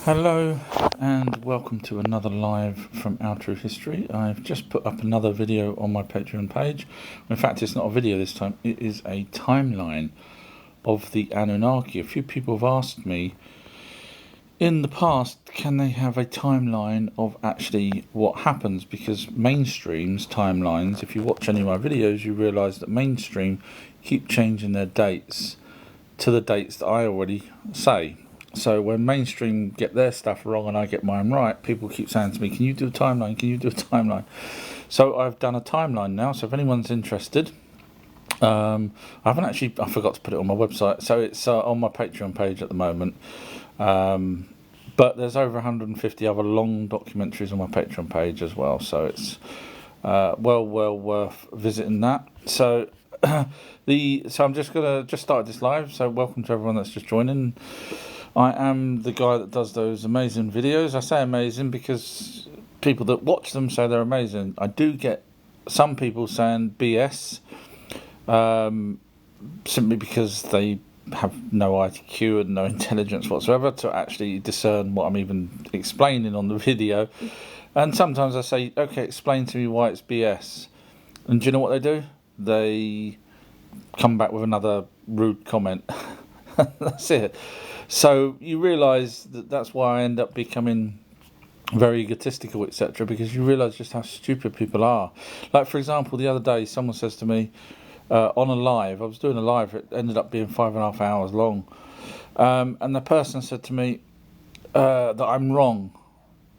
Hello and welcome to another live from Our True History. I've just put up another video on my Patreon page. In fact, it's not a video this time, it is a timeline of the Anunnaki. A few people have asked me in the past, can they have a timeline of actually what happens? Because mainstream's timelines, if you watch any of my videos, you realise that mainstream keep changing their dates to the dates that I already say. So when mainstream get their stuff wrong and I get mine right, people keep saying to me, can you do a timeline? Can you do a timeline? So I've done a timeline now. So if anyone's interested, I forgot to put it on my website. So it's on my Patreon page at the moment. But there's over 150 other long documentaries on my Patreon page as well. So it's well worth visiting that. So so I'm just started this live. So welcome to everyone that's just joining. I am the guy that does those amazing videos. I say amazing because people that watch them say they're amazing. I do get some people saying BS, simply because they have no IQ and no intelligence whatsoever to actually discern what I'm even explaining on the video. And sometimes I say, okay, explain to me why it's BS. And do you know what they do? They come back with another rude comment. That's it. So you realise that that's why I end up becoming very egotistical, etc., because you realise just how stupid people are. Like, for example, the other day someone says to me on a live, I was doing a live, it ended up being 5.5 hours long, and the person said to me that I'm wrong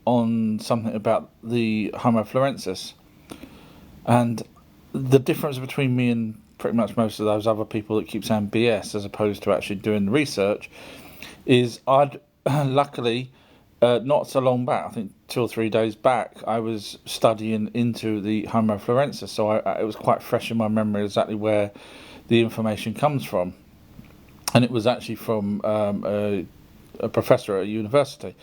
on something about the Homo florensis. And the difference between me and pretty much most of those other people that keep saying BS as opposed to actually doing the research is I'd luckily not so long back, I think 2 or 3 days back, I was studying into the Homo florensis, so it was quite fresh in my memory exactly where the information comes from, and it was actually from a professor at a university.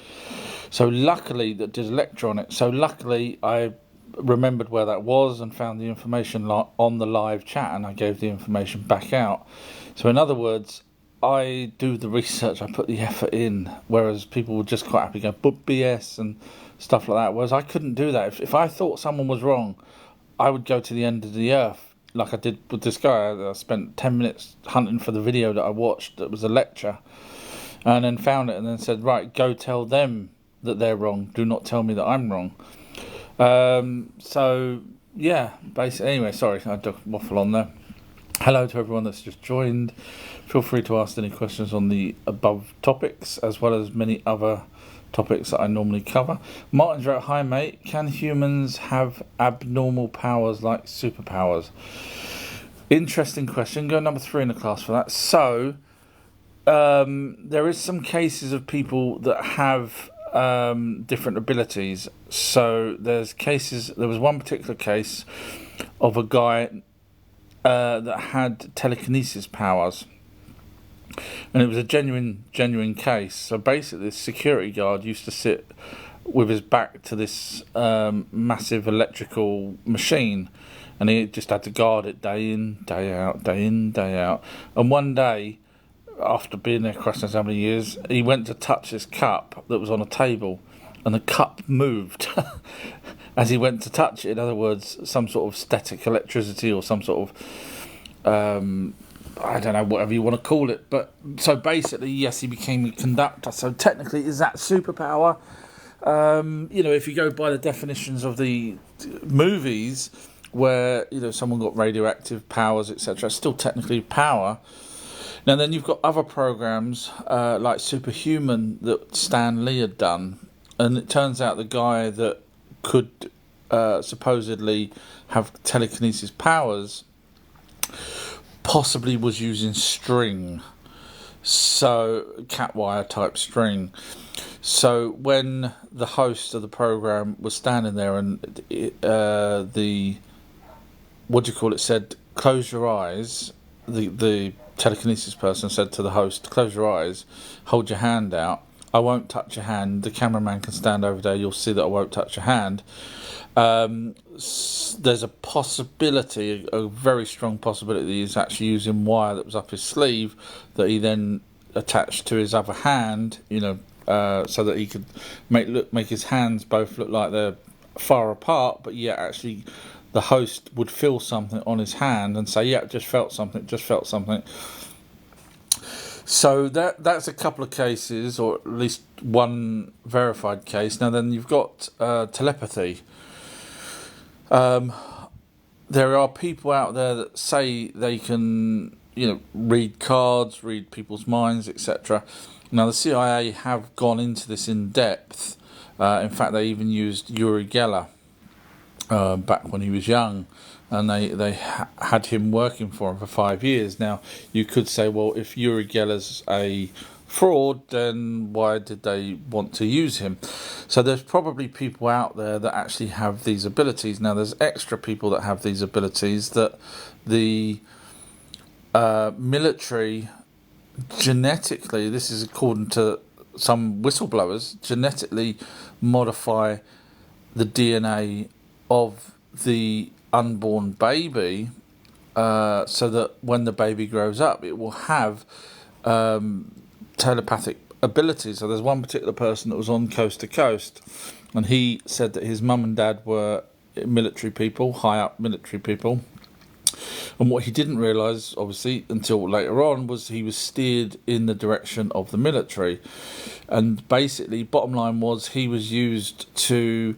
So luckily that did a lecture on it. So luckily I remembered where that was and found the information on the live chat, and I gave the information back out. So in other words, I do the research, I put the effort in, whereas people would just quite happily go, but BS and stuff like that. Whereas I couldn't do that. If I thought someone was wrong, I would go to the end of the earth, like I did with this guy. I spent 10 minutes hunting for the video that I watched that was a lecture, and then found it and then said, right, go tell them that they're wrong. Do not tell me that I'm wrong. So, yeah, basically, anyway, sorry, I took waffle on there. Hello to everyone that's just joined. Feel free to ask any questions on the above topics, as well as many other topics that I normally cover. Martin's wrote, hi mate, can humans have abnormal powers like superpowers? Interesting question. Go number 3 in the class for that. So, there is some cases of people that have different abilities. So there was one particular case of a guy that had telekinesis powers, and it was a genuine case. So basically this security guard used to sit with his back to this massive electrical machine, and he just had to guard it day in, day out, day in, day out. And one day, after being there Christ knows how many years, he went to touch this cup that was on a table, and the cup moved as he went to touch it. In other words, some sort of static electricity or some sort of I don't know, whatever you want to call it. But so basically, yes, he became a conductor. So technically, is that superpower? If you go by the definitions of the movies, where someone got radioactive powers, etc., still technically power. Now then, you've got other programs like Superhuman that Stan Lee had done, and it turns out the guy that could supposedly have telekinesis powers possibly was using string, so cat wire type string. So when the host of the program was standing there and said, close your eyes, the telekinesis person said to the host, close your eyes, hold your hand out, I won't touch your hand, the cameraman can stand over there, you'll see that I won't touch your hand. There's a possibility, a very strong possibility, that he's actually using wire that was up his sleeve that he then attached to his other hand, so that he could make his hands both look like they're far apart, but yet actually the host would feel something on his hand and say, yeah, just felt something. So that's a couple of cases, or at least one verified case. Now then you've got telepathy. There are people out there that say they can, read cards, read people's minds, etc. Now the CIA have gone into this in depth. In fact, they even used Uri Geller back when he was young, and they had him working for him for 5 years. Now, you could say, well, if Uri Geller's a fraud, then why did they want to use him? So there's probably people out there that actually have these abilities. Now, there's extra people that have these abilities that the military genetically, this is according to some whistleblowers, genetically modify the DNA of the unborn baby, so that when the baby grows up, it will have telepathic abilities. So there's one particular person that was on Coast to Coast, and he said that his mum and dad were military people, high up military people. And what he didn't realise, obviously, until later on, was he was steered in the direction of the military. And basically, bottom line was, he was used to...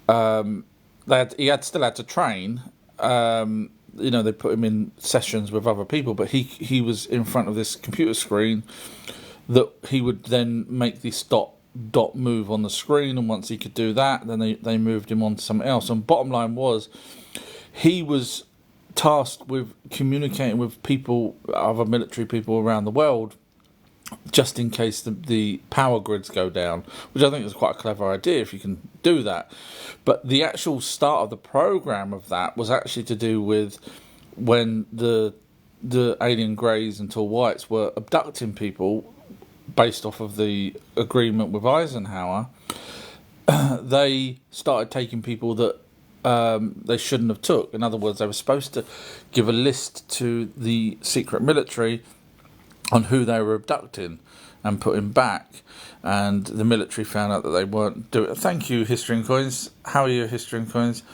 he still had to train. They put him in sessions with other people, but he was in front of this computer screen that he would then make this dot move on the screen, and once he could do that, then they moved him on to something else. And bottom line was, he was tasked with communicating with people, other military people around the world, just in case the power grids go down, which I think is quite a clever idea if you can do that. But the actual start of the program of that was actually to do with when the alien greys and tall whites were abducting people based off of the agreement with Eisenhower. They started taking people that they shouldn't have took. In other words, they were supposed to give a list to the secret military on who they were abducting and putting back, and the military found out that they weren't doing it. Thank you, History and Coins. How are you, History and Coins?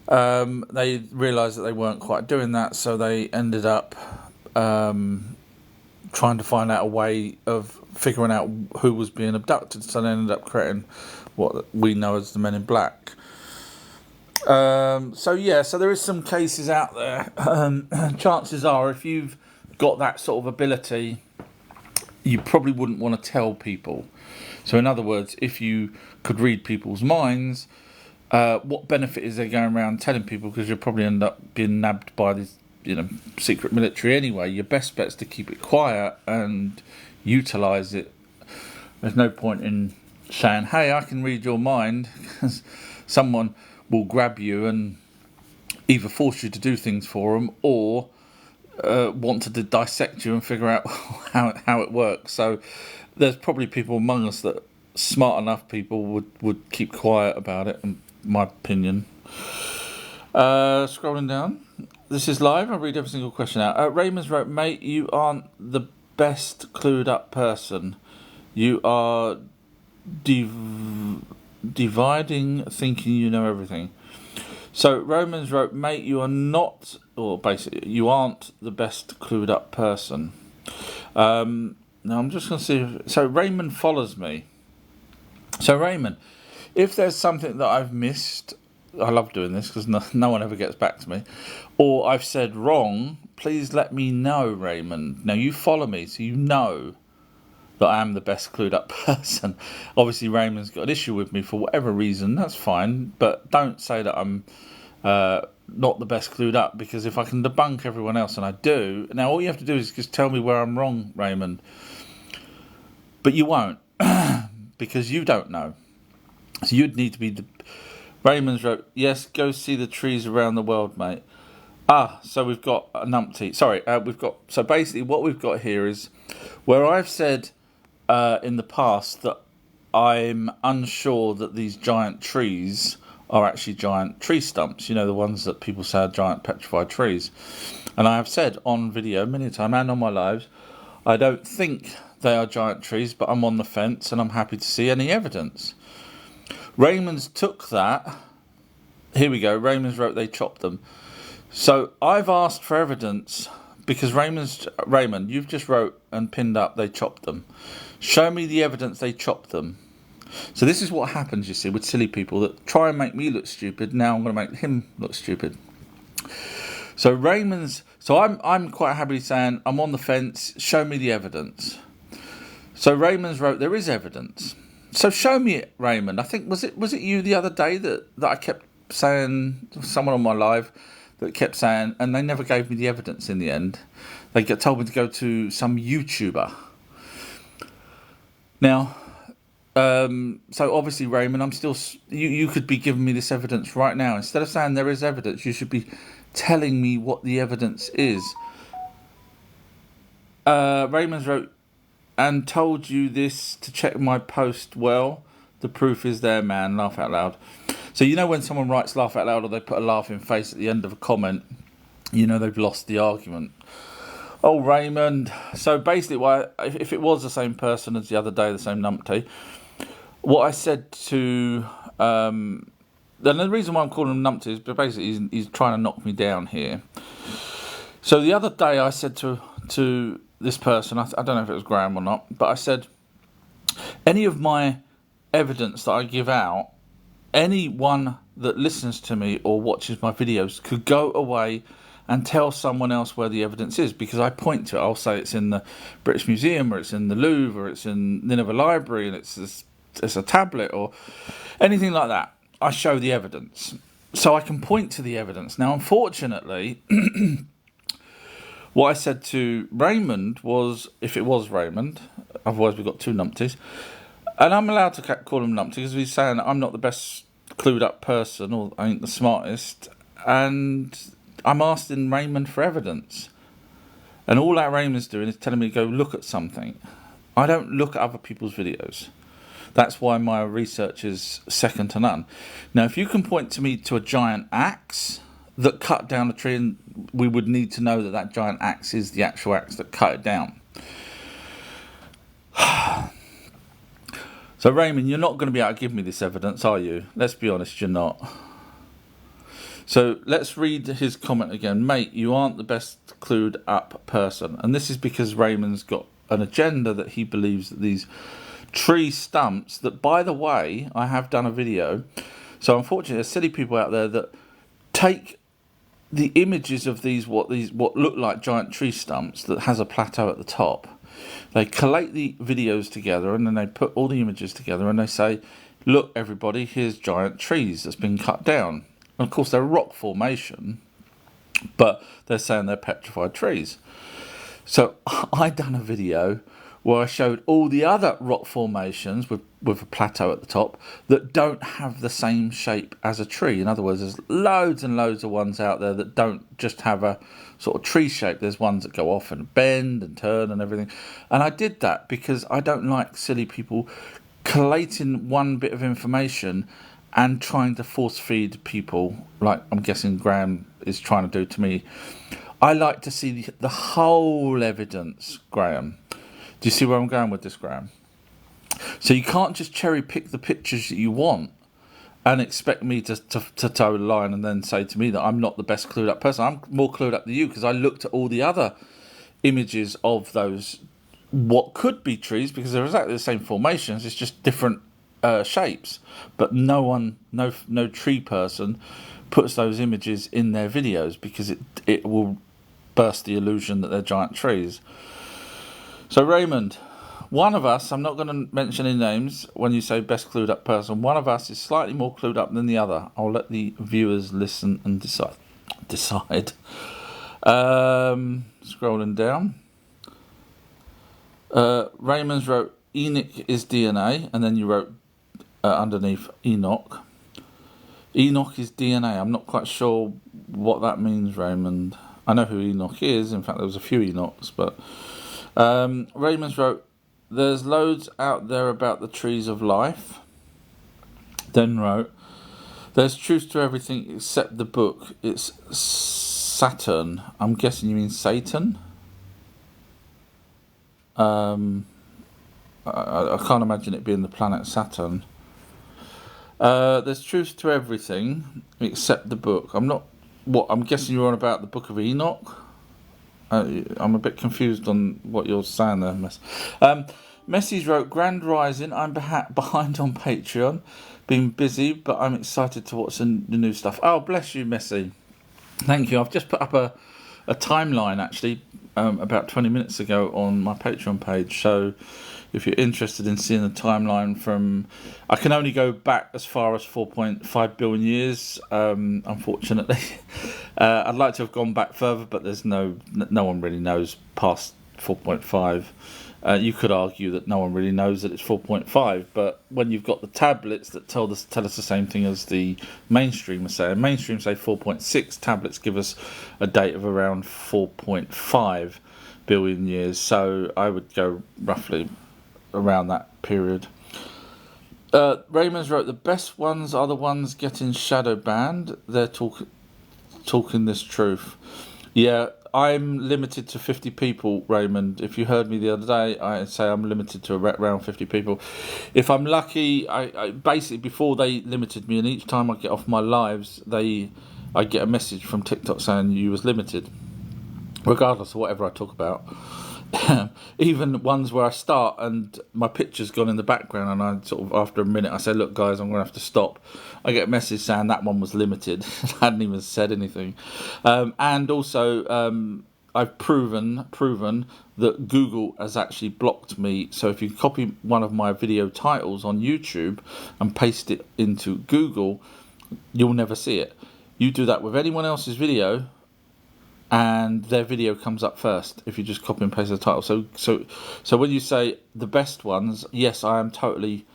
They realised that they weren't quite doing that, so they ended up trying to find out a way of figuring out who was being abducted, so they ended up creating what we know as the Men in Black. So there is some cases out there. Chances are, if you've got that sort of ability, you probably wouldn't want to tell people. So in other words, if you could read people's minds, what benefit is there going around telling people, because you'll probably end up being nabbed by this secret military anyway? Your best bet's to keep it quiet and utilise it. There's no point in saying, hey, I can read your mind, because someone will grab you and either force you to do things for them, or want to dissect you and figure out how it works. So there's probably people among us that smart enough people would keep quiet about it, in my opinion. Scrolling down. This is live. I'll read every single question out. Raymond's wrote, mate, you aren't the best clued up person. You are dividing, thinking you know everything. So Romans wrote, mate, you are not, or basically, you aren't the best clued up person. Now I'm just going to see. So Raymond follows me. So Raymond, if there's something that I've missed, I love doing this because no one ever gets back to me, or I've said wrong, please let me know, Raymond. Now you follow me, so you know that I am the best clued up person. Obviously Raymond's got an issue with me for whatever reason, that's fine, but don't say that I'm not the best clued up, because if I can debunk everyone else, and I do, now all you have to do is just tell me where I'm wrong, Raymond. But you won't, because you don't know. So you'd need to be Raymond's wrote, yes, go see the trees around the world, mate. So we've got a numpty. Sorry, so basically what we've got here is where I've said in the past that I'm unsure that these giant trees are actually giant tree stumps, the ones that people say are giant petrified trees. And I have said on video many times and on my lives, I don't think they are giant trees, but I'm on the fence and I'm happy to see any evidence. Raymond's took that. Here we go. Raymond's wrote they chopped them. So I've asked for evidence because Raymond, you've just wrote and pinned up they chopped them. Show me the evidence they chopped them. So this is what happens, you see, with silly people that try and make me look stupid. Now I'm going to make him look stupid. So I'm quite happily saying I'm on the fence. Show me the evidence. So Raymond's wrote there is evidence. So show me it, Raymond. I think was it you the other day that I kept saying, someone on my live that kept saying, and they never gave me the evidence in the end. They told me to go to some YouTuber. Now, so obviously, Raymond, I'm still. You could be giving me this evidence right now. Instead of saying there is evidence, you should be telling me what the evidence is. Raymond's wrote and told you this to check my post. Well, the proof is there, man. Laugh out loud. So you know when someone writes laugh out loud or they put a laughing face at the end of a comment, you know they've lost the argument. Oh, Raymond. So basically, if it was the same person as the other day, the same numpty, what I said to... and the reason why I'm calling him numpty is basically he's trying to knock me down here. So the other day I said to this person, I don't know if it was Graham or not, but I said, any of my evidence that I give out, anyone that listens to me or watches my videos could go away and tell someone else where the evidence is, because I point to it. I'll say it's in the British Museum, or it's in the Louvre, or it's in Nineveh Library, and it's a tablet, or anything like that. I show the evidence. So I can point to the evidence. Now, unfortunately, what I said to Raymond was, if it was Raymond, otherwise we've got two numpties, and I'm allowed to call him numpty because he's saying I'm not the best clued up person, or I ain't the smartest, and I'm asking Raymond for evidence. And all that Raymond's doing is telling me to go look at something. I don't look at other people's videos. That's why my research is second to none. Now, if you can point to me to a giant axe that cut down a tree, and we would need to know that that giant axe is the actual axe that cut it down. So, Raymond, you're not going to be able to give me this evidence, are you? Let's be honest, you're not. So let's read his comment again. Mate, you aren't the best clued up person. And this is because Raymond's got an agenda that he believes that these tree stumps, that, by the way, I have done a video. So unfortunately, there's silly people out there that take the images of what look like giant tree stumps that has a plateau at the top. They collate the videos together and then they put all the images together and they say, look, everybody, here's giant trees that's been cut down. And of course, they're a rock formation, but they're saying they're petrified trees. So I done a video where I showed all the other rock formations with a plateau at the top that don't have the same shape as a tree. In other words, there's loads and loads of ones out there that don't just have a sort of tree shape. There's ones that go off and bend and turn and everything. And I did that because I don't like silly people collating one bit of information and trying to force feed people, like I'm guessing Graham is trying to do to me. I like to see the whole evidence, Graham. Do you see where I'm going with this, Graham? So you can't just cherry pick the pictures that you want and expect me to toe the line and then say to me that I'm not the best clued up person. I'm more clued up than you because I looked at all the other images of those what could be trees, because they're exactly the same formations, it's just different shapes. But no tree person puts those images in their videos because it will burst the illusion that they're giant trees. So Raymond, one of us, I'm not going to mention any names when you say best clued up person, one of us is slightly more clued up than the other. I'll let the viewers listen and decide. Scrolling down. Raymond's wrote Enoch is DNA, and then you wrote underneath Enoch. Enoch is DNA. I'm not quite sure what that means, Raymond. I know who Enoch is. In fact, there was a few Enochs, but Raymond's wrote, there's loads out there about the trees of life. Then wrote, there's truth to everything except the book. It's Saturn. I'm guessing you mean Satan. I can't imagine it being the planet Saturn. There's truth to everything except the book. I'm guessing you're on about the Book of Enoch. I'm a bit confused on what you're saying there, Mess. Messi's wrote, Grand Rising, I'm behind on Patreon. Been busy, but I'm excited to watch the new stuff. Oh, bless you, Messi. Thank you. I've just put up a timeline, actually, about 20 minutes ago on my Patreon page. So if you're interested in seeing the timeline from... I can only go back as far as 4.5 billion years, unfortunately. I'd like to have gone back further, but there's no one really knows past 4.5. You could argue that no one really knows that it's 4.5, but when you've got the tablets that tell us the same thing as the mainstream say, and mainstream say 4.6, tablets give us a date of around 4.5 billion years, so I would go roughly around that period. Raymond's wrote, the best ones are the ones getting shadow banned. They're talking this truth. Yeah, I'm limited to 50 people, Raymond. If you heard me the other day, I say I'm limited to around 50 people. If I'm lucky, I basically, before they limited me, and each time I get off my lives, I get a message from TikTok saying you was limited, regardless of whatever I talk about. Even ones where I start and my picture's gone in the background, and I sort of, after a minute, I say, look guys, I'm going to have to stop. I get a message saying that one was limited. I hadn't even said anything. And also, I've proven that Google has actually blocked me. So if you copy one of my video titles on YouTube and paste it into Google, you'll never see it. You do that with anyone else's video, and their video comes up first if you just copy and paste the title. So when you say the best ones, yes, I am totally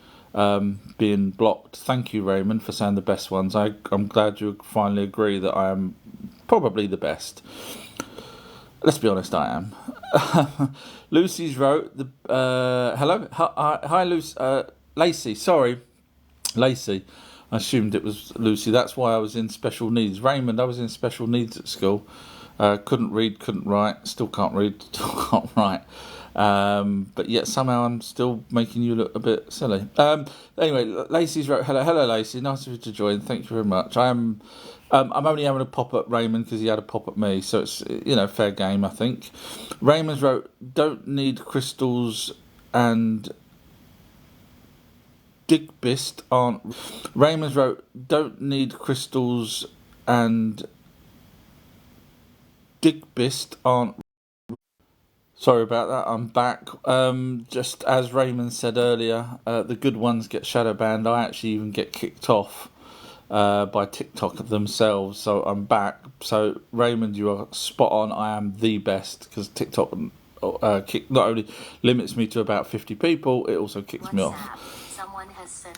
being blocked. Thank you, Raymond, for saying the best ones. I'm glad you finally agree that I am probably the best. Let's be honest, I am. Lucy's wrote, hello? Hi, Lucy. Lacey, sorry. Lacey. I assumed it was Lucy. That's why I was in special needs. Raymond, I was in special needs at school. Couldn't read, couldn't write, still can't read, still can't write. But yet somehow I'm still making you look a bit silly. Anyway, Lacey's wrote, hello Lacey, nice of you to join, thank you very much. I'm only having a pop at Raymond because he had a pop at me, so it's, fair game, I think. Raymond's wrote, don't need crystals and Digbist aren't... Raymond's wrote, don't need crystals and Digbist aren't... Sorry about that, I'm back. Just as Raymond said earlier, the good ones get shadow banned. I actually even get kicked off by TikTok themselves, so I'm back. So Raymond, you are spot on. I am the best, because TikTok not only limits me to about 50 people, it also kicks me off.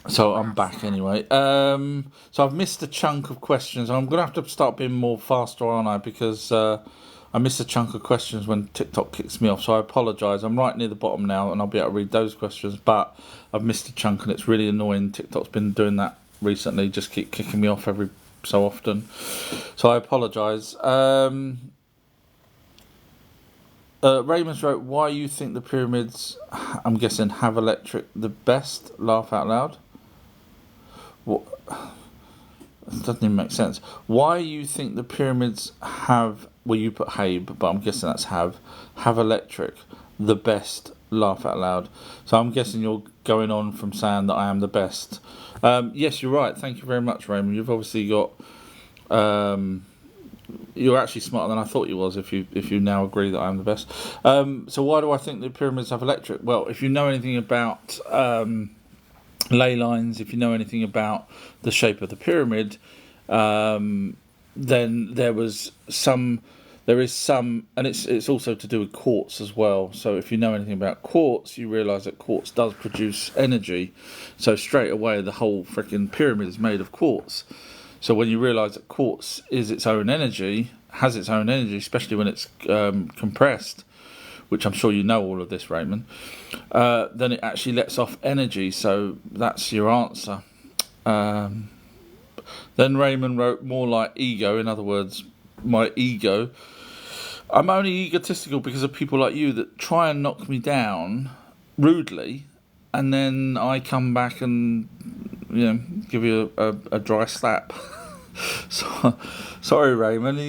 So I'm back anyway. So I've missed a chunk of questions. I'm going to have to start being more faster, aren't I? Because I missed a chunk of questions when TikTok kicks me off. So I apologise. I'm right near the bottom now, and I'll be able to read those questions. But I've missed a chunk, and it's really annoying. TikTok's been doing that recently. Just keep kicking me off every so often. So I apologise. Raymond's wrote, why you think the pyramids, I'm guessing, have electric the best? Laugh out loud. What? It doesn't even make sense. Why you think the pyramids have, well, you put Habe, but I'm guessing that's have electric the best? Laugh out loud. So I'm guessing you're going on from saying that I am the best. Yes, you're right. Thank you very much, Raymond. You've obviously got... you're actually smarter than I thought you was if you now agree that I'm the best. So why do I think the pyramids have electric? Well, if you know anything about ley lines, if you know anything about the shape of the pyramid, then there is some, and it's also to do with quartz as well. So if you know anything about quartz, you realise that quartz does produce energy. So straight away, the whole freaking pyramid is made of quartz. So when you realise that quartz is its own energy, has its own energy, especially when it's compressed, which I'm sure you know all of this, Raymond, then it actually lets off energy. So that's your answer. Then Raymond wrote, more like ego. In other words, my ego. I'm only egotistical because of people like you that try and knock me down rudely, and then I come back and give you a dry slap. So, sorry, Raymond.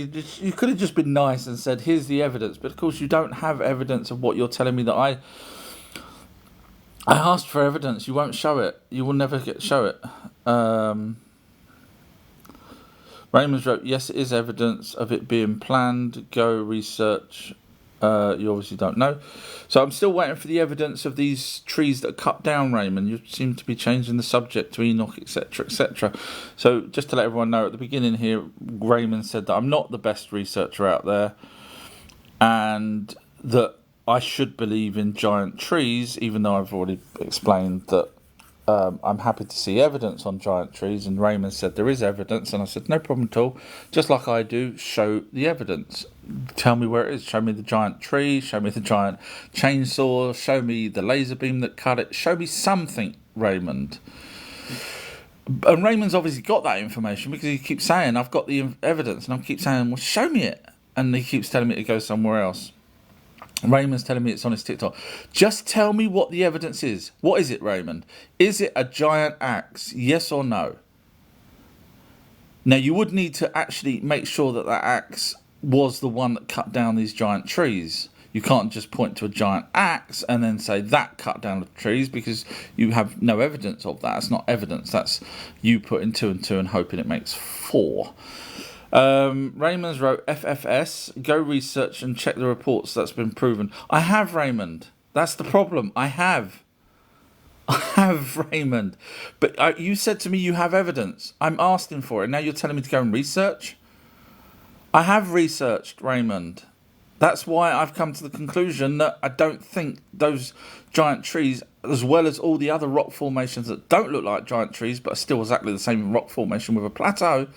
You could have just been nice and said, "Here's the evidence," but of course you don't have evidence of what you're telling me that I asked for evidence. You won't show it. You will never show it. Raymond's wrote, yes, it is evidence of it being planned. Go research. You obviously don't know. So I'm still waiting for the evidence of these trees that are cut down, Raymond. You seem to be changing the subject to Enoch, etc., etc. So just to let everyone know, at the beginning here, Raymond said that I'm not the best researcher out there and that I should believe in giant trees, even though I've already explained that I'm happy to see evidence on giant trees, and Raymond said there is evidence, and I said no problem at all, just like I do, show the evidence, tell me where it is, show me the giant tree, show me the giant chainsaw, show me the laser beam that cut it, show me something, Raymond. And Raymond's obviously got that information because he keeps saying I've got the evidence, and I keep saying, well, show me it, and he keeps telling me to go somewhere else. Raymond's telling me it's on his TikTok. Just tell me what the evidence is. What is it, Raymond? Is it a giant axe? Yes or no? Now, you would need to actually make sure that that axe was the one that cut down these giant trees. You can't just point to a giant axe and then say that cut down the trees, because you have no evidence of that. That's not evidence. That's you putting 2 and 2 and hoping it makes 4. Raymond's wrote, FFS, go research and check the reports that's been proven. I have, Raymond. That's the problem. I have, Raymond. But you said to me you have evidence. I'm asking for it. Now you're telling me to go and research? I have researched, Raymond. That's why I've come to the conclusion that I don't think those giant trees, as well as all the other rock formations that don't look like giant trees but are still exactly the same rock formation with a plateau,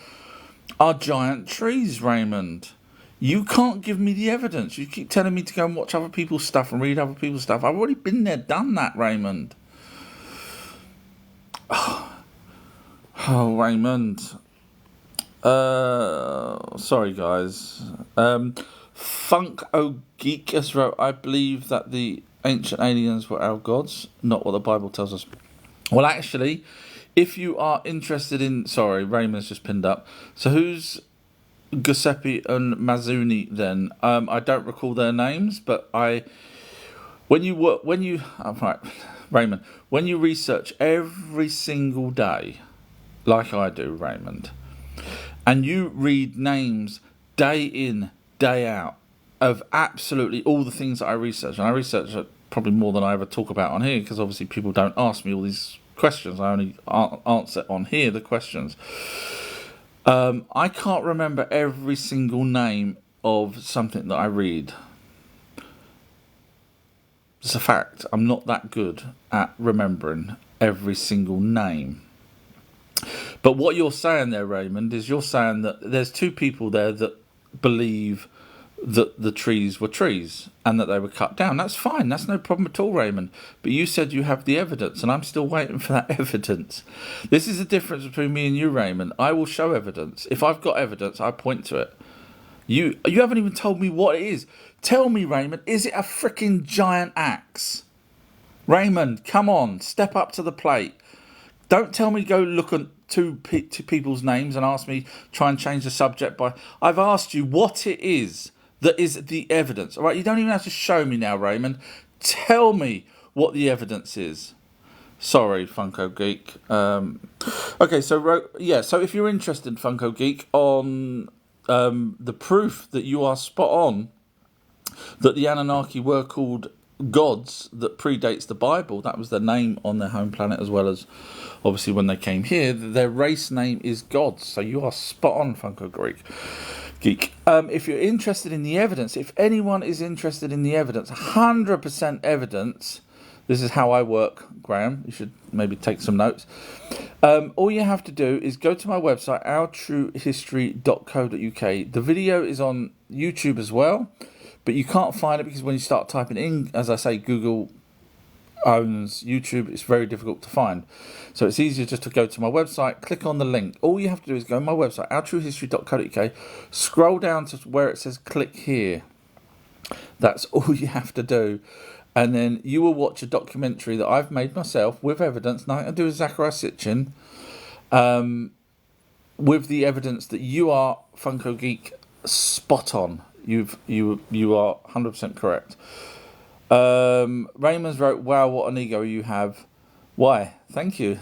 are giant trees, Raymond. You can't give me the evidence. You keep telling me to go and watch other people's stuff and read other people's stuff. I've already been there, done that, Raymond. Oh, Raymond. Sorry, guys. Funk O Geek has wrote, I believe that the ancient aliens were our gods, not what the Bible tells us. Well, actually, if you are interested in... Sorry, Raymond's just pinned up. So who's Giuseppe and Mazzuni then? I don't recall their names, but right, Raymond, when you research every single day, like I do, Raymond, and you read names day in, day out of absolutely all the things that I research, and I research probably more than I ever talk about on here, because obviously people don't ask me all these questions. I only answer on here the questions. I can't remember every single name of something that I read. It's a fact. I'm not that good at remembering every single name. But what you're saying there, Raymond, is you're saying that there's 2 people there that believe that the trees were trees and that they were cut down. That's fine. That's no problem at all, Raymond. But you said you have the evidence, and I'm still waiting for that evidence. This is the difference between me and you, Raymond. I will show evidence. If I've got evidence, I point to it. You haven't even told me what it is. Tell me, Raymond, is it a freaking giant axe? Raymond, come on, step up to the plate. Don't tell me go look at two people's names and ask me, try and change the subject by... I've asked you what it is that is the evidence. All right, you don't even have to show me now, Raymond. Tell me what the evidence is. Sorry, Funko Geek. Okay, so if you're interested, Funko Geek, on the proof that you are spot on, that the Anunnaki were called gods that predates the Bible, that was their name on their home planet, as well as obviously when they came here, their race name is gods. So you are spot on, Funko Geek. If you're interested in the evidence, if anyone is interested in the evidence, 100% evidence, this is how I work, Graham, you should maybe take some notes. All you have to do is go to my website, ourtruehistory.co.uk. The video is on YouTube as well, but you can't find it because when you start typing in, as I say, Google owns YouTube, it's very difficult to find. So it's easier just to go to my website, click on the link. All you have to do is go to my website, ourtruehistory.co.uk, scroll down to where it says click here. That's all you have to do. And then you will watch a documentary that I've made myself with evidence, nothing to do with Zachariah Sitchin, with the evidence that you are Funko Geek spot on. You are 100% correct. Raymond's wrote, "Wow, what an ego you have." Why? Thank you.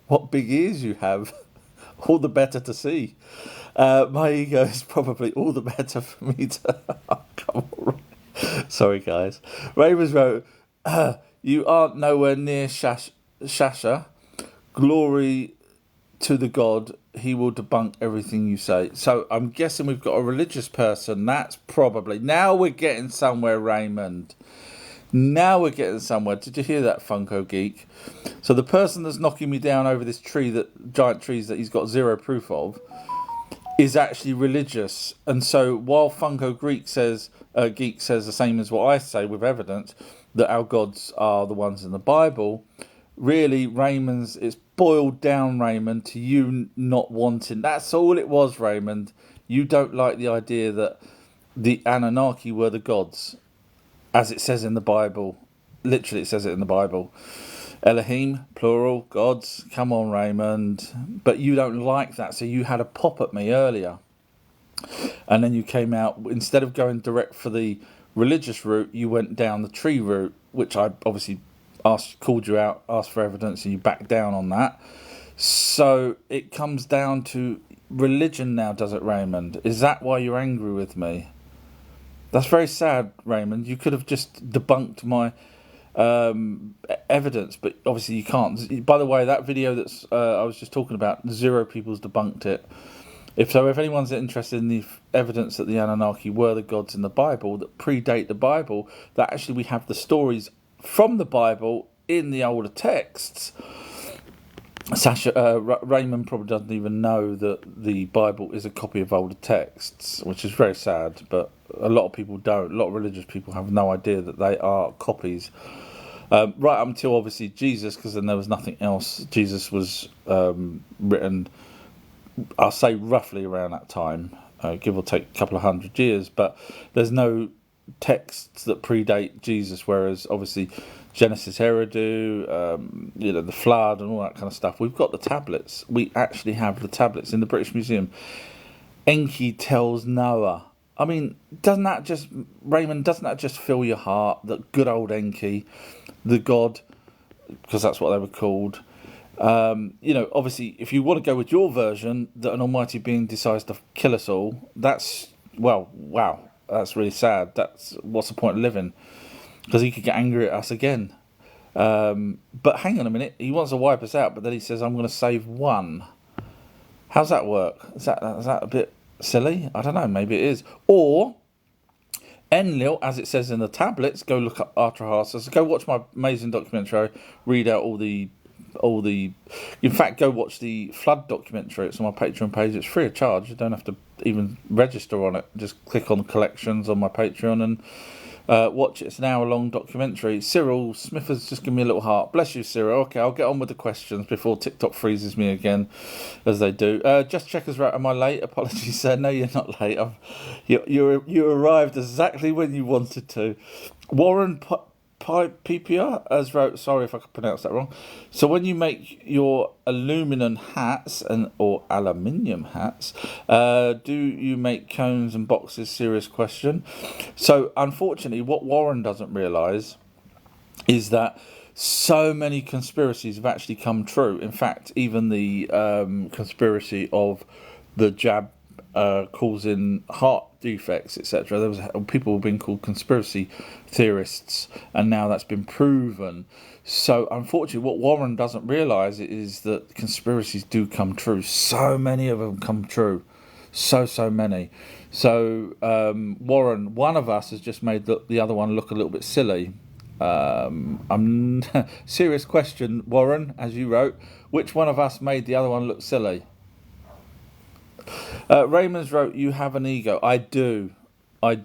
What big ears you have. All the better to see. My ego is probably all the better for me to. Oh, come on. Sorry, guys. Raymond's wrote, "You aren't nowhere near Shasha. Glory to the God, he will debunk everything you say." So I'm guessing we've got a religious person. That's probably... Now we're getting somewhere, Raymond. Now we're getting somewhere. Did you hear that, Funko Geek? So the person that's knocking me down over this tree, that giant trees that he's got zero proof of, is actually religious. And so while Funko Geek says the same as what I say with evidence, that our gods are the ones in the Bible, really Raymond's, it's boiled down, Raymond, to you not wanting... That's all it was, Raymond. You don't like the idea that the Anunnaki were the gods, as it says in the Bible. Literally, it says it in the Bible. Elohim, plural, gods. Come on, Raymond. But you don't like that, so you had a pop at me earlier. And then you came out, instead of going direct for the religious route, you went down the tree route, which I obviously called you out, asked for evidence, and you backed down on that. So it comes down to religion now, does it, Raymond? Is that why you're angry with me? That's very sad, Raymond. You could have just debunked my evidence, but obviously you can't. By the way, that video that's I was just talking about, 0 people's debunked it. If anyone's interested in the evidence that the Anunnaki were the gods in the Bible that predate the Bible, that actually we have the stories from the Bible in the older texts. Raymond probably doesn't even know that the Bible is a copy of older texts, which is very sad, but a lot of people don't. A lot of religious people have no idea that they are copies. Right up until obviously Jesus, because then there was nothing else. Jesus was written, I'll say roughly around that time, give or take a couple of 100 years, but there's no texts that predate Jesus, whereas obviously Genesis Eridu, the flood and all that kind of stuff, we've got the tablets. We actually have the tablets in the British Museum. Enki tells Noah. I mean, Raymond, doesn't that just fill your heart that good old Enki, the god, because that's what they were called, obviously if you want to go with your version, that an almighty being decides to kill us all, that's, well, wow, that's really sad. What's the point of living? Because he could get angry at us again. But hang on a minute, he wants to wipe us out, but then he says, I'm going to save one. How's that work? Is that a bit silly? I don't know, maybe it is. Or Enlil, as it says in the tablets, go look up Atrahasis, go watch my amazing documentary, read out all the in fact, go watch the flood documentary. It's on my Patreon page. It's free of charge. You don't have to even register on it. Just click on collections on my Patreon and watch it. It's an hour-long documentary. Cyril Smith has just given me a little heart. Bless you, Cyril. Okay, I'll get on with the questions before TikTok freezes me again, as they do. Just checkers right. Am I late? Apologies, sir. No, you're not late. You arrived exactly when you wanted to. Warren PPR has wrote, sorry if I could pronounce that wrong. So when you make your aluminum hats or aluminium hats, do you make cones and boxes? Serious question. So unfortunately, what Warren doesn't realise is that so many conspiracies have actually come true. In fact, even the conspiracy of the jab causing heart defects, etc. There was people have been called conspiracy theorists, and now that's been proven. So unfortunately, what Warren doesn't realise is that conspiracies do come true. So many of them come true. So many. So Warren, one of us has just made the other one look a little bit silly. Serious question, Warren, as you wrote. Which one of us made the other one look silly? Raymond's wrote, you have an ego. I do. I'm,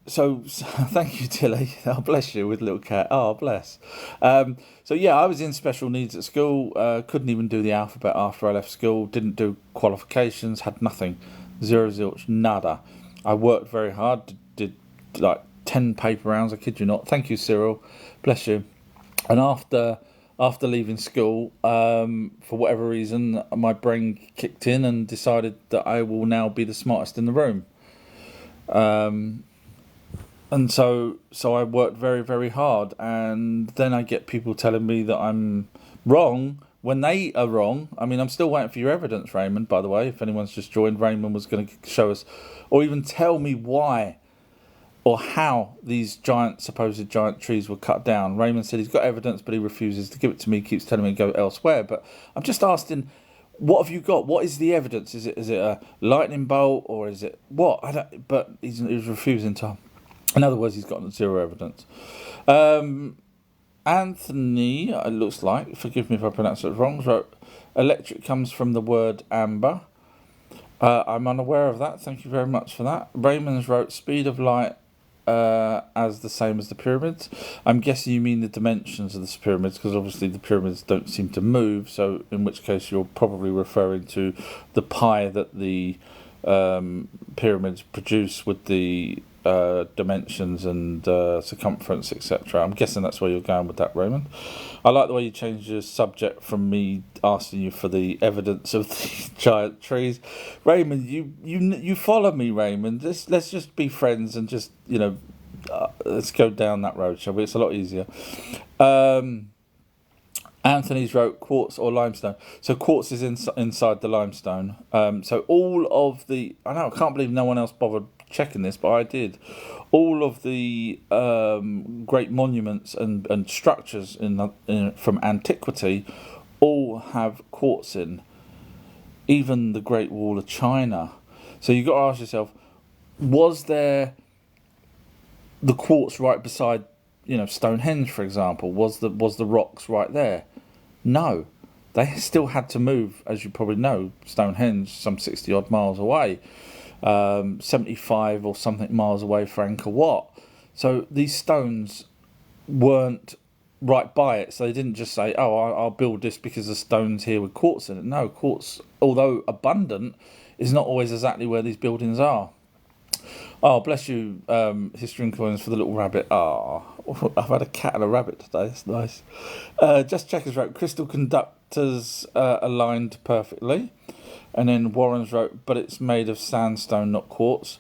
so thank you, Tilly. Oh, bless you, with little cat. Oh, bless. So yeah, I was in special needs at school. Couldn't even do the alphabet after I left school. Didn't do qualifications. Had nothing. Zero zilch, nada. I worked very hard, did like 10 paper rounds, I kid you not. Thank you, Cyril. Bless you. And after leaving school, for whatever reason, my brain kicked in and decided that I will now be the smartest in the room. And so I worked very, very hard, and then I get people telling me that I'm wrong when they are wrong. I mean, I'm still waiting for your evidence, Raymond, by the way. If anyone's just joined, Raymond was going to show us, or even tell me why or how these supposed giant trees were cut down. Raymond said he's got evidence, but he refuses to give it to me, keeps telling me to go elsewhere. But I'm just asking, what have you got? What is the evidence? Is it a lightning bolt, or is it what? I don't. But he's refusing to. In other words, he's got zero evidence. Anthony, it looks like, forgive me if I pronounce it wrong, wrote, electric comes from the word amber. I'm unaware of that. Thank you very much for that. Raymond's wrote, speed of light as the same as the pyramids. I'm guessing you mean the dimensions of the pyramids, because obviously the pyramids don't seem to move, so in which case you're probably referring to the pi that the pyramids produce with the dimensions and circumference, etc. I'm guessing that's where you're going with that, Raymond. I like the way you changed your subject from me asking you for the evidence of the giant trees. Raymond, you follow me, Raymond. Let's just be friends and just, let's go down that road, shall we? It's a lot easier. Anthony's wrote quartz or limestone. So quartz is inside the limestone. So all of the... I can't believe no one else bothered checking this, but I did. All of the great monuments and structures from antiquity all have quartz in. Even the Great Wall of China. So you've got to ask yourself, was there the quartz right beside, Stonehenge, for example? Was the rocks right there? No. They still had to move, as you probably know, Stonehenge, some 60 odd miles away. 75 or something miles away for Angkor Wat. So these stones weren't right by it, so they didn't just say, I'll build this because the stone's here with quartz in it. No, quartz, although abundant, is not always exactly where these buildings are. Oh, bless you, History and Coins, for the little rabbit. I've had a cat and a rabbit today. It's nice. Just Checkers wrote, crystal conductors aligned perfectly. And then Warren's wrote, but it's made of sandstone, not quartz.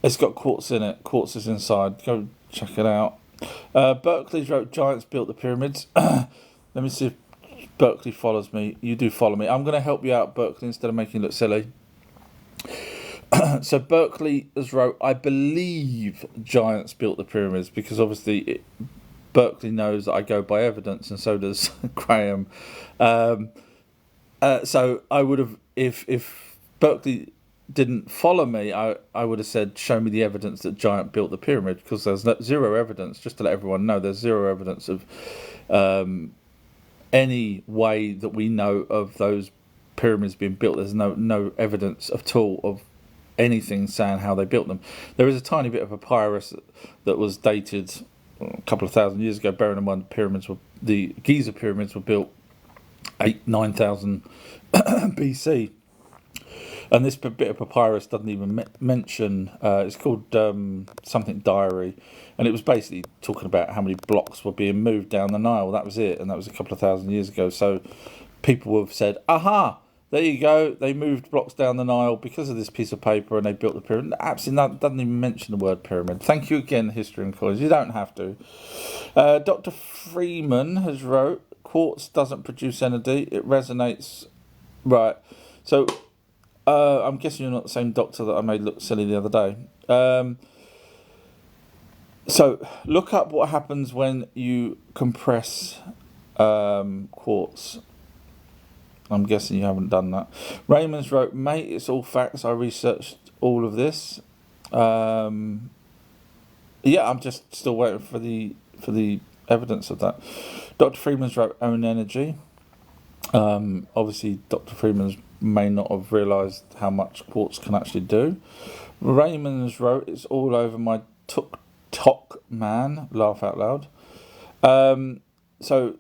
It's got quartz in it. Quartz is inside. Go check it out. Berkeley's wrote, giants built the pyramids. Let me see if Berkeley follows me. You do follow me. I'm going to help you out, Berkeley, instead of making you look silly. So Berkeley has wrote, I believe giants built the pyramids, because obviously Berkeley knows that I go by evidence, and so does Graham. So I would have, if Berkeley didn't follow me, I would have said, show me the evidence that giant built the pyramid, because there's zero evidence, just to let everyone know, there's zero evidence of any way that we know of those pyramids being built. There's no evidence at all of anything saying how they built them. There is a tiny bit of papyrus that was dated a couple of thousand years ago, bearing in mind the Giza pyramids were built 9,000 BC. And this bit of papyrus doesn't even mention, it's called something diary, and it was basically talking about how many blocks were being moved down the Nile. That was it, and that was a couple of thousand years ago. So people have said, aha, there you go, they moved blocks down the Nile because of this piece of paper, and they built the pyramid. Absolutely, doesn't even mention the word pyramid. Thank you again, History and Coins. You don't have to. Dr. Freeman has wrote, quartz doesn't produce energy, it resonates. Right, so I'm guessing you're not the same doctor that I made look silly the other day. So look up what happens when you compress quartz. I'm guessing you haven't done that. Raymond's wrote, mate, it's all facts. I researched all of this. Yeah, I'm just still waiting for the evidence of that. Dr. Freeman's wrote, own energy. Obviously, Dr. Freeman's may not have realised how much quartz can actually do. Raymond's wrote, it's all over my tuk man. Laugh out loud. So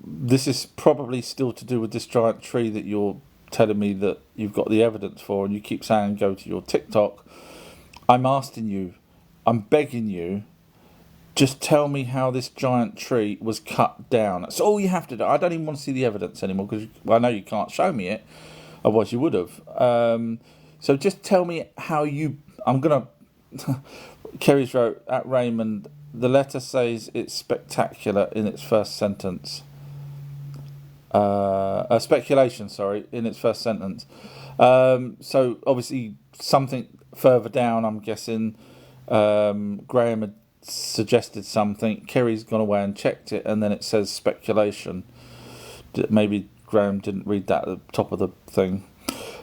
this is probably still to do with this giant tree that you're telling me that you've got the evidence for, and you keep saying go to your TikTok. I'm asking you, I'm begging you, just tell me how this giant tree was cut down. That's all you have to do. I don't even want to see the evidence anymore, because I know you can't show me it, otherwise you would have. So just tell me how you... I'm going to... Kerry's wrote, at Raymond, the letter says it's spectacular in its first sentence. Speculation, sorry, in its first sentence. So obviously something further down, I'm guessing, Graham had suggested something. Kerry's gone away and checked it, and then it says speculation. Maybe Graham didn't read that at the top of the thing.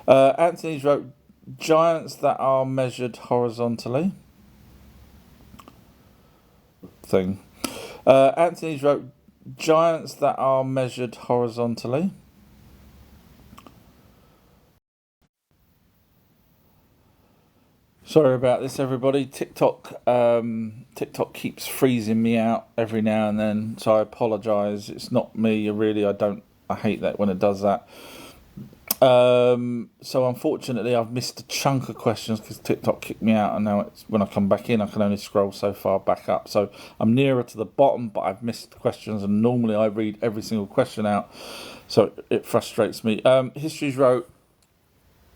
Anthony's wrote, giants that are measured horizontally. Anthony's wrote, giants that are measured horizontally. Sorry about this, everybody. TikTok keeps freezing me out every now and then, so I apologise. It's not me, really. I hate that when it does that. So unfortunately, I've missed a chunk of questions because TikTok kicked me out, and now when I come back in, I can only scroll so far back up. So I'm nearer to the bottom, but I've missed questions, and normally I read every single question out, so it frustrates me. History's wrote,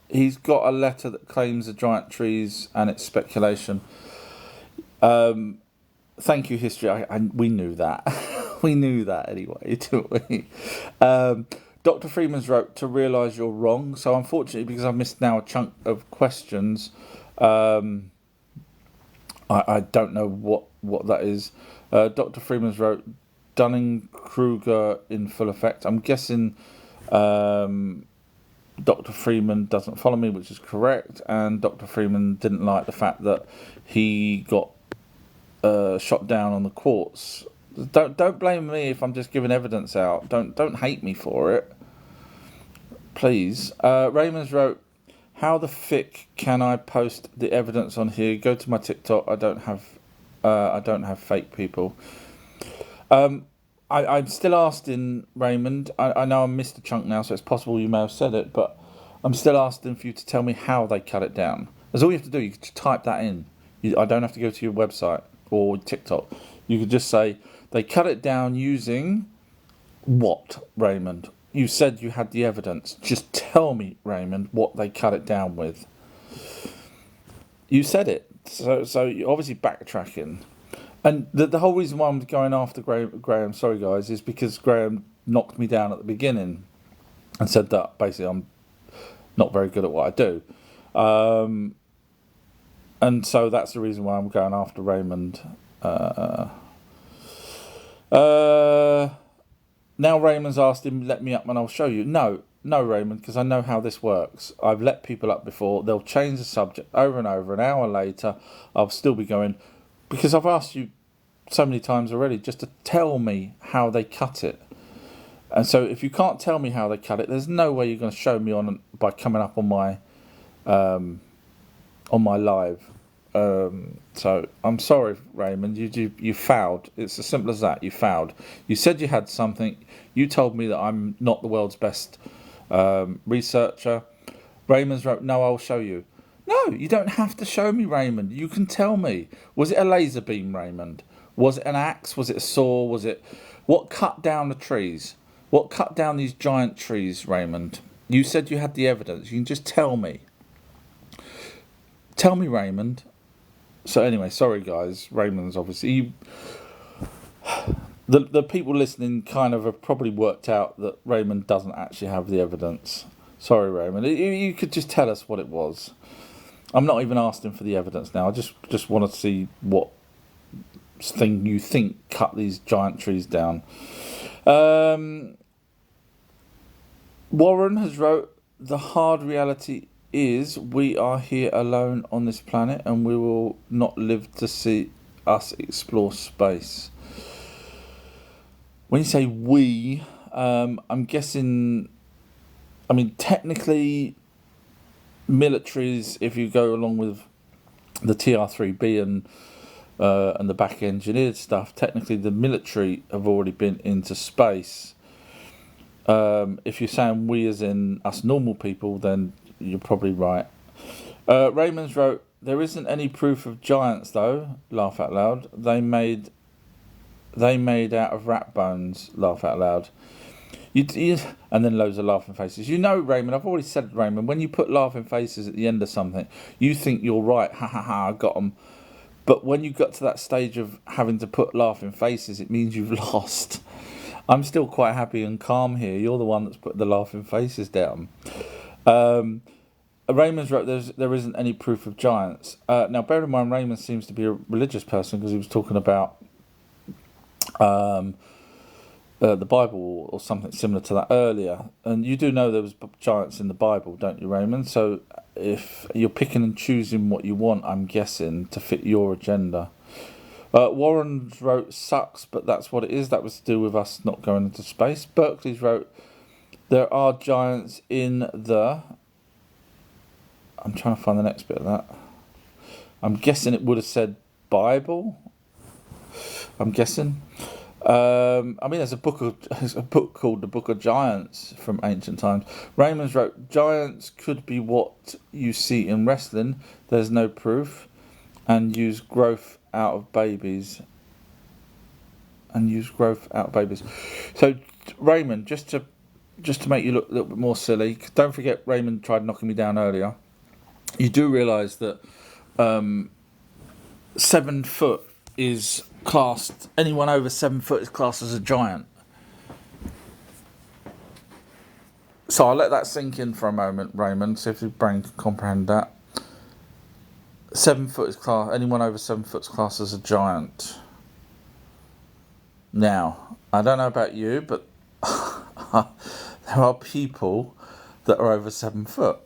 he's got a letter that claims the giant trees, and it's speculation. Thank you, History. We knew that. We knew that anyway, didn't we? Dr. Freeman's wrote, to realise you're wrong. So unfortunately, because I've missed now a chunk of questions, I don't know what that is. Dr. Freeman's wrote, Dunning-Kruger in full effect. I'm guessing Dr. Freeman doesn't follow me, which is correct. And Dr. Freeman didn't like the fact that he got shot down on the quartz. Don't blame me if I'm just giving evidence out. Don't hate me for it, please. Raymond's wrote, how the fick can I post the evidence on here? Go to my TikTok. I don't have fake people. I'm still asking, Raymond. I know I missed a chunk now, so it's possible you may have said it, but I'm still asking for you to tell me how they cut it down. That's all you have to do. You can just type that in. I don't have to go to your website or TikTok. You could just say, they cut it down using what, Raymond? You said you had the evidence. Just tell me, Raymond, what they cut it down with. You said it. So you're obviously backtracking. And the whole reason why I'm going after Graham, sorry guys, is because Graham knocked me down at the beginning and said that basically I'm not very good at what I do. And so that's the reason why I'm going after Raymond. Now Raymond's asked him, let me up and I'll show you. No, Raymond, because I know how this works. I've let people up before. They'll change the subject over and over. An hour later, I'll still be going, because I've asked you so many times already just to tell me how they cut it. And so if you can't tell me how they cut it, there's no way you're going to show me by coming up on my live. So I'm sorry, Raymond. You fouled. It's as simple as that. You fouled. You said you had something. You told me that I'm not the world's best researcher. Raymond's wrote, no, I'll show you. No, you don't have to show me, Raymond. You can tell me. Was it a laser beam, Raymond? Was it an axe? Was it a saw? Was it... What cut down the trees? What cut down these giant trees, Raymond? You said you had the evidence. You can just tell me. Tell me, Raymond. So anyway, sorry guys. Raymond's obviously... The people listening kind of have probably worked out that Raymond doesn't actually have the evidence. Sorry, Raymond. You could just tell us what it was. I'm not even asking for the evidence now. I just want to see what thing you think cut these giant trees down. Warren has wrote, the hard reality is we are here alone on this planet and we will not live to see us explore space. When you say we, I'm guessing, I mean, technically militaries, if you go along with the TR-3B and the back engineered stuff, technically the military have already been into space. If you're saying we as in us normal people, then you're probably right. Raymond's wrote, there isn't any proof of giants though, laugh out loud. They made out of rat bones, laugh out loud. And then loads of laughing faces. You know, Raymond, I've already said, Raymond, when you put laughing faces at the end of something, you think you're right, ha ha ha, I got them. But when you got to that stage of having to put laughing faces, it means you've lost. I'm still quite happy and calm here. You're the one that's put the laughing faces down. Raymond's wrote, there isn't any proof of giants. Now, bear in mind, Raymond seems to be a religious person because he was talking about the Bible or something similar to that earlier. And you do know there was giants in the Bible, don't you, Raymond? So if you're picking and choosing what you want, I'm guessing, to fit your agenda. Warren's wrote, sucks, but that's what it is. That was to do with us not going into space. Berkeley's wrote, there are giants in the... I'm trying to find the next bit of that. I'm guessing it would have said Bible. I'm guessing. There's a book called The Book of Giants from ancient times. Raymond's wrote, giants could be what you see in wrestling. There's no proof. And use growth out of babies. So, Raymond, just to make you look a little bit more silly, don't forget Raymond tried knocking me down earlier. You do realise that 7 foot is classed, anyone over 7 foot is classed as a giant. So I'll let that sink in for a moment, Raymond, see if your brain can comprehend that. 7 foot is classed, anyone over 7 foot is classed as a giant. Now, I don't know about you, but there are people that are over 7 foot.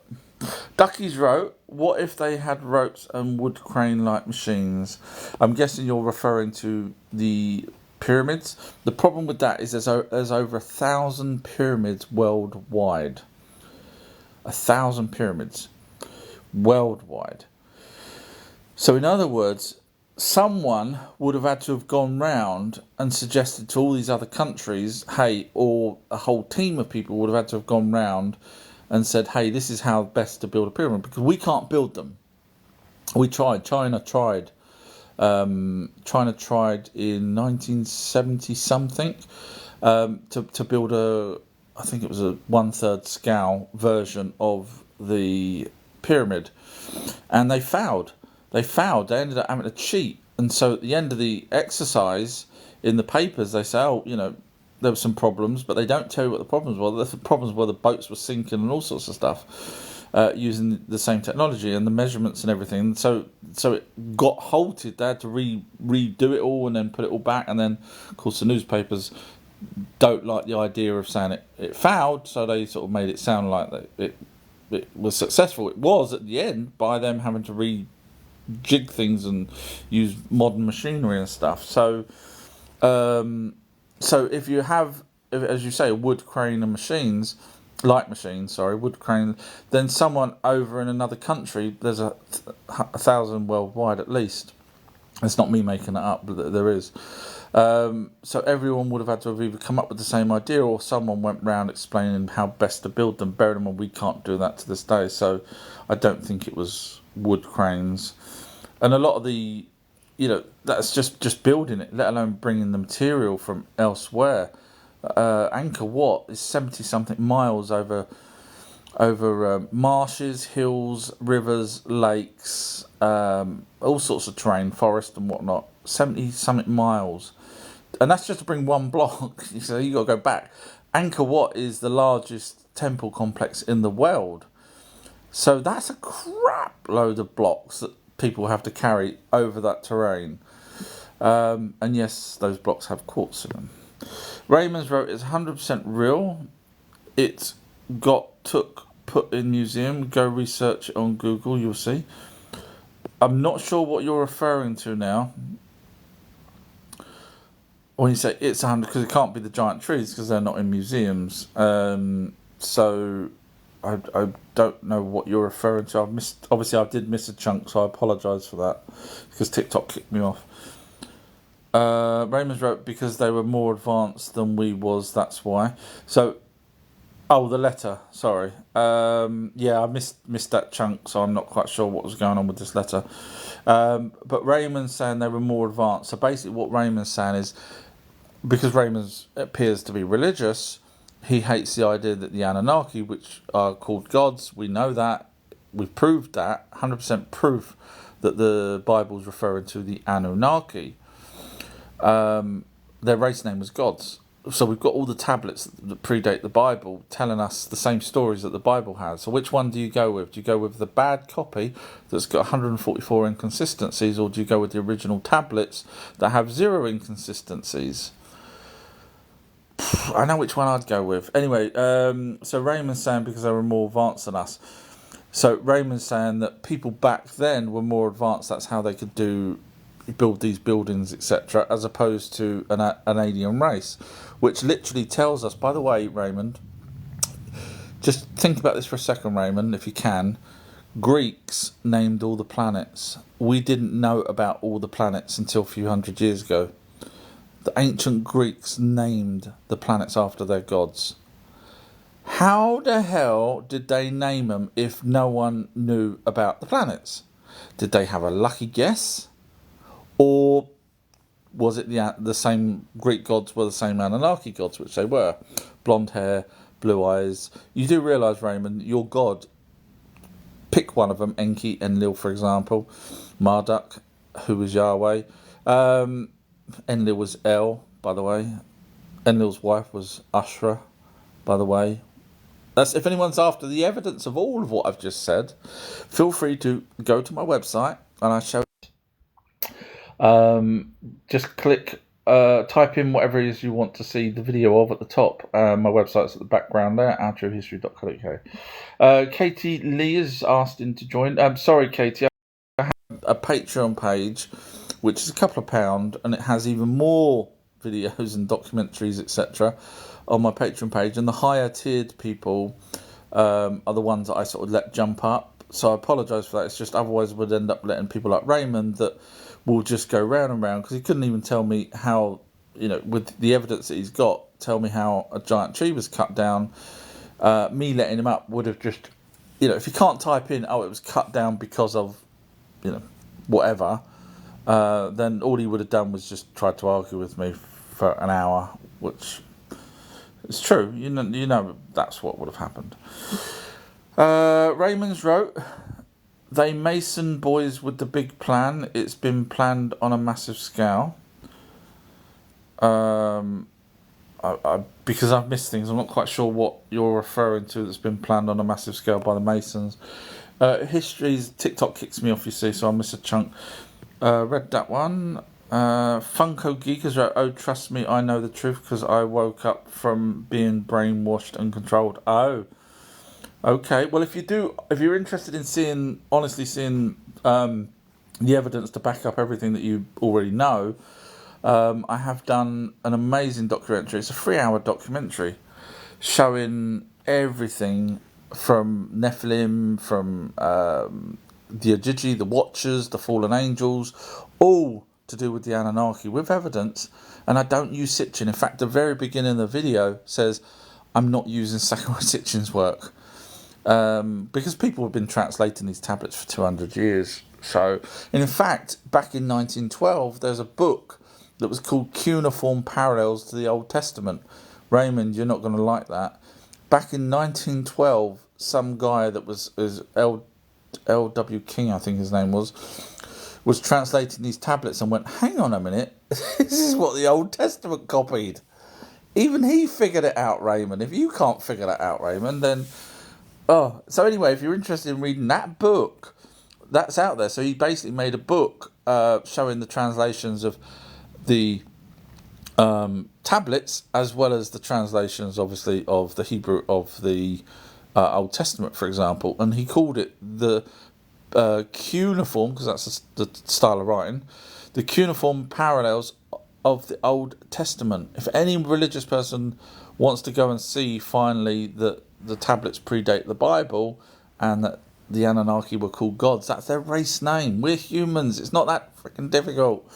Ducky's wrote, what if they had ropes and wood crane-like machines? I'm guessing you're referring to the pyramids. The problem with that is there's over 1,000 pyramids worldwide. 1,000 pyramids worldwide. So in other words, someone would have had to have gone round and suggested to all these other countries, hey, or a whole team of people would have had to have gone round and said, hey, this is how best to build a pyramid, because we can't build them. We tried. China tried. China tried in 1970 something to build I think it was a 1/3 scale version of the pyramid, and they failed. They ended up having to cheat, and so at the end of the exercise, in the papers, they say, there were some problems, but they don't tell you what the problems were. The problems were the boats were sinking and all sorts of stuff using the same technology and the measurements and everything. So it got halted. They had to redo it all and then put it all back. And then, of course, the newspapers don't like the idea of saying it failed, so they sort of made it sound like that it was successful. It was at the end by them having to rejig things and use modern machinery and stuff. So if you have, as you say, wood crane and wood crane, then someone over in another country, there's 1,000 worldwide at least. It's not me making it up, but there is. So everyone would have had to have either come up with the same idea or someone went round explaining how best to build them. Bear in mind, we can't do that to this day, so I don't think it was wood cranes. And a lot of the... that's just building it, let alone bringing the material from elsewhere. Angkor Wat is 70-something miles over marshes, hills, rivers, lakes, all sorts of terrain, forest and whatnot. 70-something miles. And that's just to bring one block. So you got to go back. Angkor Wat is the largest temple complex in the world. So that's a crap load of blocks that people have to carry over that terrain. And yes, those blocks have quartz in them. Raymond's wrote, it's 100% real. It got put in museum. Go research it on Google, you'll see. I'm not sure what you're referring to now. When you say it's 100, because it can't be the giant trees because they're not in museums. So I don't know what you're referring to. Obviously, I did miss a chunk, so I apologise for that because TikTok kicked me off. Raymond wrote, because they were more advanced than we was, that's why. So Oh, the letter. Sorry. Yeah, I missed that chunk, so I'm not quite sure what was going on with this letter. But Raymond's saying they were more advanced. So basically, what Raymond's saying is, because Raymond appears to be religious, he hates the idea that the Anunnaki, which are called gods, we know that, we've proved that, 100% proof that the Bible's referring to the Anunnaki. Their race name was gods. So we've got all the tablets that predate the Bible telling us the same stories that the Bible has. So which one do you go with? Do you go with the bad copy that's got 144 inconsistencies, or do you go with the original tablets that have 0 inconsistencies? I know which one I'd go with. Anyway, so Raymond's saying because they were more advanced than us. So Raymond's saying that people back then were more advanced. That's how they could build these buildings, etc., as opposed to an alien race, which literally tells us. By the way, Raymond, just think about this for a second, Raymond, if you can. Greeks named all the planets. We didn't know about all the planets until a few hundred years ago. The ancient Greeks named the planets after their gods. How the hell did they name them if no one knew about the planets? Did they have a lucky guess? Or was it the same Greek gods were the same Anunnaki gods, which they were? Blonde hair, blue eyes. You do realise, Raymond, your god, pick one of them, Enki, Enlil, for example. Marduk, who was Yahweh. Enlil was El, by the way. Enlil's wife was Ashra, by the way. That's, if anyone's after the evidence of all of what I've just said, feel free to go to my website and I show. Just click, type in whatever it is you want to see the video of at the top. My website's at the background there, outrohistory.co.uk. Katie Lee has asked him to join. Sorry, Katie, I have a Patreon page, which is a couple of £, and it has even more videos and documentaries, etc., on my Patreon page. And the higher tiered people are the ones that I sort of let jump up. So I apologise for that. It's just otherwise would end up letting people like Raymond that will just go round and round, because he couldn't even tell me how, with the evidence that he's got, tell me how a giant tree was cut down. Me letting him up would have just, if you can't type in, oh, it was cut down because of, whatever, then all he would have done was just try to argue with me for an hour, which is true. You know that's what would have happened. Raymond's wrote, they Mason boys with the big plan. It's been planned on a massive scale. Because I've missed things, I'm not quite sure what you're referring to that's been planned on a massive scale by the Masons. History's TikTok kicks me off, you see, so I miss a chunk. Read that one. Funko Geek has wrote, oh, trust me, I know the truth because I woke up from being brainwashed and controlled. Oh, okay. Well, if you're interested in honestly seeing the evidence to back up everything that you already know, I have done an amazing documentary. It's a 3-hour documentary showing everything from Nephilim, from the Ajiji, the Watchers, the Fallen Angels, all to do with the Anunnaki, with evidence. And I don't use Sitchin. In fact, the very beginning of the video says I'm not using Sakurai Sitchin's work, because people have been translating these tablets for 200 years. So, and in fact, back in 1912, there's a book that was called Cuneiform Parallels to the Old Testament. Raymond, you're not going to like that. Back in 1912, some guy that was L.W. King, I think his name was translating these tablets and went, hang on a minute, this is what the Old Testament copied. Even he figured it out, Raymond. If you can't figure that out, Raymond, then... Oh, so anyway, if you're interested in reading that book, that's out there. So he basically made a book showing the translations of the tablets, as well as the translations, obviously, of the Hebrew of the Old Testament, for example. And he called it the cuneiform, because that's the style of writing, the cuneiform parallels of the Old Testament. If any religious person wants to go and see finally that the tablets predate the Bible and that the Anunnaki were called gods, that's their race name. We're humans. It's not that freaking difficult.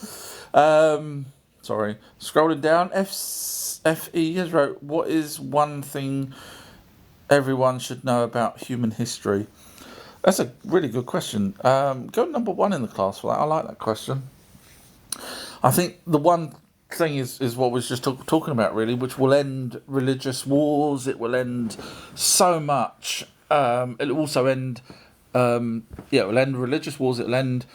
Sorry. Scrolling down, FE has wrote, what is one thing everyone should know about human history? That's a really good question. Go number one in the class for that. I like that question. I think the one thing is what we was just talking about, really, which will end religious wars. It will end so much. It'll also end, it will end religious wars. It'll end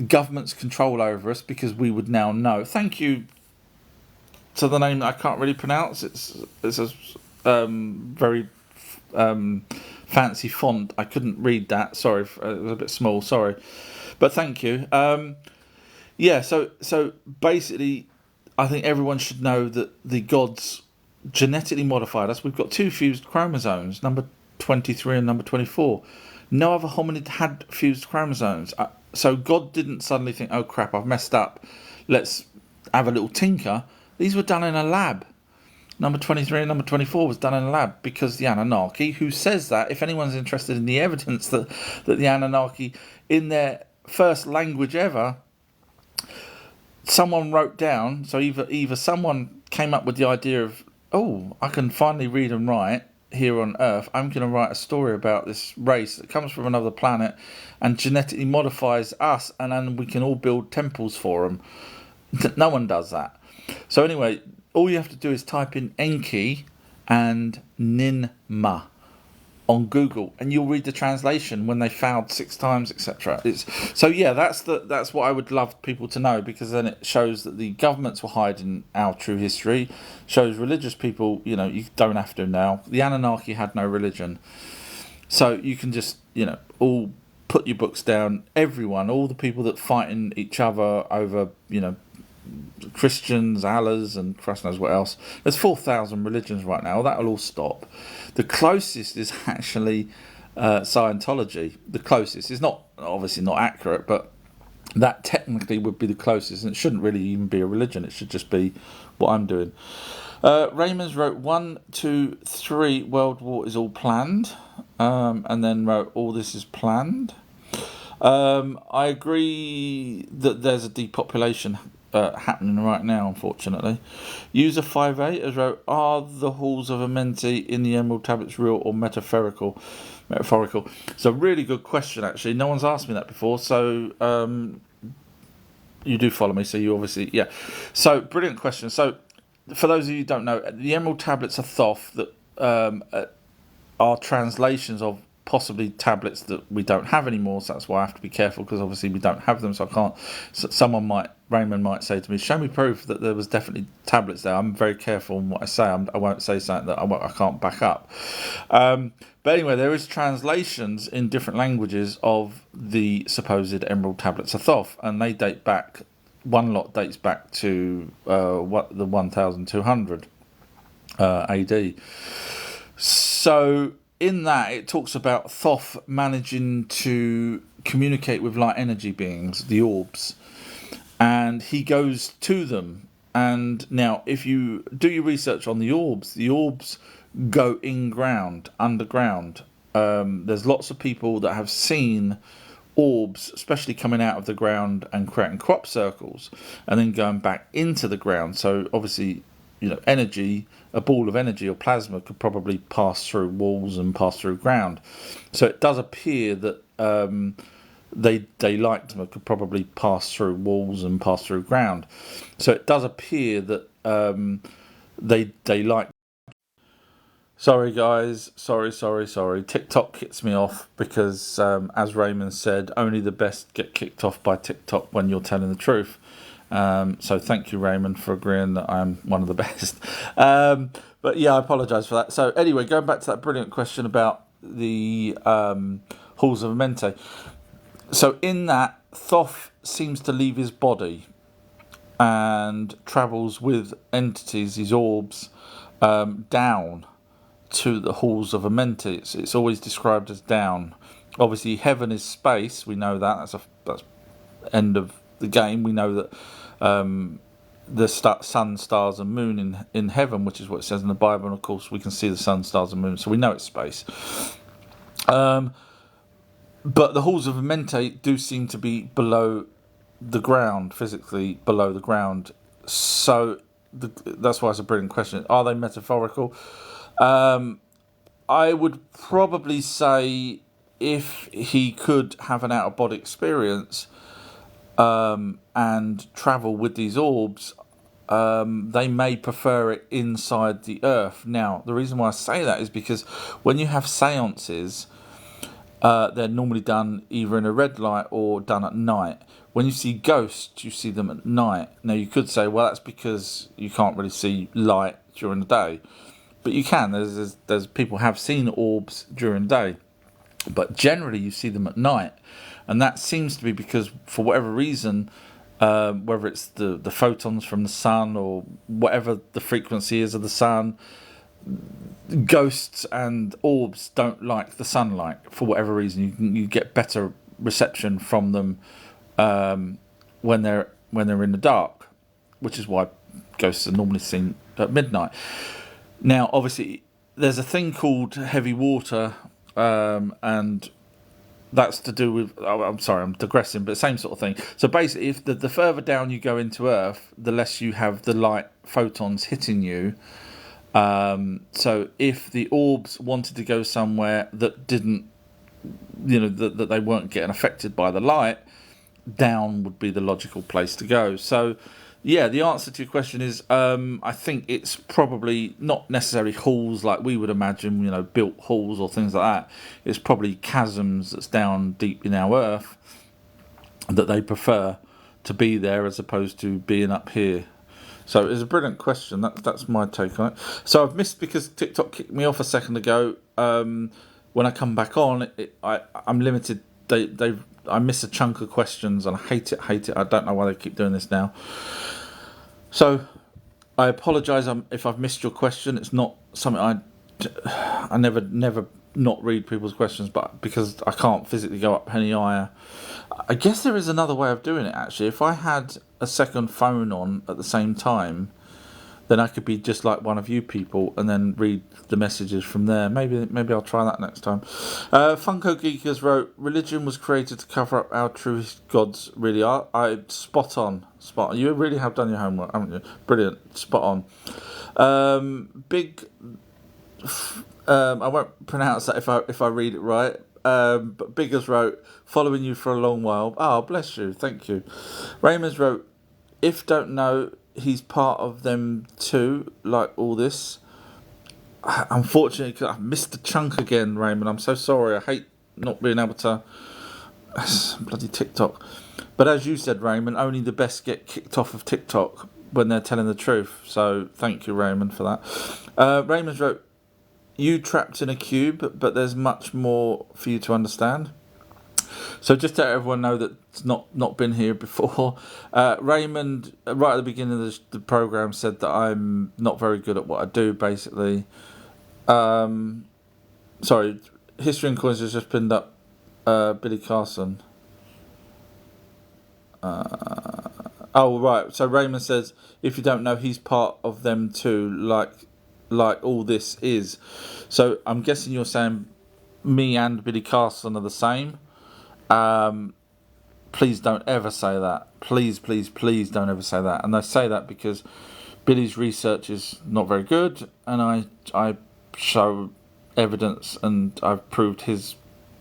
government's control over us because we would now know. Thank you to the name that I can't really pronounce. It's a very fancy font. I couldn't read that. Sorry, it was a bit small. Sorry, but thank you. So basically, I think everyone should know that the gods genetically modified us. We've got two fused chromosomes, number 23 and number 24. No other hominid had fused chromosomes. So God didn't suddenly think, oh crap, I've messed up. Let's have a little tinker. These were done in a lab. Number 23 and number 24 was done in a lab because the Anunnaki, who says that, if anyone's interested in the evidence that the Anunnaki, in their first language ever, someone wrote down, so either someone came up with the idea of, oh, I can finally read and write here on Earth, I'm going to write a story about this race that comes from another planet and genetically modifies us, and then we can all build temples for them. No one does that. So anyway, all you have to do is type in Enki and Ninma on Google, and you'll read the translation when they failed 6 times, etc. That's what I would love people to know, because then it shows that the governments were hiding our true history. Shows religious people, you don't have to now. The Anunnaki had no religion, so you can just all put your books down. Everyone, all the people that fighting each other over Christians, Allahs, and Christ knows what else. There's 4,000 religions right now. That'll all stop. The closest is actually Scientology. The closest is obviously not accurate, but that technically would be the closest, and it shouldn't really even be a religion. It should just be what I'm doing. Raymond's wrote 1, 2, 3. World War is all planned, and then wrote all this is planned. I agree that there's a depopulation happening right now, unfortunately. User 58 has wrote, are the halls of Amenti in the Emerald Tablets real or metaphorical? It's a really good question, actually. No one's asked me that before, so you do follow me, so you obviously, yeah. So, brilliant question. So, for those of you who don't know, the Emerald Tablets are Thoth that are translations of possibly tablets that we don't have anymore, so that's why I have to be careful, because obviously we don't have them, so I can't. So Raymond might say to me, show me proof that there was definitely tablets there. I'm very careful in what I say. I won't say something that I can't back up. But anyway, there is translations in different languages of the supposed Emerald Tablets of Thoth, and they date back, one lot dates back to the 1200 AD. So in that, it talks about Thoth managing to communicate with light energy beings, the orbs, and he goes to them. And now, if you do your research on the orbs go underground. There's lots of people that have seen orbs, especially coming out of the ground and creating crop circles, and then going back into the ground. So obviously, energy, a ball of energy or plasma could probably pass through walls and pass through ground. So it does appear that they could probably pass through walls and pass through ground. So it does appear that they like. Sorry guys, sorry. TikTok kicks me off because, as Raymond said, only the best get kicked off by TikTok when you're telling the truth. So thank you, Raymond, for agreeing that I'm one of the best. But yeah, I apologise for that. So anyway, going back to that brilliant question about the halls of Amenti. So in that, Thoth seems to leave his body and travels with entities, these orbs, down to the halls of Amenti. It's always described as down. Obviously, heaven is space. We know that. That's end of the game. We know that the sun, stars, and moon in heaven, which is what it says in the Bible, and of course we can see the sun, stars, and moon, so we know it's space. But the halls of Amenti do seem to be below the ground, physically below the ground. So that's why it's a brilliant question. Are they metaphorical? I would probably say if he could have an out-of-body experience and travel with these orbs, they may prefer it inside the earth. Now, the reason why I say that is because when you have seances, they're normally done either in a red light or done at night. When you see ghosts, you see them at night. Now, you could say, well, that's because you can't really see light during the day. But you can. There's people have seen orbs during the day. But generally, you see them at night. And that seems to be because, for whatever reason, whether it's the photons from the sun or whatever the frequency is of the sun, ghosts and orbs don't like the sunlight for whatever reason. You get better reception from them when they're in the dark, which is why ghosts are normally seen at midnight. Now, obviously, there's a thing called heavy water, and that's to do with... I'm sorry, I'm digressing, but same sort of thing. So basically, if the further down you go into Earth, the less you have the light photons hitting you. So if the orbs wanted to go somewhere that didn't, that they weren't getting affected by the light, down would be the logical place to go. So, yeah, the answer to your question is, I think it's probably not necessarily halls like we would imagine, built halls or things like that. It's probably chasms that's down deep in our Earth that they prefer to be there as opposed to being up here. So it's a brilliant question. That's my take on it. So I've missed because TikTok kicked me off a second ago. When I come back on, I'm limited. I miss a chunk of questions and I hate it. I don't know why they keep doing this now. So I apologise if I've missed your question. It's not something I never not read people's questions, but because I can't physically go up any higher. I guess there is another way of doing it, actually. If I had a second phone on at the same time, then I could be just like one of you people and then read the messages from there. Maybe I'll try that next time. Funko Geekers wrote, religion was created to cover up how true gods really are. Spot on. You really have done your homework, haven't you? Brilliant. Spot on. I won't pronounce that if I read it right. But Biggers wrote, following you for a long while. Oh, bless you. Thank you. Raymond's wrote, if don't know, he's part of them too, like all this. Unfortunately, I've missed the chunk again, Raymond. I'm so sorry. I hate not being able to... Bloody TikTok. But as you said, Raymond, only the best get kicked off of TikTok when they're telling the truth. So thank you, Raymond, for that. Raymond wrote, you trapped in a cube, but there's much more for you to understand. So just to let everyone know that's not been here before, Raymond, right at the beginning of the programme, said that I'm not very good at what I do, basically. Sorry, History and Coins has just pinned up Billy Carson. Oh, right. So Raymond says, if you don't know, he's part of them too, like all this is. So I'm guessing you're saying me and Billy Carson are the same. Please don't ever say that. Please don't ever say that. And I say that because Billy's research is not very good, and I show evidence and I've proved his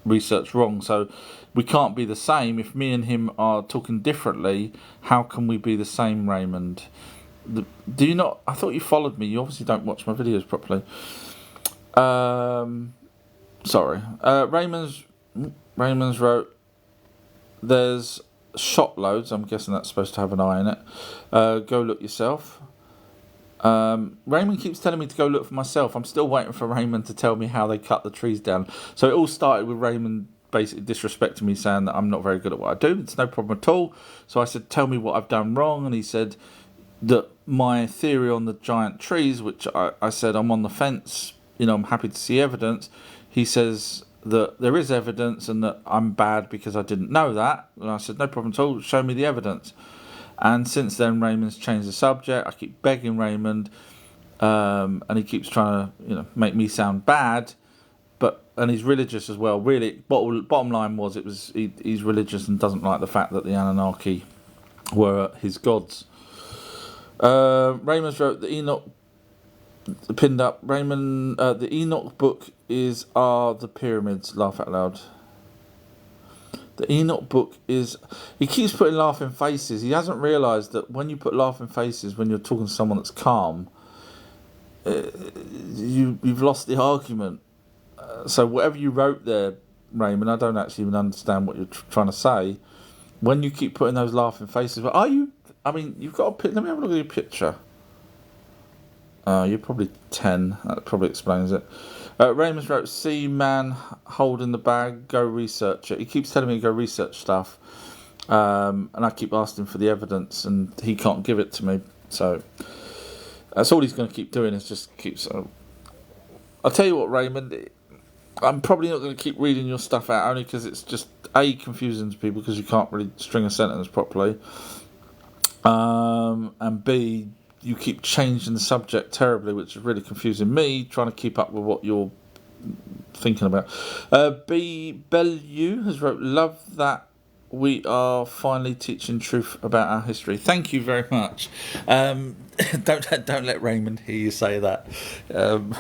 research wrong. So we can't be the same. If me and him are talking differently, how can we be the same, Raymond? Do you not? I thought you followed me. You obviously don't watch my videos properly. Sorry. Raymond's wrote, there's shot loads. I'm guessing that's supposed to have an eye in it. Go look yourself. Raymond keeps telling me to go look for myself. I'm still waiting for Raymond to tell me how they cut the trees down. So it all started with Raymond basically disrespecting me, saying that I'm not very good at what I do. It's no problem at all. So I said, tell me what I've done wrong. And he said that my theory on the giant trees, which I said I'm on the fence, I'm happy to see evidence. He says that there is evidence and that I'm bad because I didn't know that. And I said, no problem at all, show me the evidence. And since then, Raymond's changed the subject. I keep begging Raymond, and he keeps trying to, make me sound bad. And he's religious as well. Really, bottom line was, he's religious and doesn't like the fact that the Anunnaki were his gods. Raymond wrote the Enoch pinned up. Raymond, the Enoch book are the pyramids. Laugh out loud. The Enoch book is... He keeps putting laughing faces. He hasn't realised that when you put laughing faces when you're talking to someone that's calm, you've lost the argument. So whatever you wrote there, Raymond, I don't actually even understand what you're trying to say. When you keep putting those laughing faces... But are you... I mean, you've got a picture. Let me have a look at your picture. You're probably 10. That probably explains it. Raymond wrote, "See man holding the bag, go research it." He keeps telling me to go research stuff. And I keep asking for the evidence and he can't give it to me. So that's all he's going to keep doing is just keep... I'll tell you what, Raymond, I'm probably not going to keep reading your stuff out only because it's just A, confusing to people because you can't really string a sentence properly. And B, you keep changing the subject terribly, which is really confusing me, trying to keep up with what you're thinking about. Bellew has wrote, "Love that we are finally teaching truth about our history." Thank you very much. Don't let Raymond hear you say that. And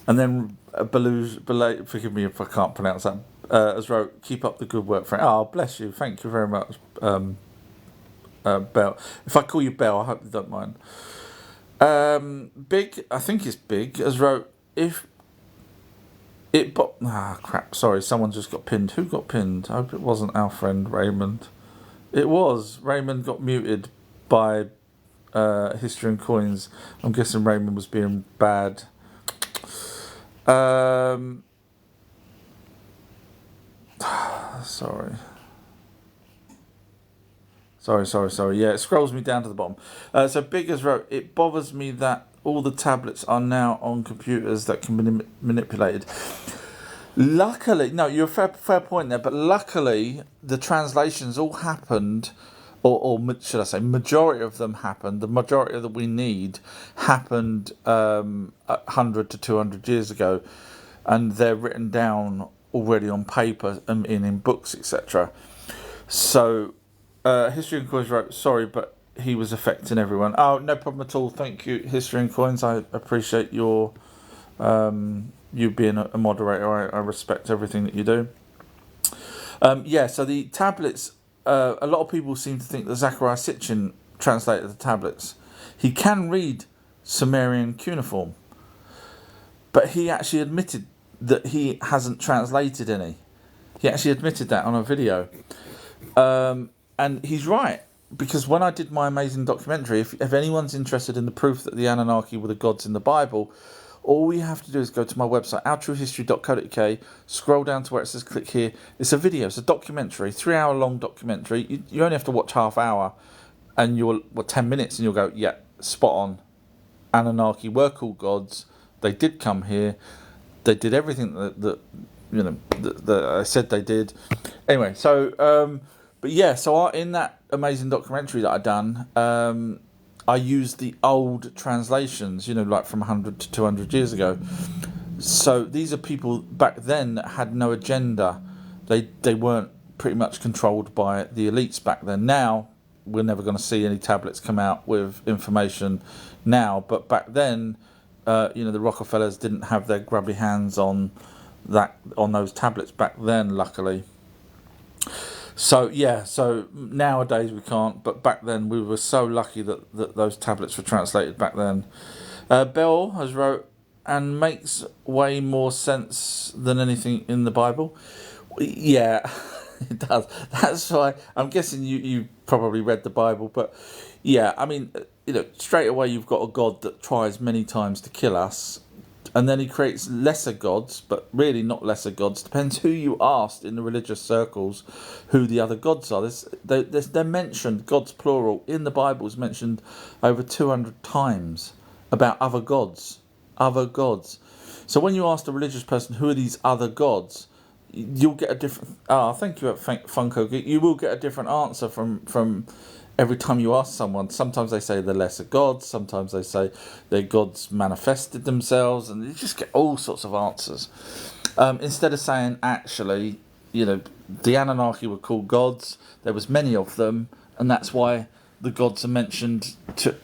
then Bellew, forgive me if I can't pronounce that, has wrote, "Keep up the good work, Frank." Oh, bless you. Thank you very much. Bell. If I call you Bell, I hope you don't mind. Big, I think it's Big, has wrote, "If it crap, sorry, someone just got pinned." Who got pinned? I hope it wasn't our friend Raymond. It was. Raymond got muted by History and Coins. I'm guessing Raymond was being bad. Sorry. Yeah, it scrolls me down to the bottom. So Big has wrote, "It bothers me that all the tablets are now on computers that can be manipulated." Luckily, no, you're a fair point there, but luckily the translations all happened, or should I say, majority of them happened. The majority that we need happened 100 to 200 years ago, and they're written down already on paper and in books, etc. So. History and Coins wrote, "Sorry, but he was affecting everyone." Oh, no problem at all. Thank you, History and Coins. I appreciate your you being a moderator. I respect everything that you do. So the tablets, a lot of people seem to think that Zechariah Sitchin translated the tablets. He can read Sumerian cuneiform, but he actually admitted that he hasn't translated any. He actually admitted that on a video. And he's right, because when I did my amazing documentary, if anyone's interested in the proof that the Anunnaki were the gods in the Bible, all you have to do is go to my website, ourtruehistory.co.uk, scroll down to where it says click here. It's a video, it's a documentary, 3-hour long documentary. You only have to watch half hour, and 10 minutes, and you'll go, yeah, spot on. Anunnaki were called gods. They did come here. They did everything that I said they did. Anyway, so... But yeah, so in that amazing documentary that I done, I used the old translations, like from 100 to 200 years ago. So these are people back then that had no agenda. They weren't pretty much controlled by the elites back then. Now, we're never going to see any tablets come out with information now. But back then, the Rockefellers didn't have their grubby hands on those tablets back then, luckily. So nowadays we can't, but back then we were so lucky that those tablets were translated back then. Bell has wrote, "And makes way more sense than anything in the Bible." Yeah, it does. That's why I'm guessing you probably read the Bible, but yeah, I mean, straight away you've got a God that tries many times to kill us. And then he creates lesser gods, but really not lesser gods. Depends who you asked in the religious circles who the other gods are. They're mentioned, gods plural, in the Bible is mentioned over 200 times about other gods. Other gods. So when you ask a religious person who are these other gods, you'll get a different... thank you, Funko Geek. You will get a different answer from every time you ask someone. Sometimes they say they're lesser gods, sometimes they say their gods manifested themselves, and you just get all sorts of answers. Instead of saying, actually, the Anunnaki were called gods, there was many of them, and that's why the gods are mentioned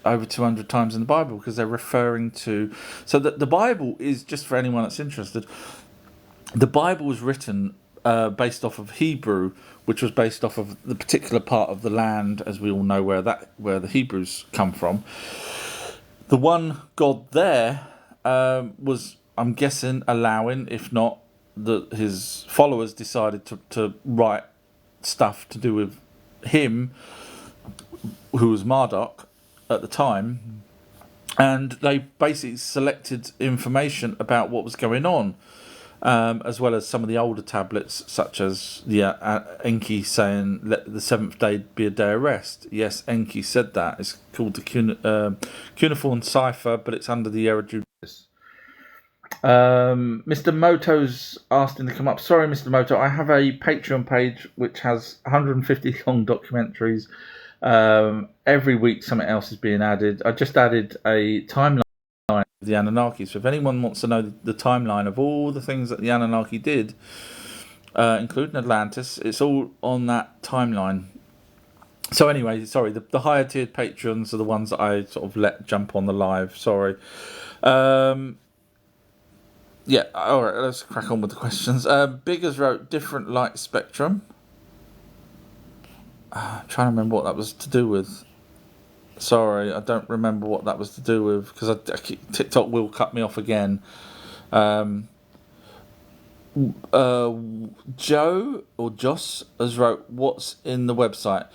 over 200 times in the Bible, because they're referring to... So that the Bible is, just for anyone that's interested, the Bible was written based off of Hebrew, which was based off of the particular part of the land, as we all know where the Hebrews come from. The one God there was, I'm guessing, allowing, if not, his followers decided to write stuff to do with him, who was Marduk at the time, and they basically selected information about what was going on, as well as some of the older tablets, such as Enki saying, "Let the seventh day be a day of rest." Yes, Enki said that. It's called the cuneiform cipher, but it's under the Eruditus. Mr. Moto's asking to come up. Sorry, Mr. Moto, I have a Patreon page which has 150 long documentaries. Every week something else is being added. I just added a timeline of the Anunnaki. So if anyone wants to know the timeline of all the things that the Anunnaki did, including Atlantis, it's all on that timeline. So anyway, sorry, the higher tiered patrons are the ones that I sort of let jump on the live. Sorry. Yeah, alright, let's crack on with the questions. Biggers wrote different light spectrum. I'm trying to remember what that was to do with. Sorry, I don't remember what that was to do with, because TikTok will cut me off again. Joe or Joss has wrote, what's in the website?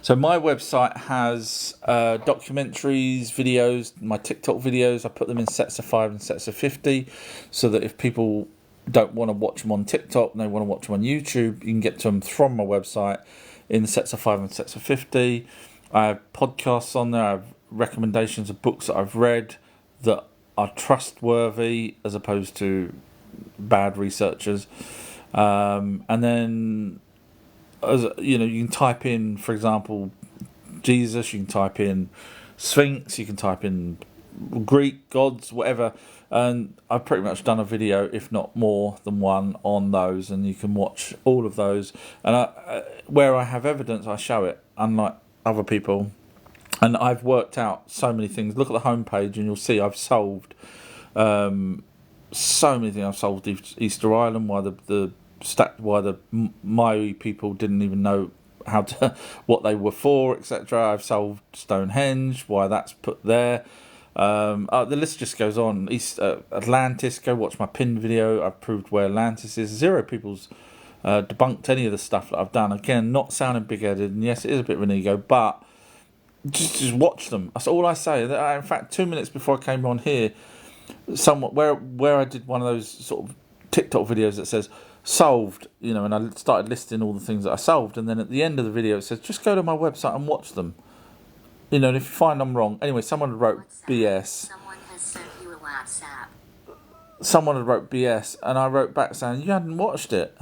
So my website has documentaries, videos, my TikTok videos. I put them in sets of 5 and sets of 50, so that if people don't want to watch them on TikTok and they want to watch them on YouTube, you can get to them from my website in sets of 5 and sets of 50. I have podcasts on there. I have recommendations of books that I've read that are trustworthy as opposed to bad researchers. And then, as you know, you can type in, for example, Jesus. You can type in Sphinx. You can type in Greek gods, whatever. And I've pretty much done a video, if not more than one, on those, and you can watch all of those. And where I have evidence, I show it, unlike other people. And I've worked out so many things. Look at the homepage, and you'll see I've solved so many things. I've solved Easter Island, why the Maori people didn't even know what they were for, etc. I've solved Stonehenge, why that's put there. The list just goes on. Atlantis, go watch my pinned video. I've proved where Atlantis is. Zero people's debunked any of the stuff that I've done. Again, not sounding big-headed, and yes, it is a bit of an ego, but just watch them. That's all I say. In fact, 2 minutes before I came on here, where I did one of those sort of TikTok videos that says solved, and I started listing all the things that I solved, and then at the end of the video it says just go to my website and watch them. And if you find I'm wrong, anyway, someone wrote BS. Someone has sent you a WhatsApp. Someone had wrote BS, and I wrote back saying you hadn't watched it,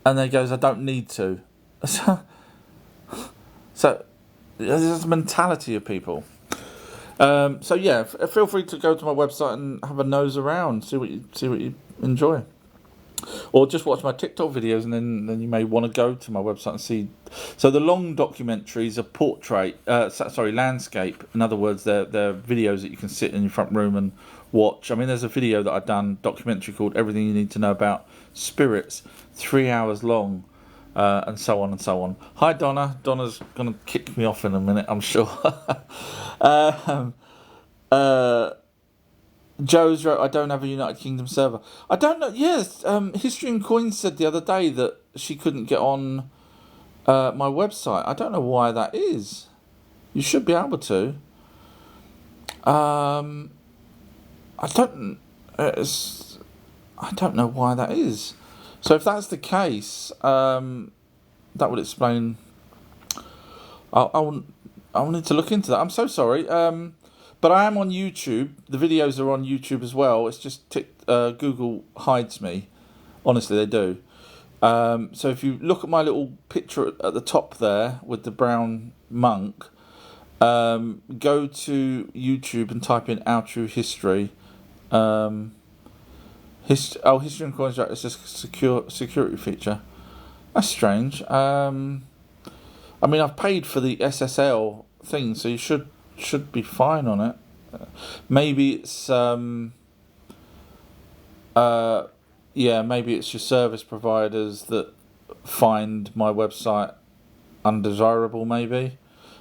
and they goes, I don't need to. So there's a mentality of people. So yeah, feel free to go to my website and have a nose around, see what you enjoy, or just watch my TikTok videos, and then you may want to go to my website and see. So the long documentaries are landscape. In other words, they're videos that you can sit in your front room and watch. I mean, there's a video that I've done, documentary called "Everything You Need to Know About Spirits," 3 hours long. And so on and so on. Hi, Donna. Donna's going to kick me off in a minute, I'm sure. Joe's wrote, I don't have a United Kingdom server. I don't know. Yes, History and Coins said the other day that she couldn't get on my website. I don't know why that is. You should be able to. I don't know why that is. So if that's the case, that would explain. I'll need to look into that. I'm so sorry. But I am on YouTube. The videos are on YouTube as well. It's just Google hides me. Honestly, they do. So if you look at my little picture at the top there with the brown monk, go to YouTube and type in Our True History. History and Coins, it's just a security feature. That's strange. I mean, I've paid for the SSL thing, so you should be fine on it. Maybe it's maybe it's your service providers that find my website undesirable. Maybe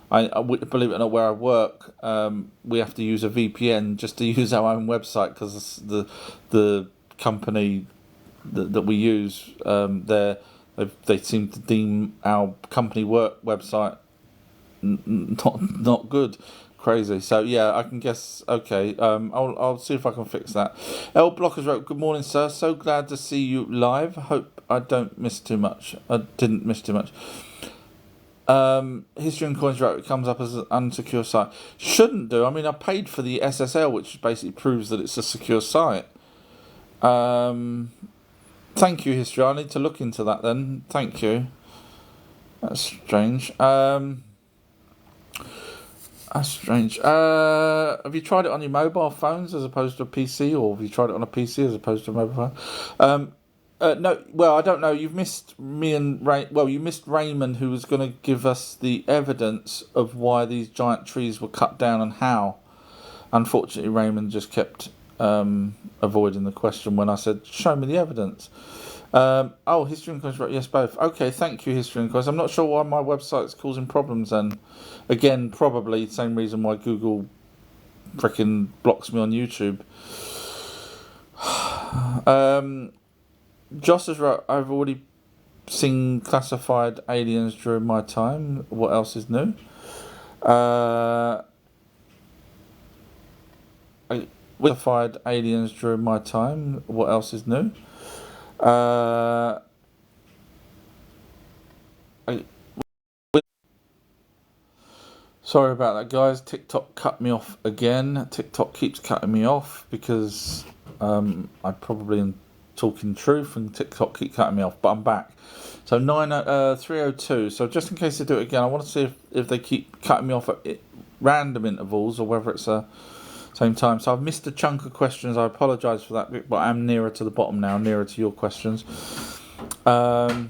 believe it or not, where I work, we have to use a VPN just to use our own website because the company that we use, they seem to deem our company work website not good. Crazy. So yeah, I can guess. Okay, I'll see if I can fix that. L Blockers wrote, "Good morning, sir. So glad to see you live. Hope I didn't miss too much. History and Coins wrote, it comes up as an unsecure site. Shouldn't do. I mean, I paid for the SSL, which basically proves that it's a secure site. Thank you, History. I need to look into that then. Thank you. That's strange. That's strange. Have you tried it on your mobile phones as opposed to a PC, or have you tried it on a PC as opposed to a mobile phone? No. Well, I don't know. You've missed me and you missed Raymond, who was going to give us the evidence of why these giant trees were cut down and how. Unfortunately, Raymond just kept avoiding the question when I said, "Show me the evidence." History and Coins, right? Yes, both. Okay, thank you, History and Coins. I'm not sure why my website's causing problems then. Again, probably the same reason why Google freaking blocks me on YouTube. Joss has wrote, I've already seen classified aliens during my time. What else is new? Classified aliens during my time. What else is new? Sorry about that, guys. TikTok cut me off again. TikTok keeps cutting me off because I probably am talking truth and TikTok keep cutting me off, but I'm back. So 302. So just in case they do it again, I want to see if they keep cutting me off at random intervals or whether it's a same time. So I've missed a chunk of questions. I apologise for that, but I'm nearer to the bottom now, nearer to your questions. Bell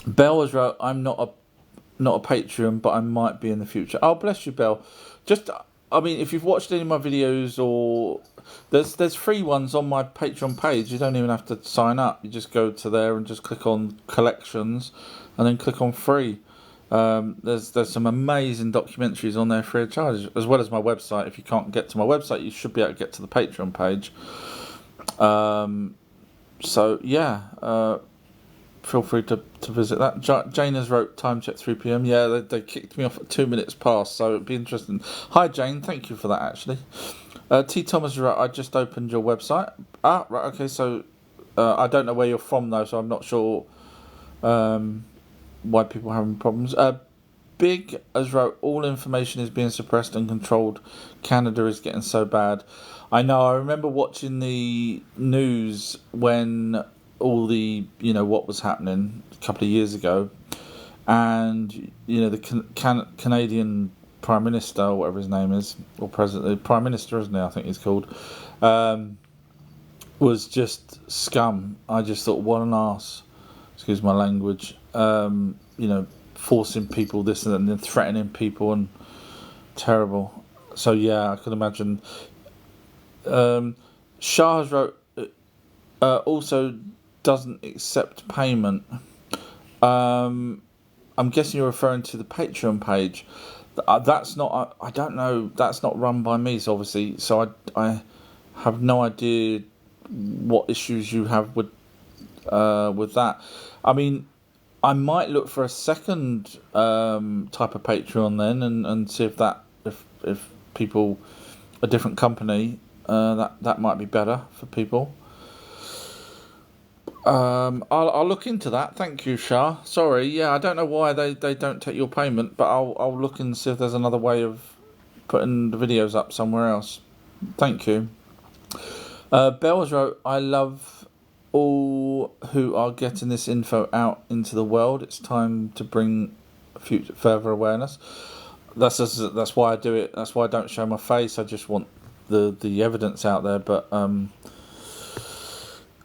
has wrote, I'm not a Patreon, but I might be in the future. Oh, bless you, Bell. I mean, if you've watched any of my videos, or there's free ones on my Patreon page. You don't even have to sign up. You just go to there and just click on collections, and then click on free. There's some amazing documentaries on there free of charge, as well as my website. If you can't get to my website, you should be able to get to the Patreon page. So yeah, feel free to visit that. Jane has wrote, time check 3 p.m. Yeah, they kicked me off at 2 minutes past, so it'd be interesting. Hi Jane, thank you for that actually. T Thomas wrote, I just opened your website. Right, okay, so I don't know where you're from though, so I'm not sure why people are having problems. Big as wrote, all information is being suppressed and controlled. Canada is getting so bad. I know, I remember watching the news when all the, what was happening a couple of years ago, and, the Canadian Prime Minister, or whatever his name is, or President, Prime Minister, isn't he, I think he's called, was just scum. I just thought, what an arse, excuse my language, forcing people this and then threatening people, and terrible. So yeah, I can imagine. Shah has wrote, also doesn't accept payment. I'm guessing you're referring to the Patreon page. That's not. I don't know. That's not run by me, so obviously. So I have no idea what issues you have with that. I mean, I might look for a second type of Patreon then, and see if people, a different company, that might be better for people. I'll look into that. Thank you, Shah. Sorry, yeah, I don't know why they don't take your payment, but I'll look and see if there's another way of putting the videos up somewhere else. Thank you. Bells wrote, I love all who are getting this info out into the world. It's time to bring further awareness. That's why I do it. That's why I don't show my face. I just want the evidence out there, but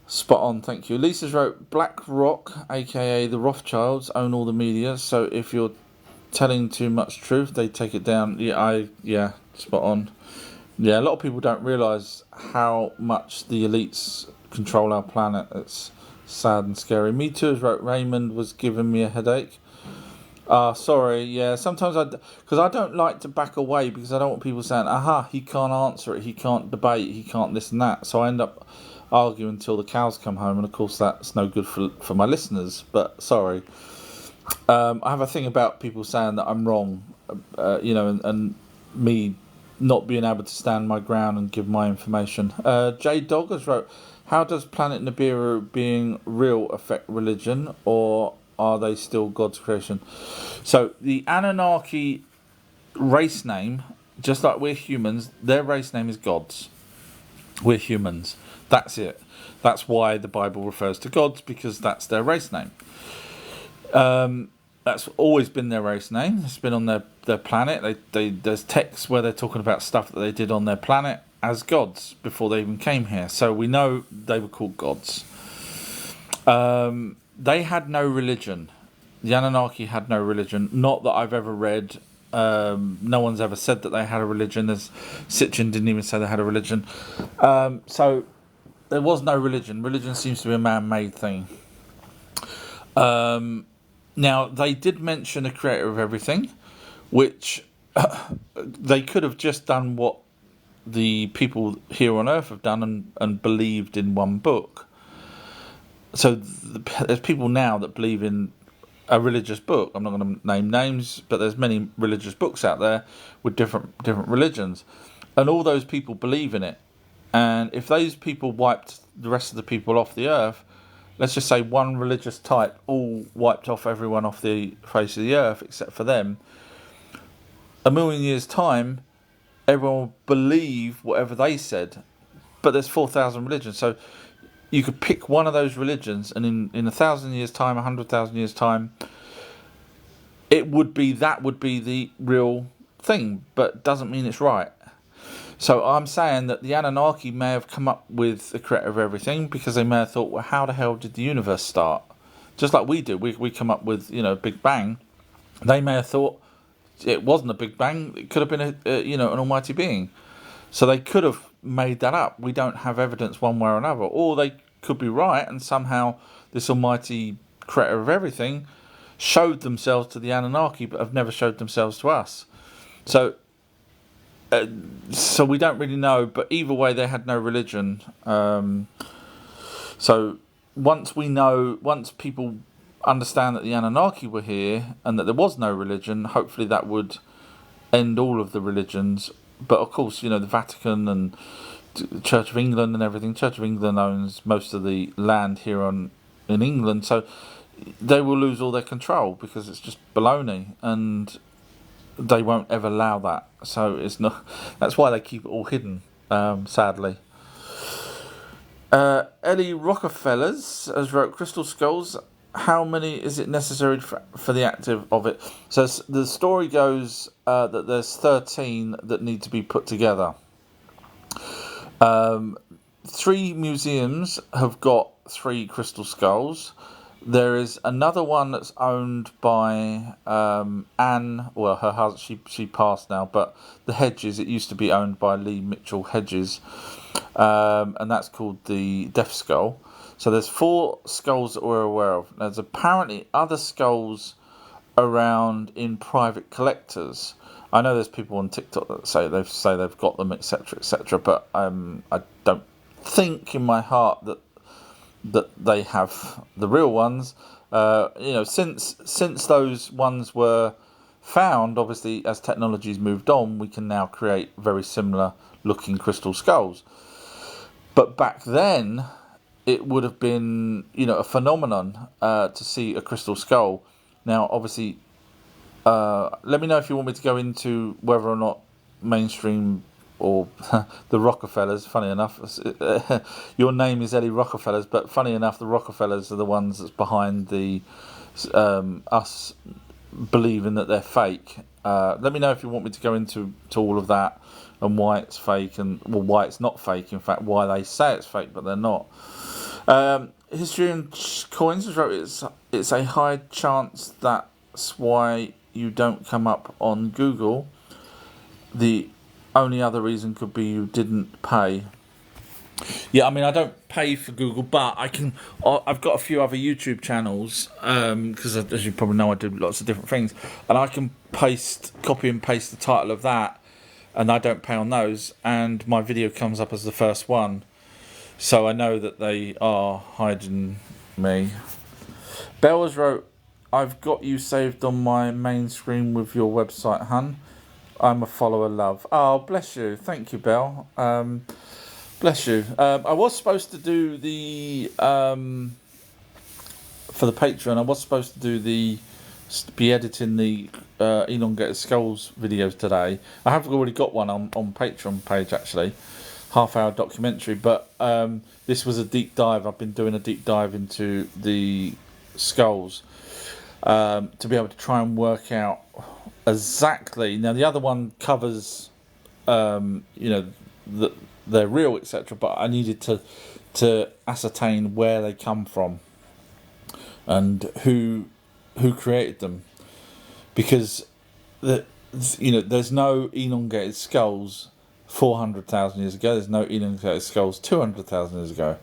spot on, thank you. Lisa's wrote, BlackRock, aka the Rothschilds, own all the media, so if you're telling too much truth, they take it down. Yeah, spot on. Yeah, a lot of people don't realise how much the elites control our planet. It's sad and scary. Me too, as wrote Raymond, was giving me a headache. Sorry, yeah, sometimes because I don't like to back away because I don't want people saying, aha, he can't answer it, he can't debate, he can't this and that. So I end up arguing until the cows come home, and of course that's no good for my listeners, but sorry. I have a thing about people saying that I'm wrong, and me not being able to stand my ground and give my information. J Doggers wrote, how does planet Nibiru being real affect religion, or are they still God's creation? So the Anunnaki race name, just like we're humans, their race name is gods. We're humans. That's it. That's why the Bible refers to gods, because that's their race name. That's always been their race name. It's been on their planet. There's texts where they're talking about stuff that they did on their planet as gods before they even came here. So we know they were called gods. They had no religion. The Anunnaki had no religion. Not that I've ever read. No one's ever said that they had a religion. Sitchin didn't even say they had a religion. So there was no religion. Religion seems to be a man-made thing. Now, they did mention a creator of everything, which they could have just done what the people here on Earth have done and believed in one book. So there's people now that believe in a religious book. I'm not going to name names, but there's many religious books out there with different religions. And all those people believe in it. And if those people wiped the rest of the people off the Earth, let's just say one religious type all wiped off everyone off the face of the Earth except for them, a million years' time, everyone will believe whatever they said. But there's 4,000 religions, so you could pick one of those religions, and in 1,000 years' time, 100,000 years' time, that would be the real thing, but doesn't mean it's right. So I'm saying that the Anunnaki may have come up with the creator of everything because they may have thought, well, how the hell did the universe start? Just like we do. We come up with, Big Bang. They may have thought it wasn't a Big Bang. It could have been an almighty being. So they could have made that up. We don't have evidence one way or another. Or they could be right, and somehow this almighty creator of everything showed themselves to the Anunnaki but have never showed themselves to us. So we don't really know, but either way, they had no religion. So once people understand that the Anunnaki were here and that there was no religion, hopefully that would end all of the religions. But of course, the Vatican and Church of England and everything. Church of England owns most of the land here in England, so they will lose all their control because it's just baloney, and they won't ever allow that. So it's not. That's why they keep it all hidden. Sadly. Ellie Rockefellers has wrote Crystal Skulls. How many is it necessary for the active of it? So the story goes that there's 13 that need to be put together. 3 museums have got 3 crystal skulls. There is another one that's owned by Anne. Well, her husband, she passed now, but the Hedges. It used to be owned by Lee Mitchell Hedges, and that's called the Death Skull. So there's 4 skulls that we're aware of. There's apparently other skulls around in private collectors. I know there's people on TikTok that say they've got them, etc., etc. But I don't think in my heart that they have the real ones. Since those ones were found, obviously as technology's moved on, we can now create very similar looking crystal skulls. But back then, it would have been a phenomenon to see a crystal skull. Now, obviously, let me know if you want me to go into whether or not mainstream or the Rockefellers, funny enough, your name is Ellie Rockefellers, but funny enough, the Rockefellers are the ones that's behind the us believing that they're fake. Let me know if you want me to go into all of that and why it's fake and why it's not fake. In fact, why they say it's fake but they're not. History and Coins wrote it's a high chance that's why you don't come up on Google, the only other reason could be you didn't pay. Yeah, I mean, I don't pay for Google, but I've got a few other YouTube channels because, as you probably know, I do lots of different things, and I can copy and paste the title of that, and I don't pay on those, and my video comes up as the first one, so I know that they are hiding me. Bells wrote, "I've got you saved on my main screen with your website, hun. I'm a follower, love." Oh, bless you. Thank you, Belle. Bless you. I was supposed to do the for the Patreon. I was supposed to do be editing the elongated skulls videos today. I have already got one on Patreon page actually, half-hour documentary. But this was a deep dive. I've been doing a deep dive into the skulls to be able to try and work out exactly. Now the other one covers, they're real, etc. But I needed to ascertain where they come from and who created them, because there's no elongated skulls 400,000 years ago. There's no elongated skulls 200,000 years ago.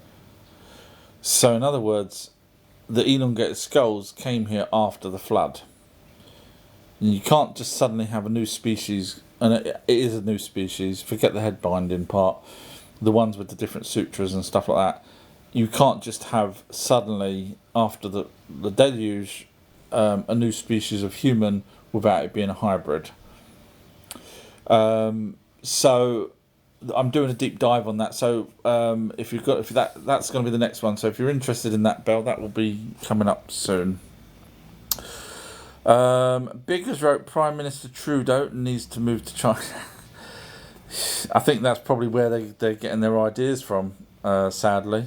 So in other words, the elongated skulls came here after the flood. And you can't just suddenly have a new species. And it is a new species. Forget the head binding part. The ones with the different sutras and stuff like that. You can't just have suddenly, after the deluge, a new species of human without it being a hybrid. So I'm doing a deep dive on that. So that's going to be the next one. So if you're interested in that, Belle, that will be coming up soon. Biggers wrote, Prime Minister Trudeau needs to move to China. I think that's probably where they're getting their ideas from, sadly.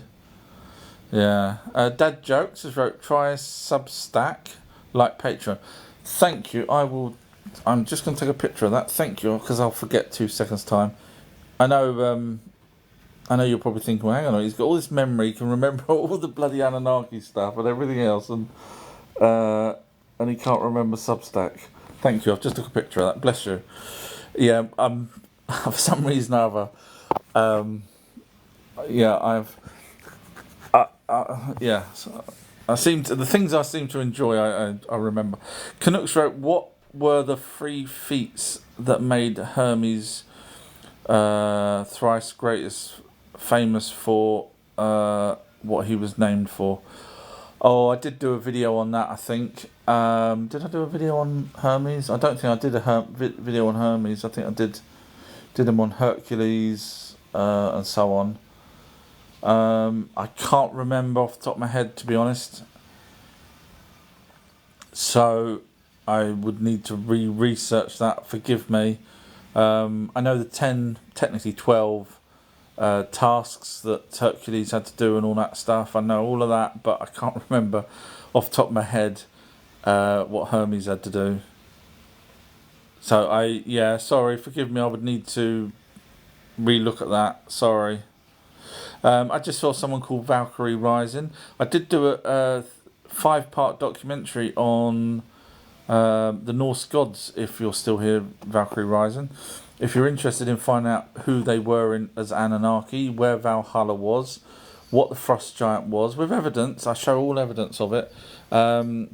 Yeah. Dad Jokes has wrote, try Substack like Patreon. Thank you. I'm just going to take a picture of that. Thank you, because I'll forget 2 seconds time. I know you're probably thinking, well, hang on, he's got all this memory, he can remember all the bloody Anunnaki stuff and everything else, and he can't remember Substack. Thank you. I've just took a picture of that. Bless you. Yeah. For some reason or other, the things I seem to enjoy. I remember. Canucks wrote, what were the 3 feats that made Hermes thrice greatest famous for what he was named for? Oh, I did do a video on that, I think. Did I do a video on Hermes? I don't think I did a video on Hermes. I think I did them on Hercules and so on. I can't remember off the top of my head, to be honest. So I would need to research that. Forgive me. I know the 10, technically 12 tasks that Hercules had to do and all that stuff. I know all of that, but I can't remember off the top of my head what Hermes had to do. So sorry, forgive me, I would need to relook at that. Sorry. I just saw someone called Valkyrie Rising. I did do a 5-part documentary on the Norse gods, if you're still here, Valkyrie Rising. If you're interested in finding out who they were as Anunnaki, where Valhalla was, what the Frost Giant was, with evidence, I show all evidence of it.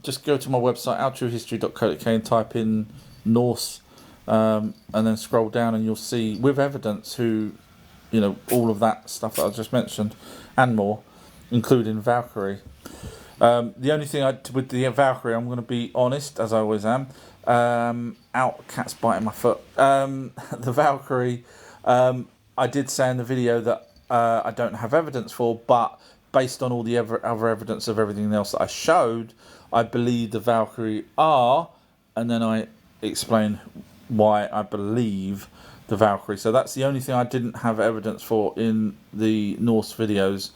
Just go to my website, outtruehistory.co.uk, and type in Norse, and then scroll down and you'll see, with evidence, who, all of that stuff that I just mentioned, and more, including Valkyrie. The only thing with the Valkyrie, I'm going to be honest, as I always am. Cat's biting my foot. The Valkyrie, I did say in the video that I don't have evidence for, but based on all the other evidence of everything else that I showed, I believe the Valkyrie are, and then I explain why I believe the Valkyrie. So that's the only thing I didn't have evidence for in the Norse videos.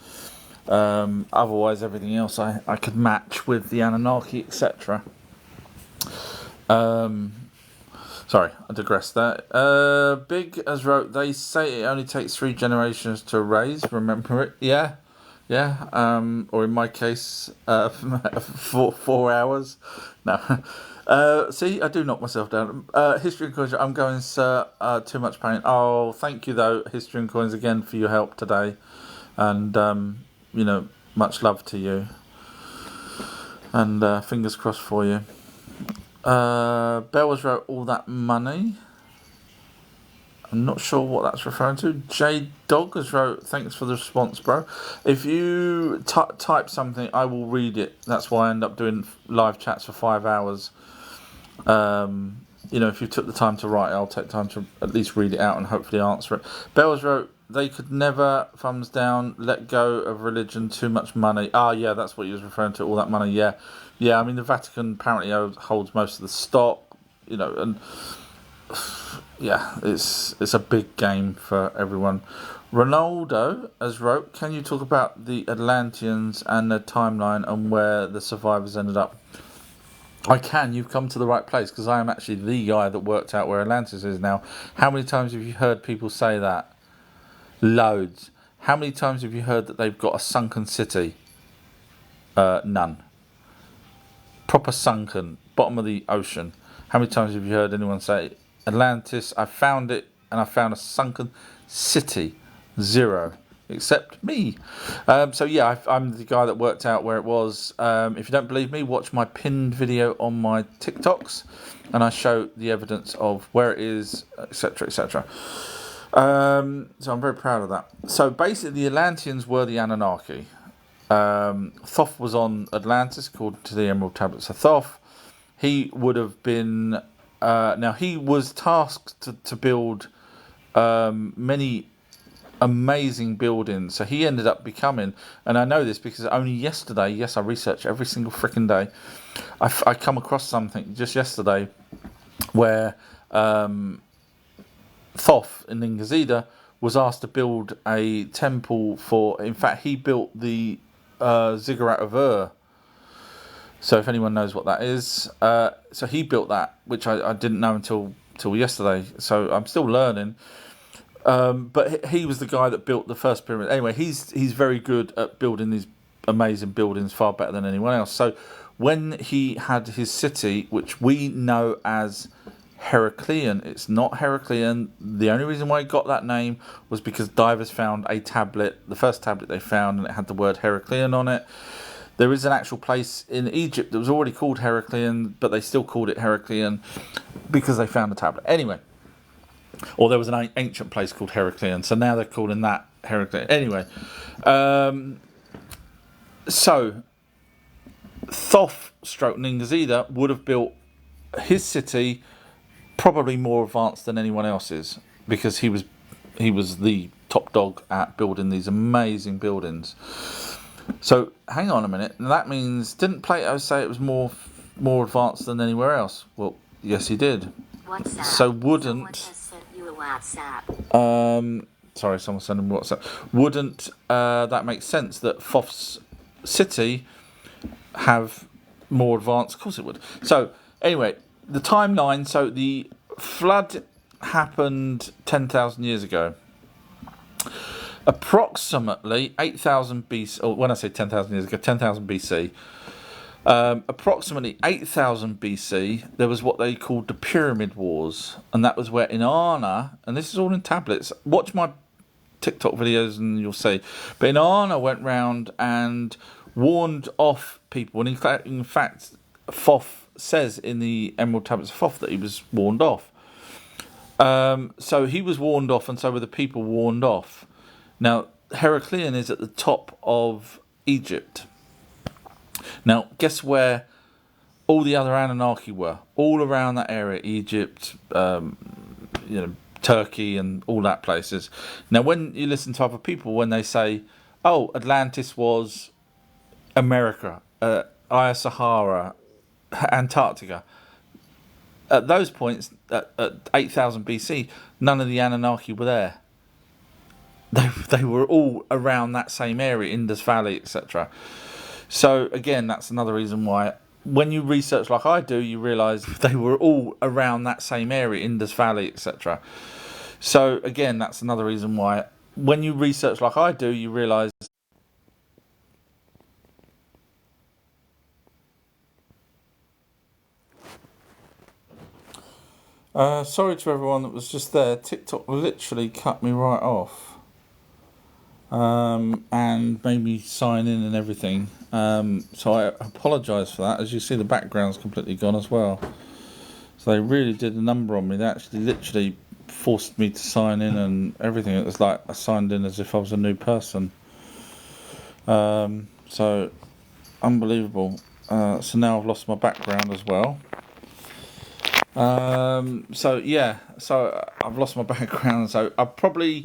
Otherwise, everything else I could match with the Anunnaki, etc. Sorry, I digressed there. Big as wrote, they say it only takes 3 generations to raise. Remember it? Yeah. Or in my case, 4 hours. No. See, I do knock myself down. History and Coins, I'm going, sir. Too much pain. Oh, thank you, though, History and Coins, again, for your help today. And, much love to you. And fingers crossed for you. Bell has wrote all that money. I'm not sure what that's referring to. J Dog has wrote, thanks for the response, bro. If you type something, I will read it. That's why I end up doing live chats for 5 hours. If you took the time to write, I'll take time to at least read it out and hopefully answer it. Bells wrote, they could never, thumbs down, let go of religion, too much money. Yeah, that's what he was referring to, all that money, yeah. Yeah, I mean, the Vatican apparently holds most of the stock, and yeah, it's a big game for everyone. Ronaldo has wrote, can you talk about the Atlanteans and their timeline and where the survivors ended up? I can. You've come to the right place, because I am actually the guy that worked out where Atlantis is now. How many times have you heard people say that? Loads. How many times have you heard that they've got a sunken city? None. Proper sunken, bottom of the ocean. How many times have you heard anyone say, Atlantis, I found it, and I found a sunken city? Zero. Except me. I'm the guy that worked out where it was. If you don't believe me, watch my pinned video on my TikToks, and I show the evidence of where it is, etc., etc. So I'm very proud of that. So basically, the Atlanteans were the Anunnaki. Thoth was on Atlantis, according to the Emerald Tablets of Thoth. He would have been... now, he was tasked to build many amazing buildings. So he ended up becoming... And I know this because only yesterday... Yes, I research every single freaking day. I come across something just yesterday where Thoth in Ingazida was asked to build a temple for... In fact, he built the Ziggurat of Ur. So if anyone knows what that is, so he built that, which I didn't know until yesterday. So I'm still learning. But he was the guy that built the first pyramid. Anyway, he's very good at building these amazing buildings, far better than anyone else. So when he had his city, which we know as Heraclean, it's not Heraclean. The only reason why he got that name was because divers found a tablet, the first tablet they found, and it had the word Heraclean on it. There is an actual place in Egypt that was already called Heraclean, but they still called it Heraclean because they found the tablet. Anyway, or there was an ancient place called Heraclean, so now they're calling that Heraclean. Anyway, so Thoth stroke Ningazida would have built his city probably more advanced than anyone else's, because he was the top dog at building these amazing buildings. So hang on a minute, and that means, didn't Plato say it was more advanced than anywhere else? Well, yes, he did. WhatsApp. So wouldn't... Someone has sent you a WhatsApp. Sorry, someone sent me WhatsApp. Wouldn't that make sense that Thoth's city have more advanced? Of course it would. So anyway, the timeline. So the flood happened 10,000 years ago. Approximately 8,000 BC, or when I say 10,000 years ago, 10,000 BC. Approximately 8,000 BC, there was what they called the Pyramid Wars, and that was where Inanna, and this is all in tablets. Watch my TikTok videos and you'll see. But Inanna went round and warned off people, and in fact, Thoth says in the Emerald Tablets of Thoth that he was warned off. So he was warned off, and so were the people warned off. Now, Heraclean is at the top of Egypt. Now, guess where all the other Anunnaki were? All around that area, Egypt, Turkey and all that places. Now, when you listen to other people, when they say, oh, Atlantis was America, Aya Sahara, Antarctica, at those points, at 8,000 BC, none of the Anunnaki were there. They were all around that same area, Indus Valley, etc. So again, that's another reason why when you research like I do, you realise they were all around that same area, Indus Valley, etc. So again, that's another reason why when you research like I do, you realise Sorry to everyone that was just there. TikTok literally cut me right off. And made me sign in and everything. So I apologise for that. As you see, the background's completely gone as well. So they really did a number on me. They actually literally forced me to sign in and everything. It was like I signed in as if I was a new person. So unbelievable. So now I've lost my background as well. So yeah, so I've lost my background. So I'll probably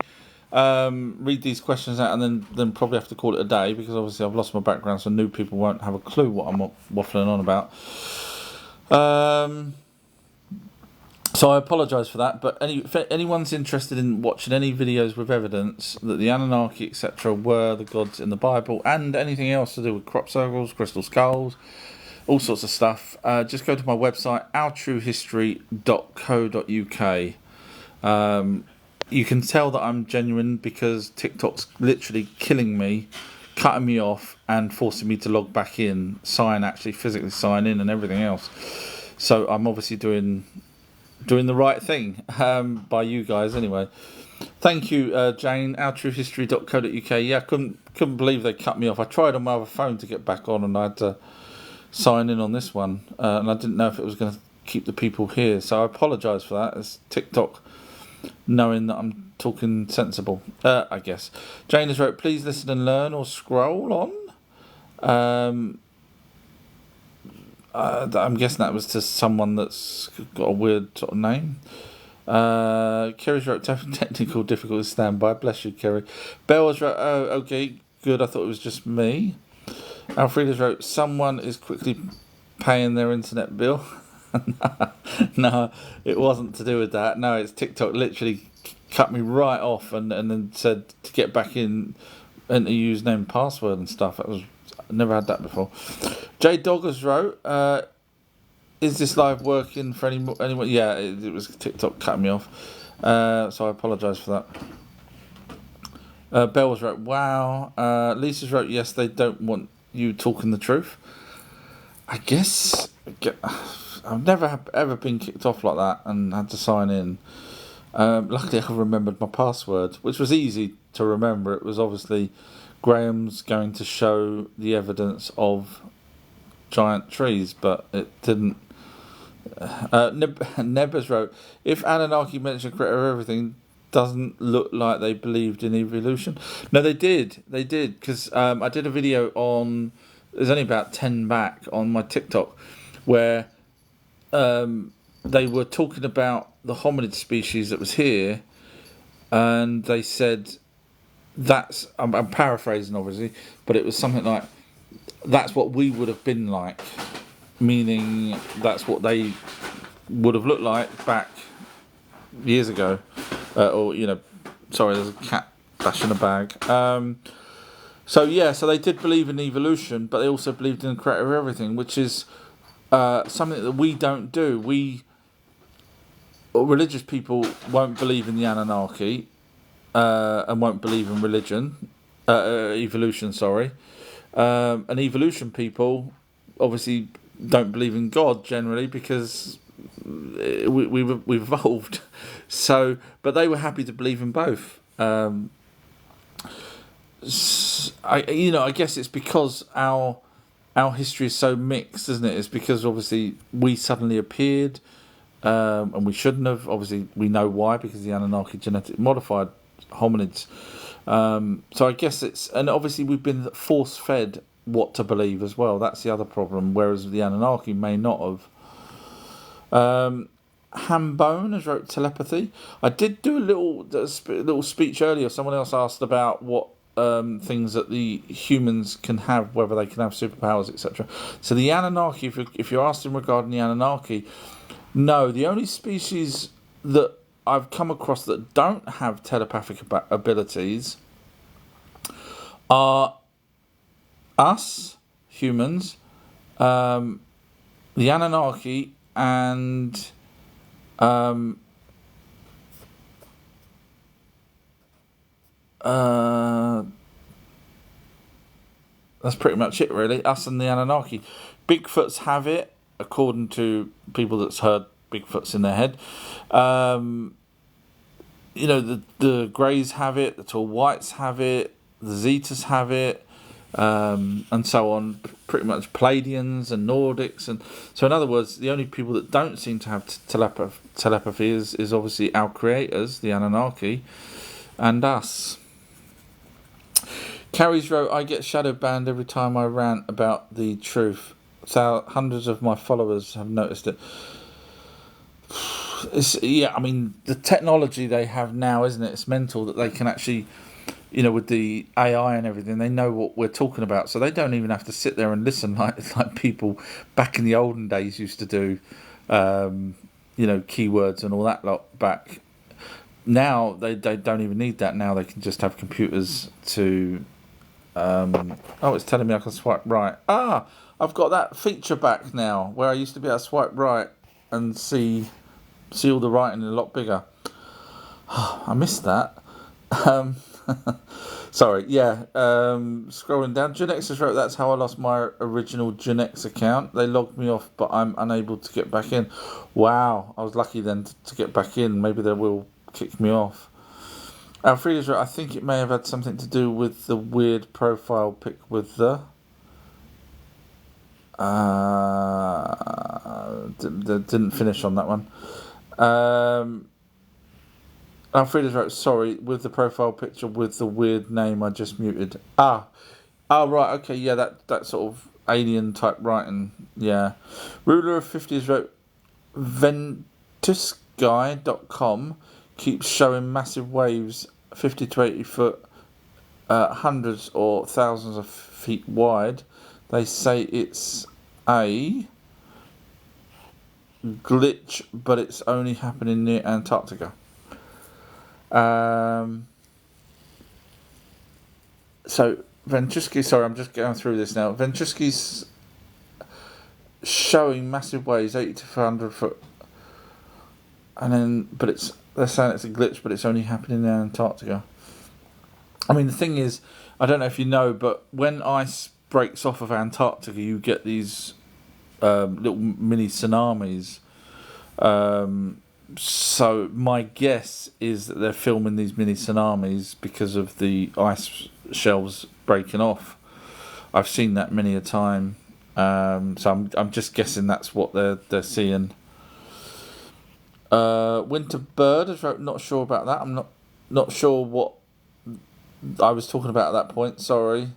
read these questions out and then probably have to call it a day, because obviously I've lost my background, so new people won't have a clue what I'm waffling on about. So I apologise for that, but if anyone's interested in watching any videos with evidence that the Anunnaki, etc., were the gods in the Bible, and anything else to do with crop circles, crystal skulls, all sorts of stuff, just go to my website, ourtruehistory.co.uk. You can tell that I'm genuine because TikTok's literally killing me, cutting me off and forcing me to log back in, physically sign in and everything else. So I'm obviously doing the right thing by you guys anyway. Thank you, Jane, ourtruehistory.co.uk. Yeah, I couldn't believe they cut me off. I tried on my other phone to get back on and I had to sign in on this one, and I didn't know if it was going to keep the people here, so I apologise for that. It's TikTok knowing that I'm talking sensible, I guess. Jane has wrote, please listen and learn or scroll on. I'm guessing that was to someone that's got a weird sort of name. Kerry's wrote, technical difficulties, stand by. Bless you, Kerry. Bell has wrote, oh, okay, good, I thought it was just me. Alfreda's wrote, someone is quickly paying their internet bill. No, it wasn't to do with that. No, it's TikTok literally cut me right off and then said to get back in, enter username and password and stuff. I never had that before. Jay Doggers wrote, is this live working for anyone? Yeah, it was TikTok cutting me off. So I apologise for that. Bells wrote, wow. Lisa's wrote, yes, they don't want you talking the truth. I guess I've never ever been kicked off like that and had to sign in. Luckily I remembered my password, which was easy to remember. It was obviously Graham's going to show the evidence of giant trees, but it didn't. Nebas wrote, if Anunnaki mentioned creator of everything, doesn't look like they believed in evolution. No, they did, because I did a video on, there's only about 10 back on my TikTok, where they were talking about the hominid species that was here, and they said that's, I'm paraphrasing obviously, but it was something like, that's what we would have been like, meaning that's what they would have looked like back years ago. Sorry, there's a cat bashing a bag. So they did believe in evolution, but they also believed in the creator of everything, which is something that we don't do. Religious people won't believe in the Anunnaki and won't believe in evolution. And evolution people obviously don't believe in God generally because we've evolved. So, but they were happy to believe in both. I guess it's because our history is so mixed, isn't it? It's because obviously we suddenly appeared, and we shouldn't have. Obviously, we know why, because the Anunnaki genetic modified hominids. So I guess and obviously we've been force fed what to believe as well. That's the other problem. Whereas the Anunnaki may not have. Hambone has wrote telepathy. I did do a little speech earlier. Someone else asked about what things that the humans can have, whether they can have superpowers, etc. So the Anunnaki, if you're asking regarding the Anunnaki, no, the only species that I've come across that don't have telepathic abilities are us, humans, the Anunnaki, and that's pretty much it, really. Us and the Anunnaki. Bigfoots have it, according to people that's heard Bigfoots in their head. You know, the Greys have it, the Tall Whites have it, the Zetas have it, and so on. Pretty much Palladians and Nordics, and so in other words, the only people that don't seem to have telepathy is obviously our creators, the Anunnaki, and us. Carrie's wrote, I get shadow banned every time I rant about the truth. So hundreds of my followers have noticed it. I mean, the technology they have now, isn't it? It's mental that they can actually, you know, with the AI and everything, they know what we're talking about. So they don't even have to sit there and listen like people back in the olden days used to do, you know, keywords and all that lot back. Now they don't even need that. Now they can just have computers to... it's telling me I can swipe right. I've got that feature back now where I used to be able to swipe right and see all the writing a lot bigger. I missed that. Sorry, yeah. Scrolling down, Genex wrote, that's how I lost my original Genex account. They logged me off, but I'm unable to get back in. Wow, I was lucky then to get back in. Maybe they will kick me off. Alfreda's right, I think it may have had something to do with the weird profile pic with the... didn't finish on that one. Alfreda's right, sorry, with the profile picture with the weird name I just muted. Right, okay, yeah, that sort of alien type writing, yeah. Ruler of 50s wrote, ventusguy.com keeps showing massive waves 50 to 80 foot, hundreds or thousands of feet wide. They say it's a glitch, but it's only happening near Antarctica. So Ventusky, sorry, I'm just going through this now. Ventusky's showing massive waves 80 to 100 foot, and then they're saying it's a glitch, but it's only happening in Antarctica. I mean, the thing is, I don't know if you know, but when ice breaks off of Antarctica, you get these little mini tsunamis. So my guess is that they're filming these mini tsunamis because of the ice shelves breaking off. I've seen that many a time. So I'm just guessing that's what they're seeing. Winter Bird has wrote, not sure about that. I'm not sure what I was talking about at that point. Sorry.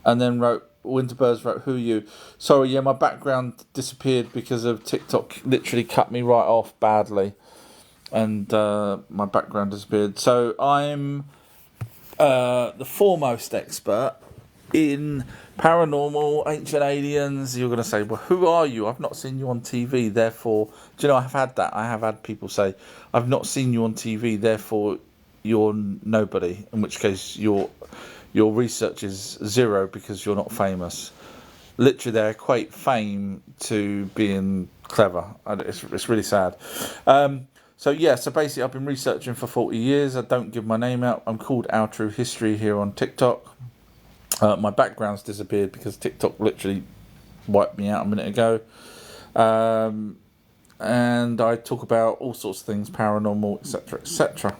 And then Winterbirds wrote, who are you? Sorry, yeah, my background disappeared because of TikTok. Literally cut me right off badly, and my background disappeared. So I'm the foremost expert in paranormal, ancient aliens. You're going to say, well, who are you? I've not seen you on TV, therefore... Do you know, I have had people say, I've not seen you on TV, therefore you're nobody, in which case your research is zero because you're not famous. Literally, they equate fame to being clever. It's really sad. So basically I've been researching for 40 years. I don't give my name out. I'm called Our True History here on TikTok. My background's disappeared because TikTok literally wiped me out a minute ago. And I talk about all sorts of things, paranormal, etc., etc.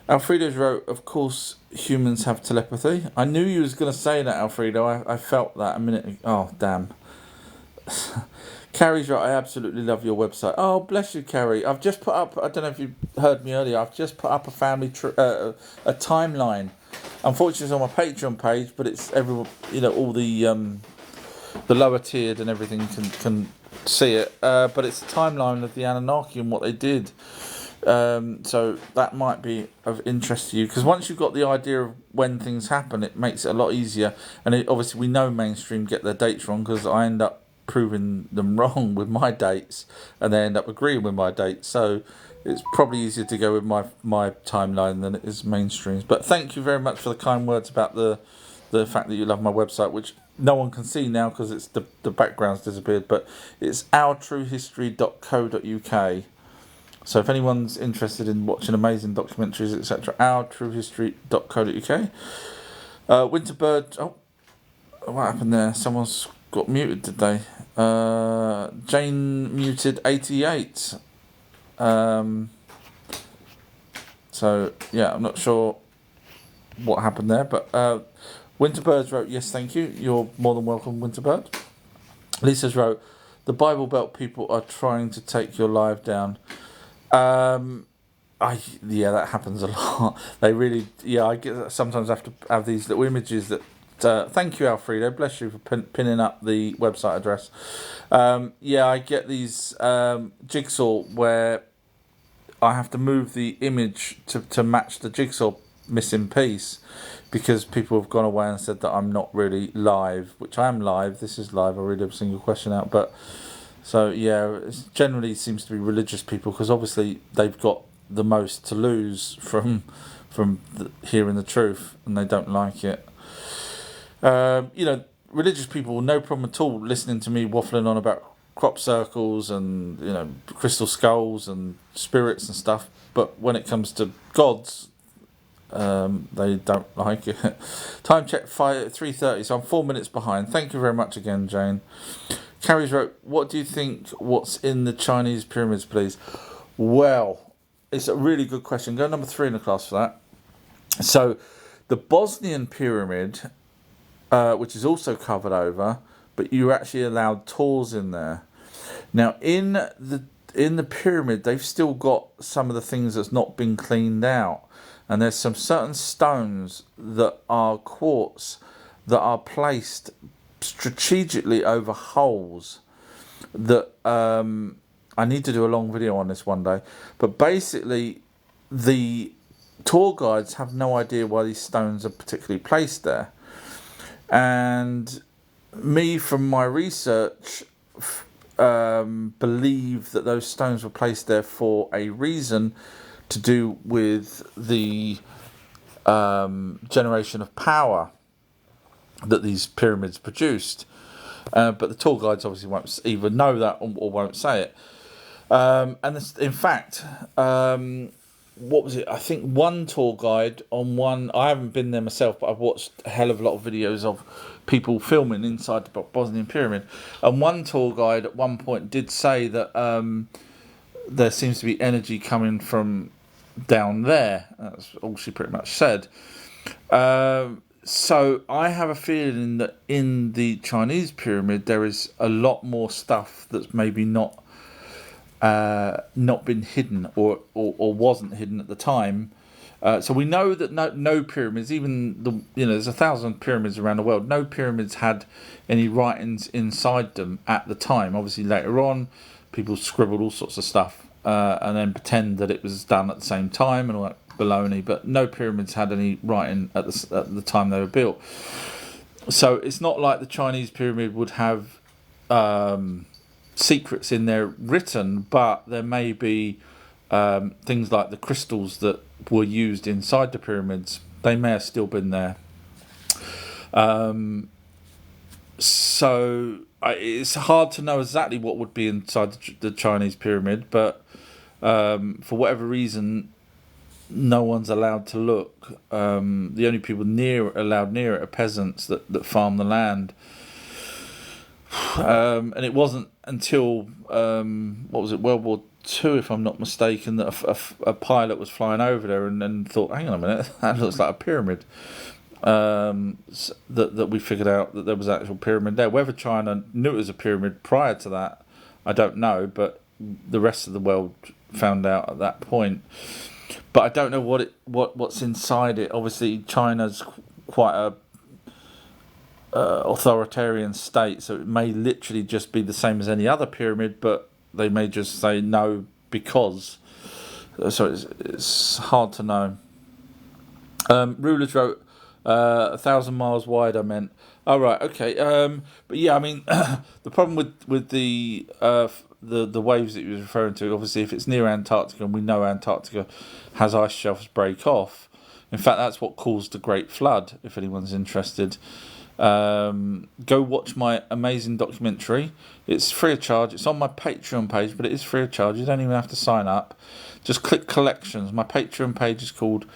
Alfredo wrote, of course, humans have telepathy. I knew you was going to say that, Alfredo. I felt that a minute ago. Oh, damn. Carrie's right, I absolutely love your website. Oh, bless you, Carrie. I've just put up, I don't know if you heard me earlier, I've just put up a family, a timeline. Unfortunately, it's on my Patreon page, but it's everyone, you know, all the lower tiered and everything can see it. But it's a timeline of the Anunnaki and what they did. So that might be of interest to you, because once you've got the idea of when things happen, it makes it a lot easier. And obviously we know mainstream get their dates wrong, because I end up proving them wrong with my dates and they end up agreeing with my dates. So it's probably easier to go with my timeline than it is mainstream's. But thank you very much for the kind words about the fact that you love my website, which no one can see now because it's the background's disappeared, but it's ourtruehistory.co.uk. So if anyone's interested in watching amazing documentaries, etc., ourtruehistory.co.uk. Winterbird... Oh, what happened there? Someone's got muted, did they? Jane muted 88. So yeah, I'm not sure what happened there, but Winterbirds wrote, yes, thank you. You're more than welcome, Winterbird. Lisa's wrote, the Bible Belt people are trying to take your live down. Yeah, that happens a lot. They really, I get sometimes have to have these little images that. Thank you, Alfredo. Bless you for pinning up the website address. I get these jigsaw where I have to move the image to match the jigsaw missing piece, because people have gone away and said that I'm not really live, which I am live. This is live. I read every single question out, but so it generally seems to be religious people, because obviously they've got the most to lose from hearing the truth, and they don't like it. Religious people, no problem at all listening to me waffling on about crop circles and crystal skulls and spirits and stuff. But when it comes to gods, they don't like it. Time check 3:30, so I'm 4 minutes behind. Thank you very much again, Jane. Carrie's wrote, what do you think what's in the Chinese pyramids, please? Well, it's a really good question. Go number 3 in the class for that. So, the Bosnian pyramid, which is also covered over, but you're actually allowed tours in there. Now, in the pyramid, they've still got some of the things that's not been cleaned out. And there's some certain stones that are quartz that are placed strategically over holes that I need to do a long video on this one day. But basically, the tour guides have no idea why these stones are particularly placed there. And me, from my research, believe that those stones were placed there for a reason to do with the generation of power that these pyramids produced. But the tour guides obviously won't either know that or won't say it. And this, in fact, what was it? I think one tour guide on one. I haven't been there myself, but I've watched a hell of a lot of videos of people filming inside the Bosnian pyramid. And one tour guide at one point did say that there seems to be energy coming from down there. That's all she pretty much said. So I have a feeling that in the Chinese pyramid there is a lot more stuff that's maybe not been hidden or wasn't hidden at the time. So we know that no pyramids, even there's 1,000 pyramids around the world. No pyramids had any writings inside them at the time. Obviously later on, people scribbled all sorts of stuff and then pretend that it was done at the same time and all that baloney. But no pyramids had any writing at the time they were built. So it's not like the Chinese pyramid would have secrets in there written, but there may be things like the crystals that were used inside the pyramids. They may have still been there. So it's hard to know exactly what would be inside the Chinese pyramid, but for whatever reason, no one's allowed to look. The only people allowed near it are peasants that farm the land. And it wasn't until World War II, if I'm not mistaken, that a pilot was flying over there and thought, hang on a minute, that looks like a pyramid. That we figured out that there was an actual pyramid there. Whether China knew it was a pyramid prior to that, I don't know, but the rest of the world found out at that point. But I don't know what's inside it. Obviously, China's quite a authoritarian state, so it may literally just be the same as any other pyramid, but they may just say no because. So it's hard to know. Rulers wrote 1,000 miles wide. I meant. Oh right, okay. But yeah, I mean, the problem with the waves that you were referring to, obviously, if it's near Antarctica, and we know Antarctica has ice shelves break off. In fact, that's what caused the Great Flood. If anyone's interested. Go watch my amazing documentary. It's free of charge. It's on my Patreon page, but it is free of charge. You don't even have to sign up. Just click collections. My Patreon page is called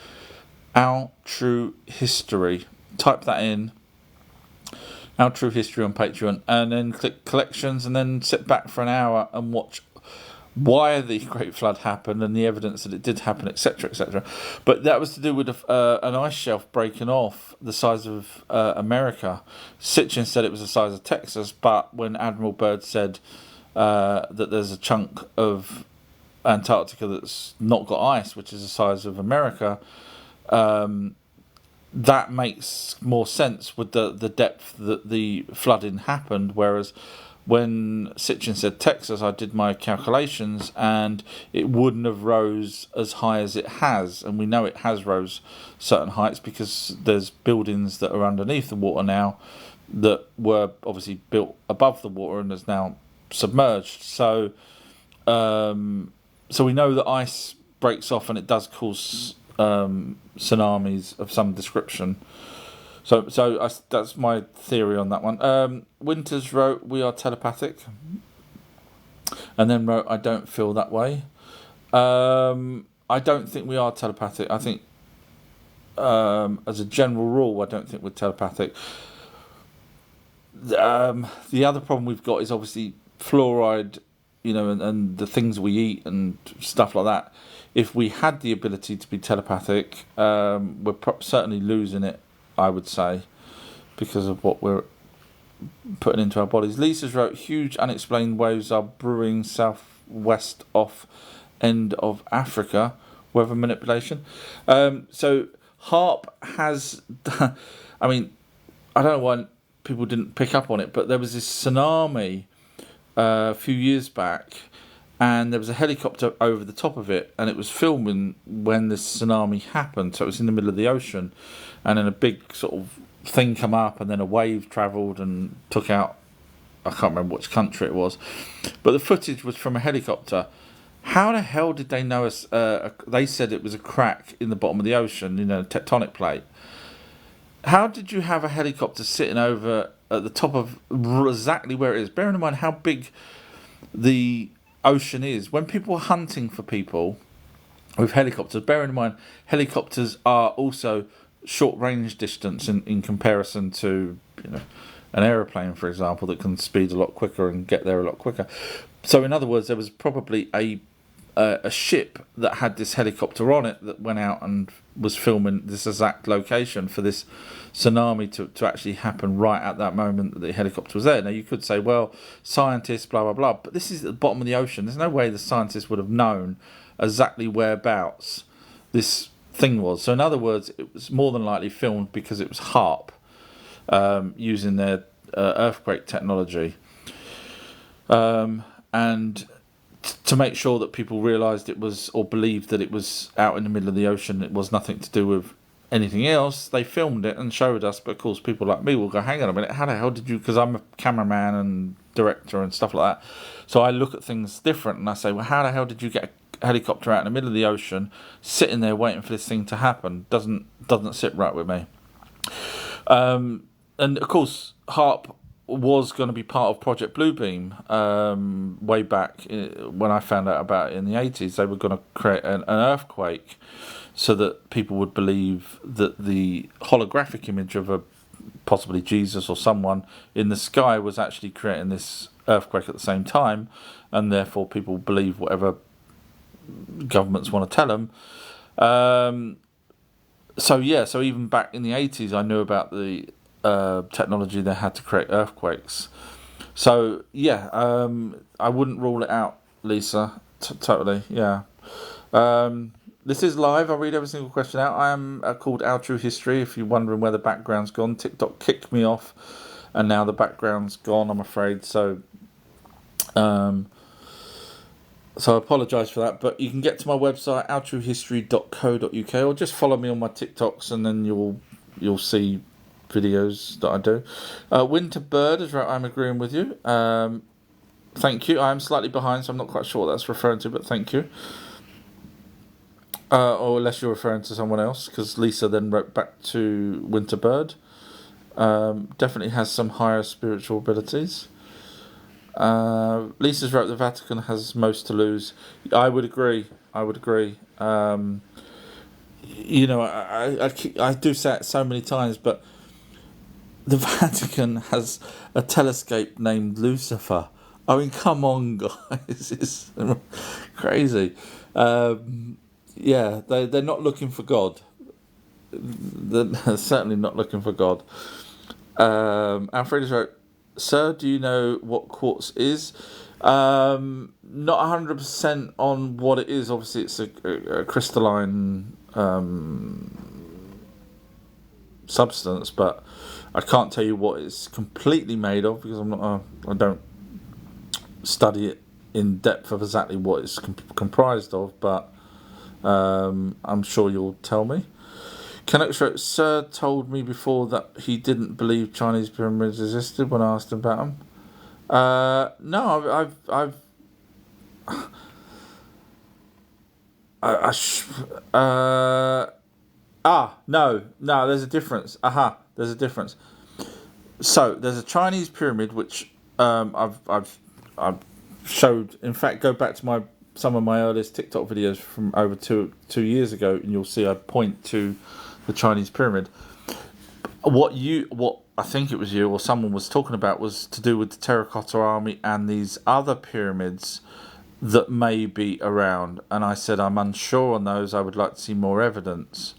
Our True History. Type that in. Our True History on Patreon, and then click collections, and then sit back for an hour and watch why the Great Flood happened and the evidence that it did happen, etc., etc. But that was to do with an ice shelf breaking off the size of America. Sitchin said it was the size of Texas, but when Admiral Byrd said that there's a chunk of Antarctica that's not got ice, which is the size of America, that makes more sense with the depth that the flooding happened. Whereas when Sitchin said Texas, I did my calculations and it wouldn't have rose as high as it has. And we know it has rose certain heights because there's buildings that are underneath the water now that were obviously built above the water and is now submerged. So we know that ice breaks off and it does cause tsunamis of some description. So that's my theory on that one. Winters wrote, "We are telepathic," and then wrote, "I don't feel that way." I don't think we are telepathic. I think, as a general rule, I don't think we're telepathic. The other problem we've got is obviously fluoride, and the things we eat and stuff like that. If we had the ability to be telepathic, we're certainly losing it, I would say, because of what we're putting into our bodies. Lisa's wrote, "Huge unexplained waves are brewing southwest off end of Africa. Weather manipulation." So HARP has, I mean, I don't know why people didn't pick up on it, but there was this tsunami a few years back, and there was a helicopter over the top of it, and it was filming when this tsunami happened. So it was in the middle of the ocean, and then a big sort of thing come up, and then a wave travelled and took out, I can't remember which country it was, but the footage was from a helicopter. How the hell did they know us? They said it was a crack in the bottom of the ocean, a tectonic plate. How did you have a helicopter sitting over at the top of exactly where it is? Bearing in mind how big the ocean is. When people are hunting for people with helicopters, bearing in mind helicopters are also short range distance in comparison to an aeroplane, for example, that can speed a lot quicker and get there a lot quicker. So in other words, there was probably a ship that had this helicopter on it that went out and was filming this exact location for this tsunami to actually happen right at that moment that the helicopter was there. Now you could say, well, scientists, blah blah blah, but this is at the bottom of the ocean. There's no way the scientists would have known exactly whereabouts this thing was. So in other words, it was more than likely filmed because it was HARP, using their earthquake technology, and to make sure that people realised it was, or believed that it was out in the middle of the ocean. It was nothing to do with anything else. They filmed it and showed us, but of course people like me will go, hang on a minute, how the hell did you, because I'm a cameraman and director and stuff like that, so I look at things different and I say, well, how the hell did you get a helicopter out in the middle of the ocean sitting there waiting for this thing to happen? Doesn't sit right with me. And of course HARP was going to be part of Project Bluebeam way back when I found out about it in the 80s. They were going to create an earthquake so that people would believe that the holographic image of a possibly Jesus or someone in the sky was actually creating this earthquake at the same time, and therefore people believe whatever governments want to tell them. So even back in the 80s I knew about the technology they had to create earthquakes. So I wouldn't rule it out, Lisa. Totally, yeah. This is live. I'll read every single question out. I am called Our True History. If you're wondering where the background's gone, TikTok kicked me off, and now the background's gone, I'm afraid. So I apologise for that. But you can get to my website, ourtruehistory.co.uk, or just follow me on my TikToks, and then you'll see videos that I do. Winter Bird is right. I'm agreeing with you. Thank you. I am slightly behind, so I'm not quite sure what that's referring to, but thank you. Or unless you're referring to someone else, because Lisa then wrote back to Winter Bird. Definitely has some higher spiritual abilities. Lisa's wrote the Vatican has most to lose. I would agree. I do say it so many times, but the Vatican has a telescope named Lucifer. I mean, come on, guys, it's crazy. Yeah, they're not looking for God. They're certainly not looking for God. Alfredus wrote, "Sir, do you know what quartz is?" Not 100% on what it is. Obviously, it's a crystalline substance, but I can't tell you what it's completely made of because I don't study it in depth of exactly what it's comprised of. But I'm sure you'll tell me. Canucks wrote, "Sir told me before that he didn't believe Chinese pyramids existed when I asked him about them." No, no, there's a difference. There's a difference. So there's a Chinese pyramid which I've showed. In fact, go back to some of my earliest TikTok videos from over two years ago, and you'll see I point to the Chinese pyramid. What I think it was you or someone was talking about was to do with the Terracotta Army and these other pyramids that may be around. And I said I'm unsure on those. I would like to see more evidence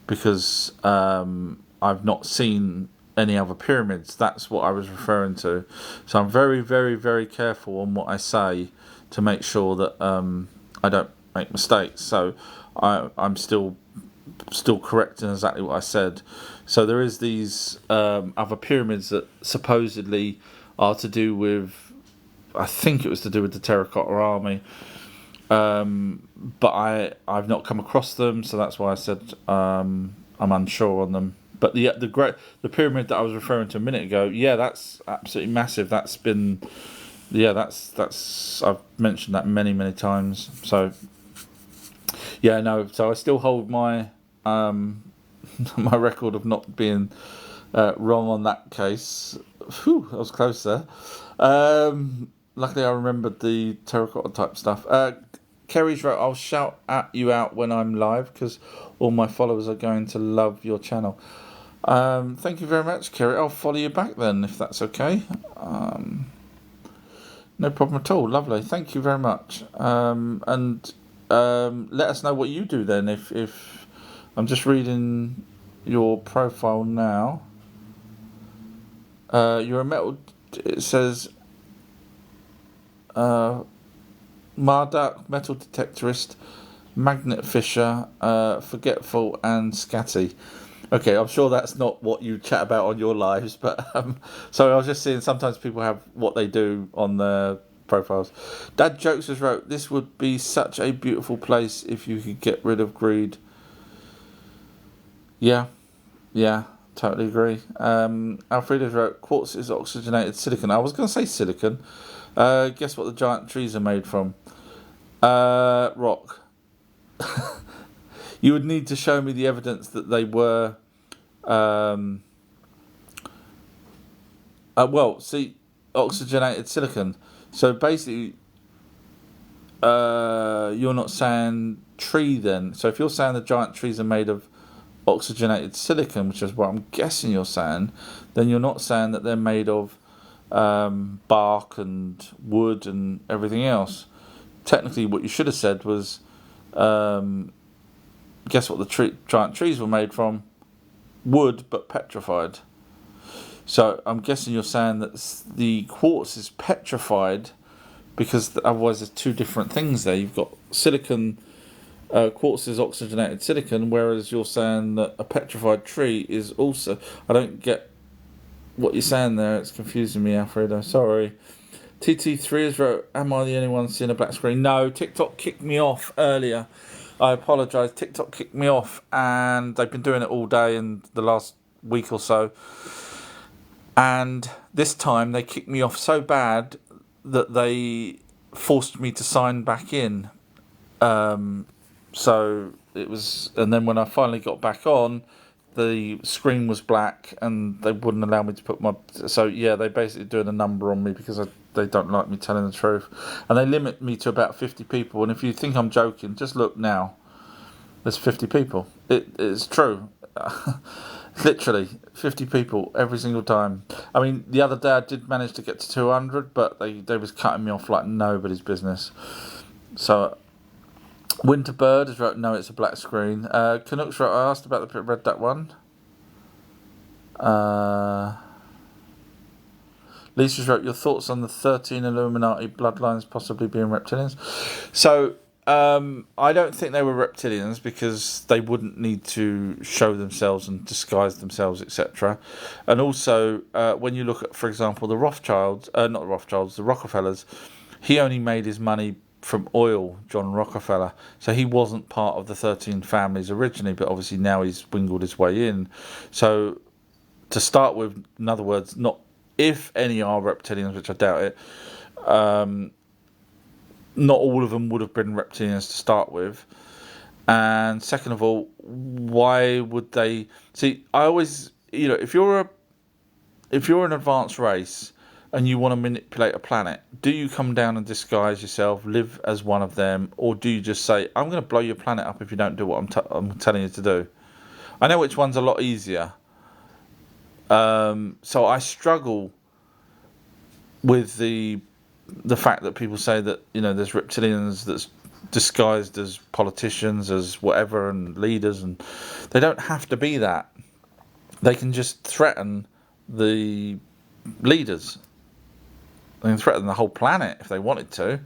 because I've not seen any other pyramids. That's what I was referring to. So I'm very, very, very careful on what I say to make sure that I don't make mistakes. So I'm still correct in exactly what I said. So there is these other pyramids that supposedly are to do with, I think it was to do with the Terracotta Army, but I've not come across them, so that's why I said I'm unsure on them. But the pyramid that I was referring to a minute ago, yeah, that's absolutely massive. That's been, yeah, that's I've mentioned that many times. So yeah, no, so I still hold my my record of not being wrong on that case. Whew, I was close there. Luckily, I remembered the terracotta type stuff. Kerry's wrote, "I'll shout at you out when I'm live because all my followers are going to love your channel." Thank you very much, Kerry. I'll follow you back then, if that's okay. No problem at all. Lovely. Thank you very much. And let us know what you do then. If I'm just reading your profile now. You're a metal. It says Marduk, metal detectorist, magnet fisher, forgetful, and scatty. Okay, I'm sure that's not what you chat about on your lives, but sorry, I was just seeing sometimes people have what they do on their profiles. Dad Jokes has wrote, "This would be such a beautiful place if you could get rid of greed." Yeah, totally agree. Alfreda's wrote, "Quartz is oxygenated silicon." I was going to say silicon. Guess what the giant trees are made from? Rock. You would need to show me the evidence that they were. Oxygenated silicon. So basically, you're not saying tree then. So if you're saying the giant trees are made of oxygenated silicon, which is what I'm guessing you're saying, then you're not saying that they're made of bark and wood and everything else. Technically, what you should have said was, guess what the giant trees were made from? Wood, but petrified. So I'm guessing you're saying that the quartz is petrified because otherwise there's two different things there. You've got silicon, quartz is oxygenated silicon, whereas you're saying that a petrified tree is also... I don't get what you're saying there. It's confusing me, Alfredo. Sorry. TT3 has wrote, "Am I the only one seeing a black screen?" No, TikTok kicked me off earlier. I apologise. TikTok kicked me off, and they've been doing it all day in the last week or so. And this time they kicked me off so bad that they forced me to sign back in. So it was, and then when I finally got back on, the screen was black, and they wouldn't allow me to put my. So yeah, they basically doing a number on me because they don't like me telling the truth, and they limit me to about 50 people. And if you think I'm joking, just look now. There's 50 people. It's true. Literally 50 people every single time. I mean, the other day I did manage to get to 200, but they was cutting me off like nobody's business. So Winterbird has wrote, no, it's a black screen. Canucks wrote, I asked about the Red Duck one. Lisa's wrote, your thoughts on the 13 Illuminati bloodlines possibly being reptilians? So I don't think they were reptilians because they wouldn't need to show themselves and disguise themselves, etc. And also, when you look at, for example, the Rothschilds, not the Rothschilds, the Rockefellers, he only made his money from oil, John Rockefeller. So he wasn't part of the 13 families originally, but obviously now he's wingled his way in. So to start with, in other words, not if any are reptilians, which I doubt it, not all of them would have been reptilians to start with. And second of all, why would they see? I always, if you're an advanced race and you want to manipulate a planet, do you come down and disguise yourself, live as one of them, or do you just say, I'm going to blow your planet up if you don't do what I'm telling you to do? I know which one's a lot easier. So I struggle with the fact that people say that there's reptilians that's disguised as politicians, as whatever, and leaders, and they don't have to be that. They can just threaten the leaders. They can threaten the whole planet if they wanted to.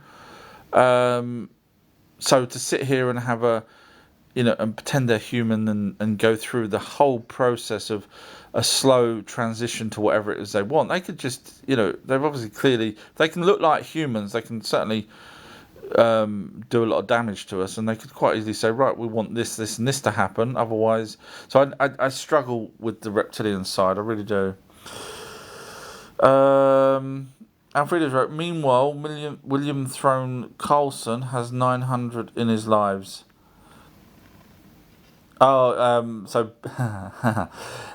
So to sit here and have and pretend they're human and go through the whole process of a slow transition to whatever it is they want. They could just, they've obviously clearly, they can look like humans. They can certainly do a lot of damage to us, and they could quite easily say, right, we want this, this, and this to happen. Otherwise, so I struggle with the reptilian side. I really do. Alfreda's wrote, meanwhile, William Throne Carlson has 900 in his lives. So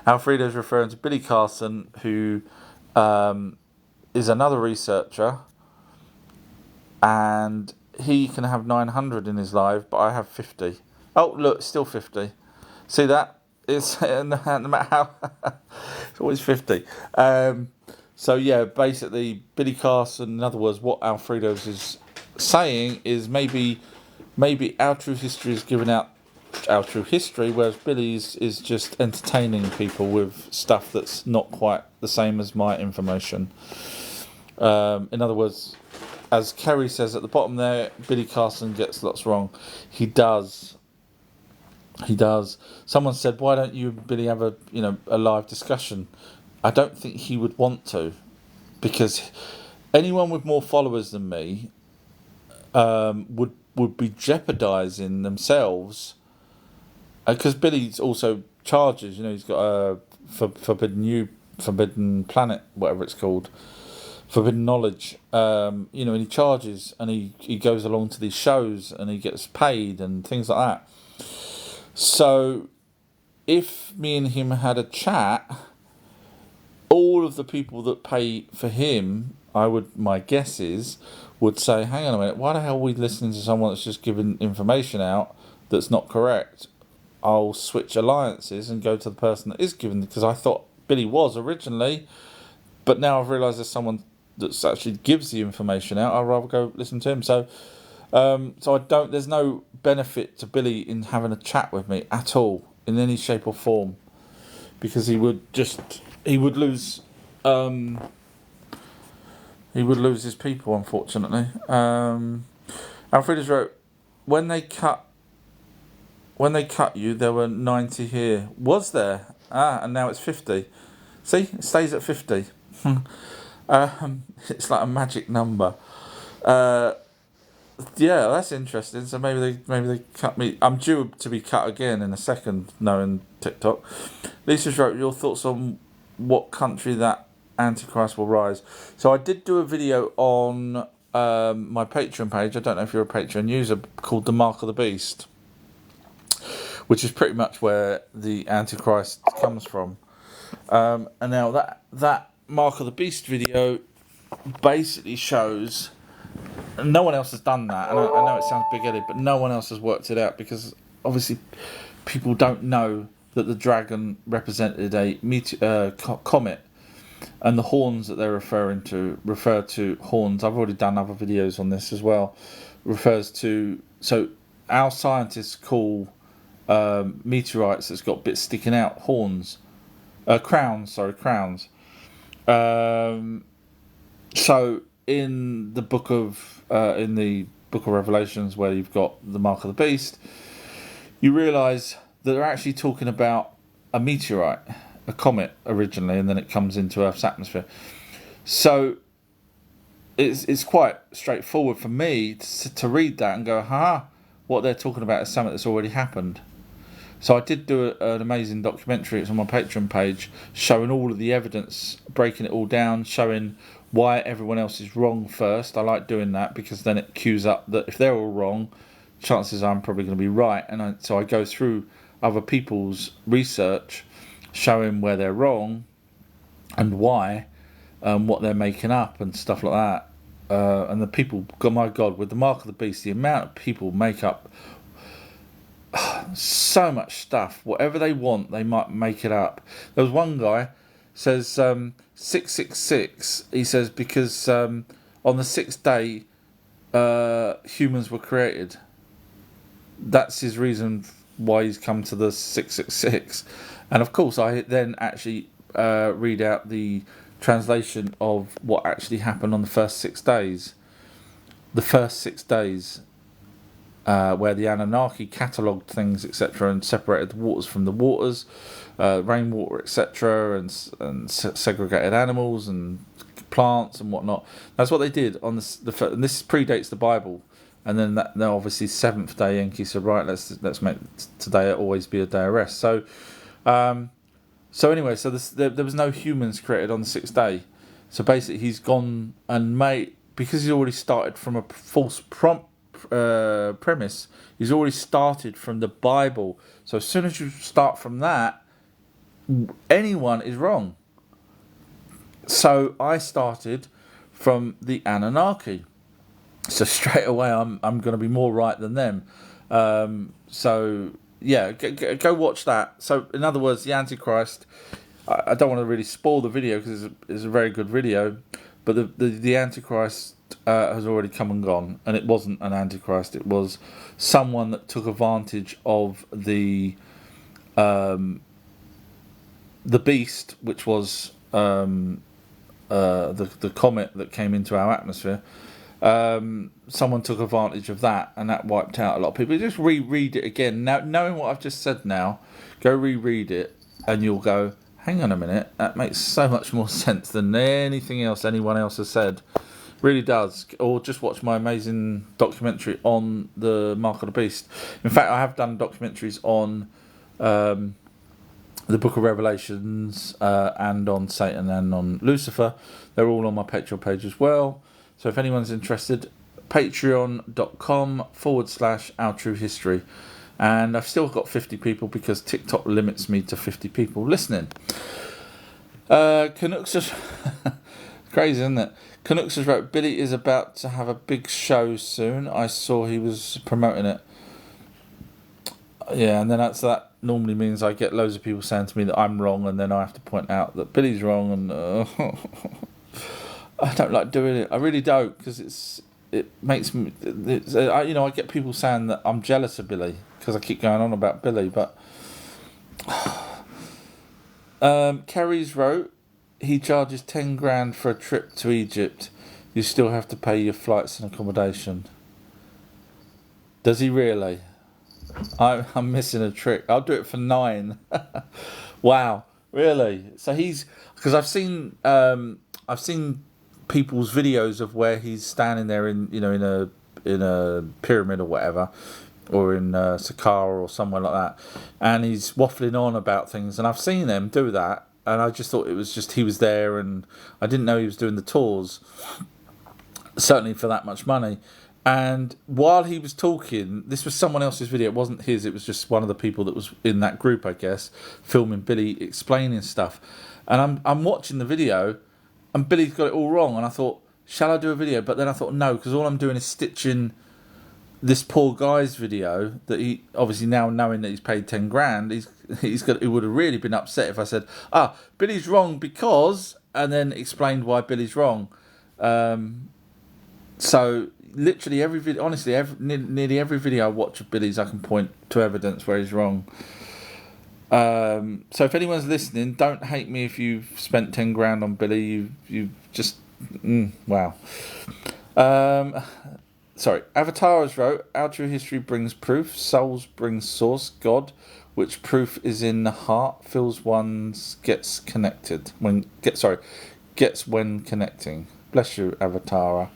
Alfredo's referring to Billy Carson, who is another researcher, and he can have 900 in his life, but I have 50. Oh, look, still 50. See that? It's no matter how, it's always 50. So yeah, basically, Billy Carson, in other words, what Alfredo's is saying is maybe our true history is given out our true history, whereas Billy's is just entertaining people with stuff that's not quite the same as my information. In other words, as Kerry says at the bottom there, Billy Carson gets lots wrong. He does. Someone said, why don't you and Billy have a live discussion? I don't think he would want to, because anyone with more followers than me would be jeopardising themselves. Because Billy's also charges, he's got a forbidden planet, whatever it's called, forbidden knowledge, and he charges, and he goes along to these shows, and he gets paid and things like that. So if me and him had a chat, all of the people that pay for him, my guess is, would say, hang on a minute, why the hell are we listening to someone that's just giving information out that's not correct? I'll switch alliances and go to the person that is giving, because I thought Billy was originally, but now I've realised there's someone that actually gives the information out. I'd rather go listen to him. So there's no benefit to Billy in having a chat with me at all in any shape or form, because he would lose his people, unfortunately. Alfreda's wrote, when they cut you, there were 90 here. Was there? And now it's 50. See, it stays at 50. It's like a magic number. Yeah, that's interesting. So maybe they cut me. I'm due to be cut again in a second, knowing TikTok. Lisa's wrote, your thoughts on what country that Antichrist will rise. So I did do a video on my Patreon page. I don't know if you're a Patreon user, called The Mark of the Beast, which is pretty much where the Antichrist comes from. And now that Mark of the Beast video basically shows, and no one else has done that, and I know it sounds big-headed, but no one else has worked it out, because obviously people don't know that the dragon represented a comet, and the horns that they're refer to horns. I've already done other videos on this as well. Refers to, so our scientists call meteorites that's got bits sticking out crowns. So in the book of Revelations, where you've got the mark of the beast, you realise that they're actually talking about a meteorite, a comet originally, and then it comes into Earth's atmosphere. So it's quite straightforward for me to read that and go, what they're talking about is something that's already happened. So I did do an amazing documentary. It's on my Patreon page, showing all of the evidence, breaking it all down, showing why everyone else is wrong first. I like doing that because then it cues up that if they're all wrong, chances are I'm probably going to be right. And so I go through other people's research, showing where they're wrong and why, what they're making up and stuff like that. And the people, my God, with the mark of the beast, the amount of people make up so much stuff. Whatever they want, they might make it up. There was one guy says 666. He says because on the sixth day humans were created. That's his reason why he's come to the 666. And of course, I then actually read out the translation of what actually happened on the first 6 days. The first 6 days. Where the Anunnaki catalogued things, etc., and separated the waters from the waters, rainwater, etc., and segregated animals and plants and whatnot. That's what they did on and this predates the Bible. And then now obviously seventh day, Enki said, right, let's make today always be a day of rest. So anyway, there was no humans created on the sixth day. So basically, he's gone and made, because he's already started from a false premise. He's already started from the Bible. So as soon as you start from that, anyone is wrong. So I started from the Anunnaki. So straight away, I'm going to be more right than them. So yeah, go watch that. So in other words, the Antichrist. I don't want to really spoil the video because it's a very good video, but the Antichrist has already come and gone, and it wasn't an Antichrist. It was someone that took advantage of the beast, which was the comet that came into our atmosphere. Someone took advantage of that, and that wiped out a lot of people. Just reread it again. Now, knowing what I've just said now, go reread it, and you'll go, hang on a minute, that makes so much more sense than anything else anyone else has said. Really does. Or just watch my amazing documentary on the Mark of the Beast. In fact, I have done documentaries on the Book of Revelations and on Satan and on Lucifer. They're all on my Patreon page as well. So if anyone's interested, patreon.com/OurTrueHistory. And I've still got 50 people because TikTok limits me to 50 people listening. Canucks just... Crazy, isn't it? Canucks has wrote, Billy is about to have a big show soon. I saw he was promoting it. Yeah, and then that normally means I get loads of people saying to me that I'm wrong, and then I have to point out that Billy's wrong, and I don't like doing it. I really don't, because it makes me... I get people saying that I'm jealous of Billy, because I keep going on about Billy, but... Kerry's wrote, he charges 10 grand for a trip to Egypt. You still have to pay your flights and accommodation. Does he really? I'm missing a trick. I'll do it for 9. Wow, really? So because I've seen people's videos of where he's standing there in a pyramid or whatever, or in Saqqara or somewhere like that, and he's waffling on about things, and I've seen them do that. And I just thought it was just he was there, and I didn't know he was doing the tours, certainly for that much money. And while he was talking, this was someone else's video, it wasn't his, it was just one of the people that was in that group, I guess, filming Billy explaining stuff. And I'm watching the video, and Billy's got it all wrong, and I thought, shall I do a video? But then I thought, no, because all I'm doing is stitching this poor guy's video that he obviously, now knowing that he's paid 10 grand, he would have really been upset if I said, Billy's wrong because, and then explained why Billy's wrong. So literally every video, honestly, nearly every video I watch of Billy's, I can point to evidence where he's wrong. So if anyone's listening, don't hate me if you've spent 10 grand on Billy. You just wow. Sorry, Avatars wrote, our true history brings proof, souls brings source, God, which proof is in the heart, feels one's gets when connecting. Bless you, Avatara.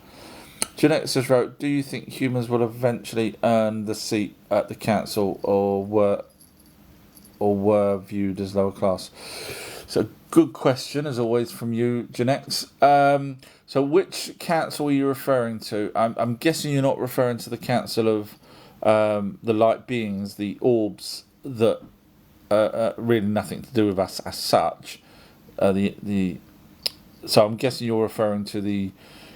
Genexus wrote, do you think humans will eventually earn the seat at the council or were viewed as lower class? So good question, as always, from you, Genex. So which council are you referring to? I'm guessing you're not referring to the council of the light beings, the orbs that are really nothing to do with us as such. So I'm guessing you're referring to the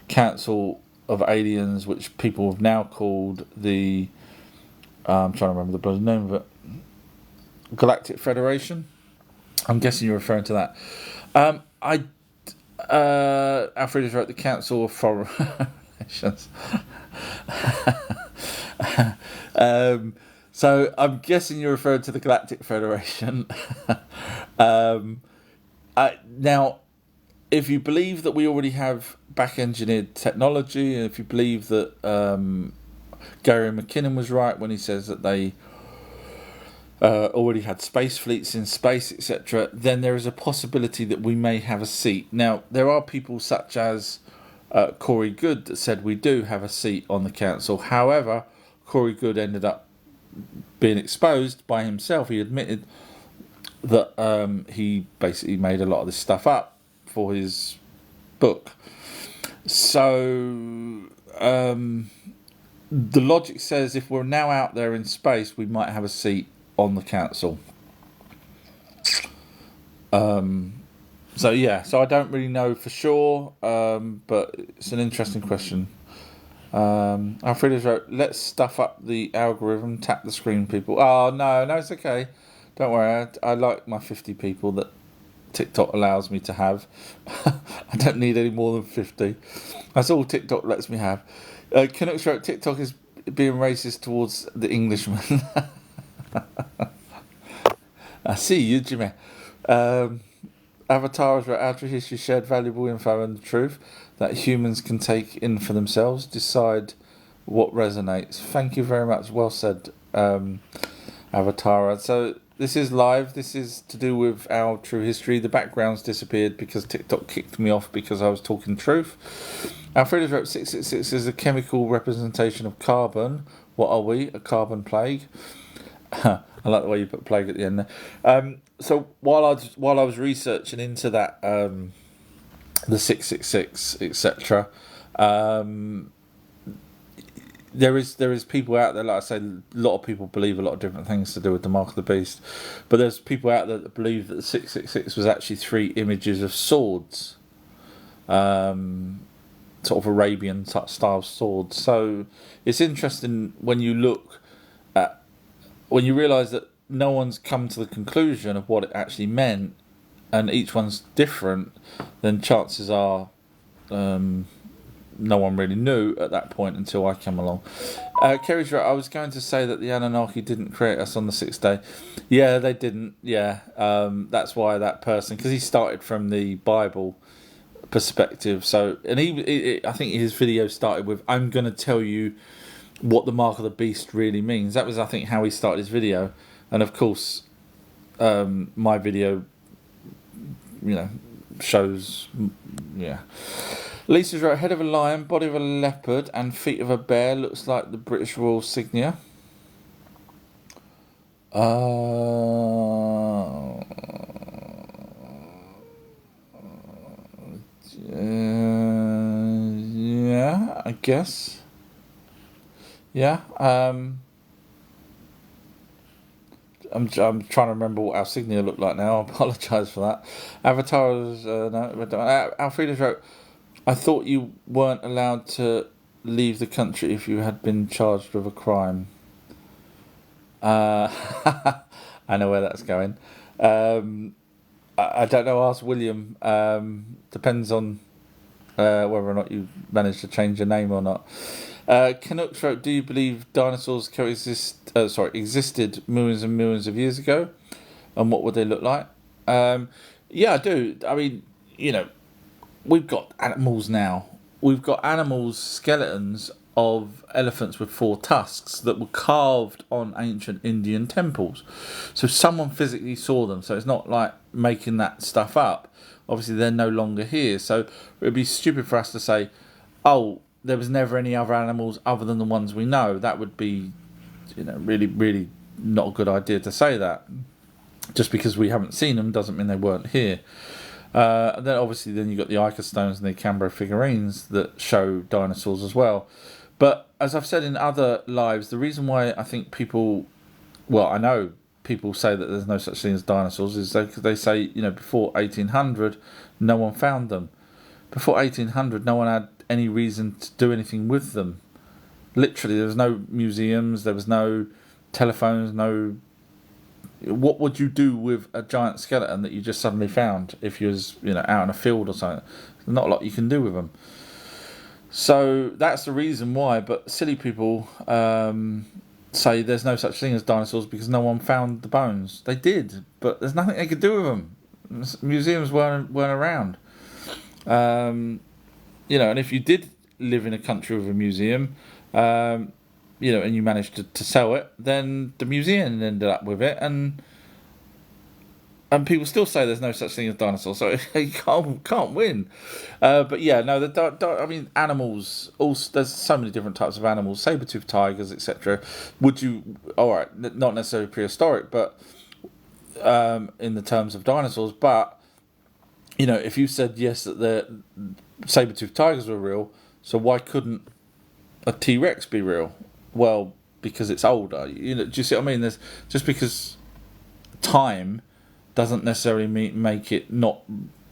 council of aliens, which people have now called the I'm trying to remember the bloody name of it, Galactic Federation. I'm guessing you're referring to that. Alfred wrote the Council of Foreign Relations. So I'm guessing you're referring to the Galactic Federation. Now, if you believe that we already have back-engineered technology, and if you believe that Gary McKinnon was right when he says that they already had space fleets in space, etc., then there is a possibility that we may have a seat. Now, there are people such as Corey Good that said we do have a seat on the council. However, Corey Good ended up being exposed by himself. He admitted that he basically made a lot of this stuff up for his book. So the logic says if we're now out there in space, we might have a seat on the council. So I don't really know for sure, but it's an interesting question. Alfredo wrote, let's stuff up the algorithm, tap the screen, people. Oh, no, it's okay. Don't worry, I like my 50 people that TikTok allows me to have. I don't need any more than 50. That's all TikTok lets me have. Canucks wrote, TikTok is being racist towards the Englishman. I see you, Jimmy. Avatars wrote, our history shared valuable info and the truth that humans can take in for themselves, decide what resonates. Thank you very much. Well said, Avatar. So this is live. This is to do with our true history. The background's disappeared because TikTok kicked me off because I was talking truth. Alfredo wrote, 666 is a chemical representation of carbon. What are we? A carbon plague? I like the way you put plague at the end there. So while I was researching into that, the 666, etc., there is people out there, like I say, a lot of people believe a lot of different things to do with the Mark of the Beast, but there's people out there that believe that the 666 was actually 3 images of swords, sort of Arabian style swords. So it's interesting when you realise that no one's come to the conclusion of what it actually meant, and each one's different, then chances are no one really knew at that point until I came along. Kerry's right, I was going to say that the Anunnaki didn't create us on the 6th day. Yeah, they didn't. Yeah, that's why that person, because he started from the Bible perspective. So, and I think his video started with, I'm going to tell you what the Mark of the Beast really means. That was, I think, how he started his video. And of course, my video, shows, Lisa's wrote, head of a lion, body of a leopard, and feet of a bear. Looks like the British Royal Signia. Yeah, I guess. Yeah. I'm trying to remember what our Signia looked like now. I apologise for that. Avatars, no. Alfredo wrote, I thought you weren't allowed to leave the country if you had been charged with a crime? I know where that's going. I don't know. Ask William. Depends on whether or not you managed to change your name or not. Canucks wrote, "Do you believe dinosaurs existed millions and millions of years ago, and what would they look like?" Yeah, I do. I mean, we've got animals now. We've got animals, skeletons of elephants with 4 tusks that were carved on ancient Indian temples. So someone physically saw them. So it's not like making that stuff up. Obviously, they're no longer here. So it would be stupid for us to say, oh, there was never any other animals other than the ones we know. That would be, really, really not a good idea to say that. Just because we haven't seen them doesn't mean they weren't here. And then obviously you've got the Ica stones and the Canberra figurines that show dinosaurs as well. But as I've said in other lives, the reason why I think I know people say that there's no such thing as dinosaurs is they say, before 1800, no one found them. Before 1800, no one had any reason to do anything with them. Literally, there was no museums, there was no telephones, no... What would you do with a giant skeleton that you just suddenly found if you was, out in a field or something? There's not a lot you can do with them. So that's the reason why. But silly people say there's no such thing as dinosaurs because no one found the bones. They did, but there's nothing they could do with them. Museums weren't around. And if you did live in a country with a museum, and you managed to sell it, then the museum ended up with it, and people still say there's no such thing as dinosaurs, so you can't win. But yeah, no, animals. There's so many different types of animals, saber-toothed tigers, etc. Would you? All right, not necessarily prehistoric, but in the terms of dinosaurs. But if you said yes that the saber-toothed tigers were real, so why couldn't a T-Rex be real? Well, because it's older. Do you see what I mean? There's just because time doesn't necessarily make it not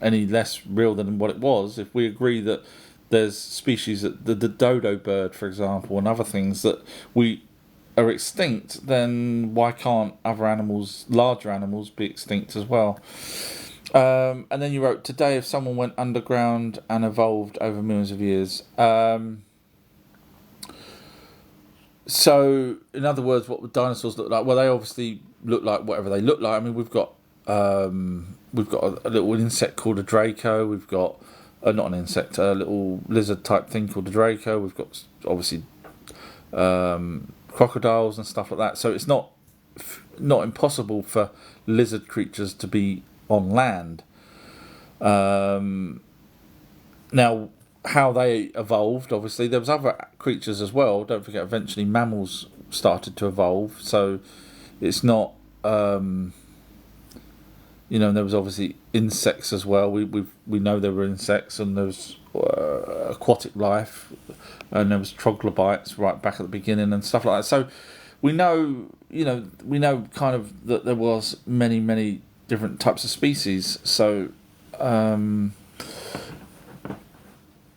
any less real than what it was. If we agree that there's species, the dodo bird, for example, and other things that we are extinct, then why can't other animals, larger animals, be extinct as well? And then you wrote, today, if someone went underground and evolved over millions of years. So, in other words, what would dinosaurs look like? Well, they obviously look like whatever they look like. I mean, we've got a little insect called a Draco. We've got not an insect, a little lizard type thing called a Draco. We've got obviously crocodiles and stuff like that. So it's not impossible for lizard creatures to be on land. Now, how they evolved, obviously there was other creatures as well. Don't forget, eventually mammals started to evolve, so it's not there was obviously insects as well. We know there were insects, and there was aquatic life, and there was troglobites right back at the beginning and stuff like that. So we know kind of that there was many different types of species. So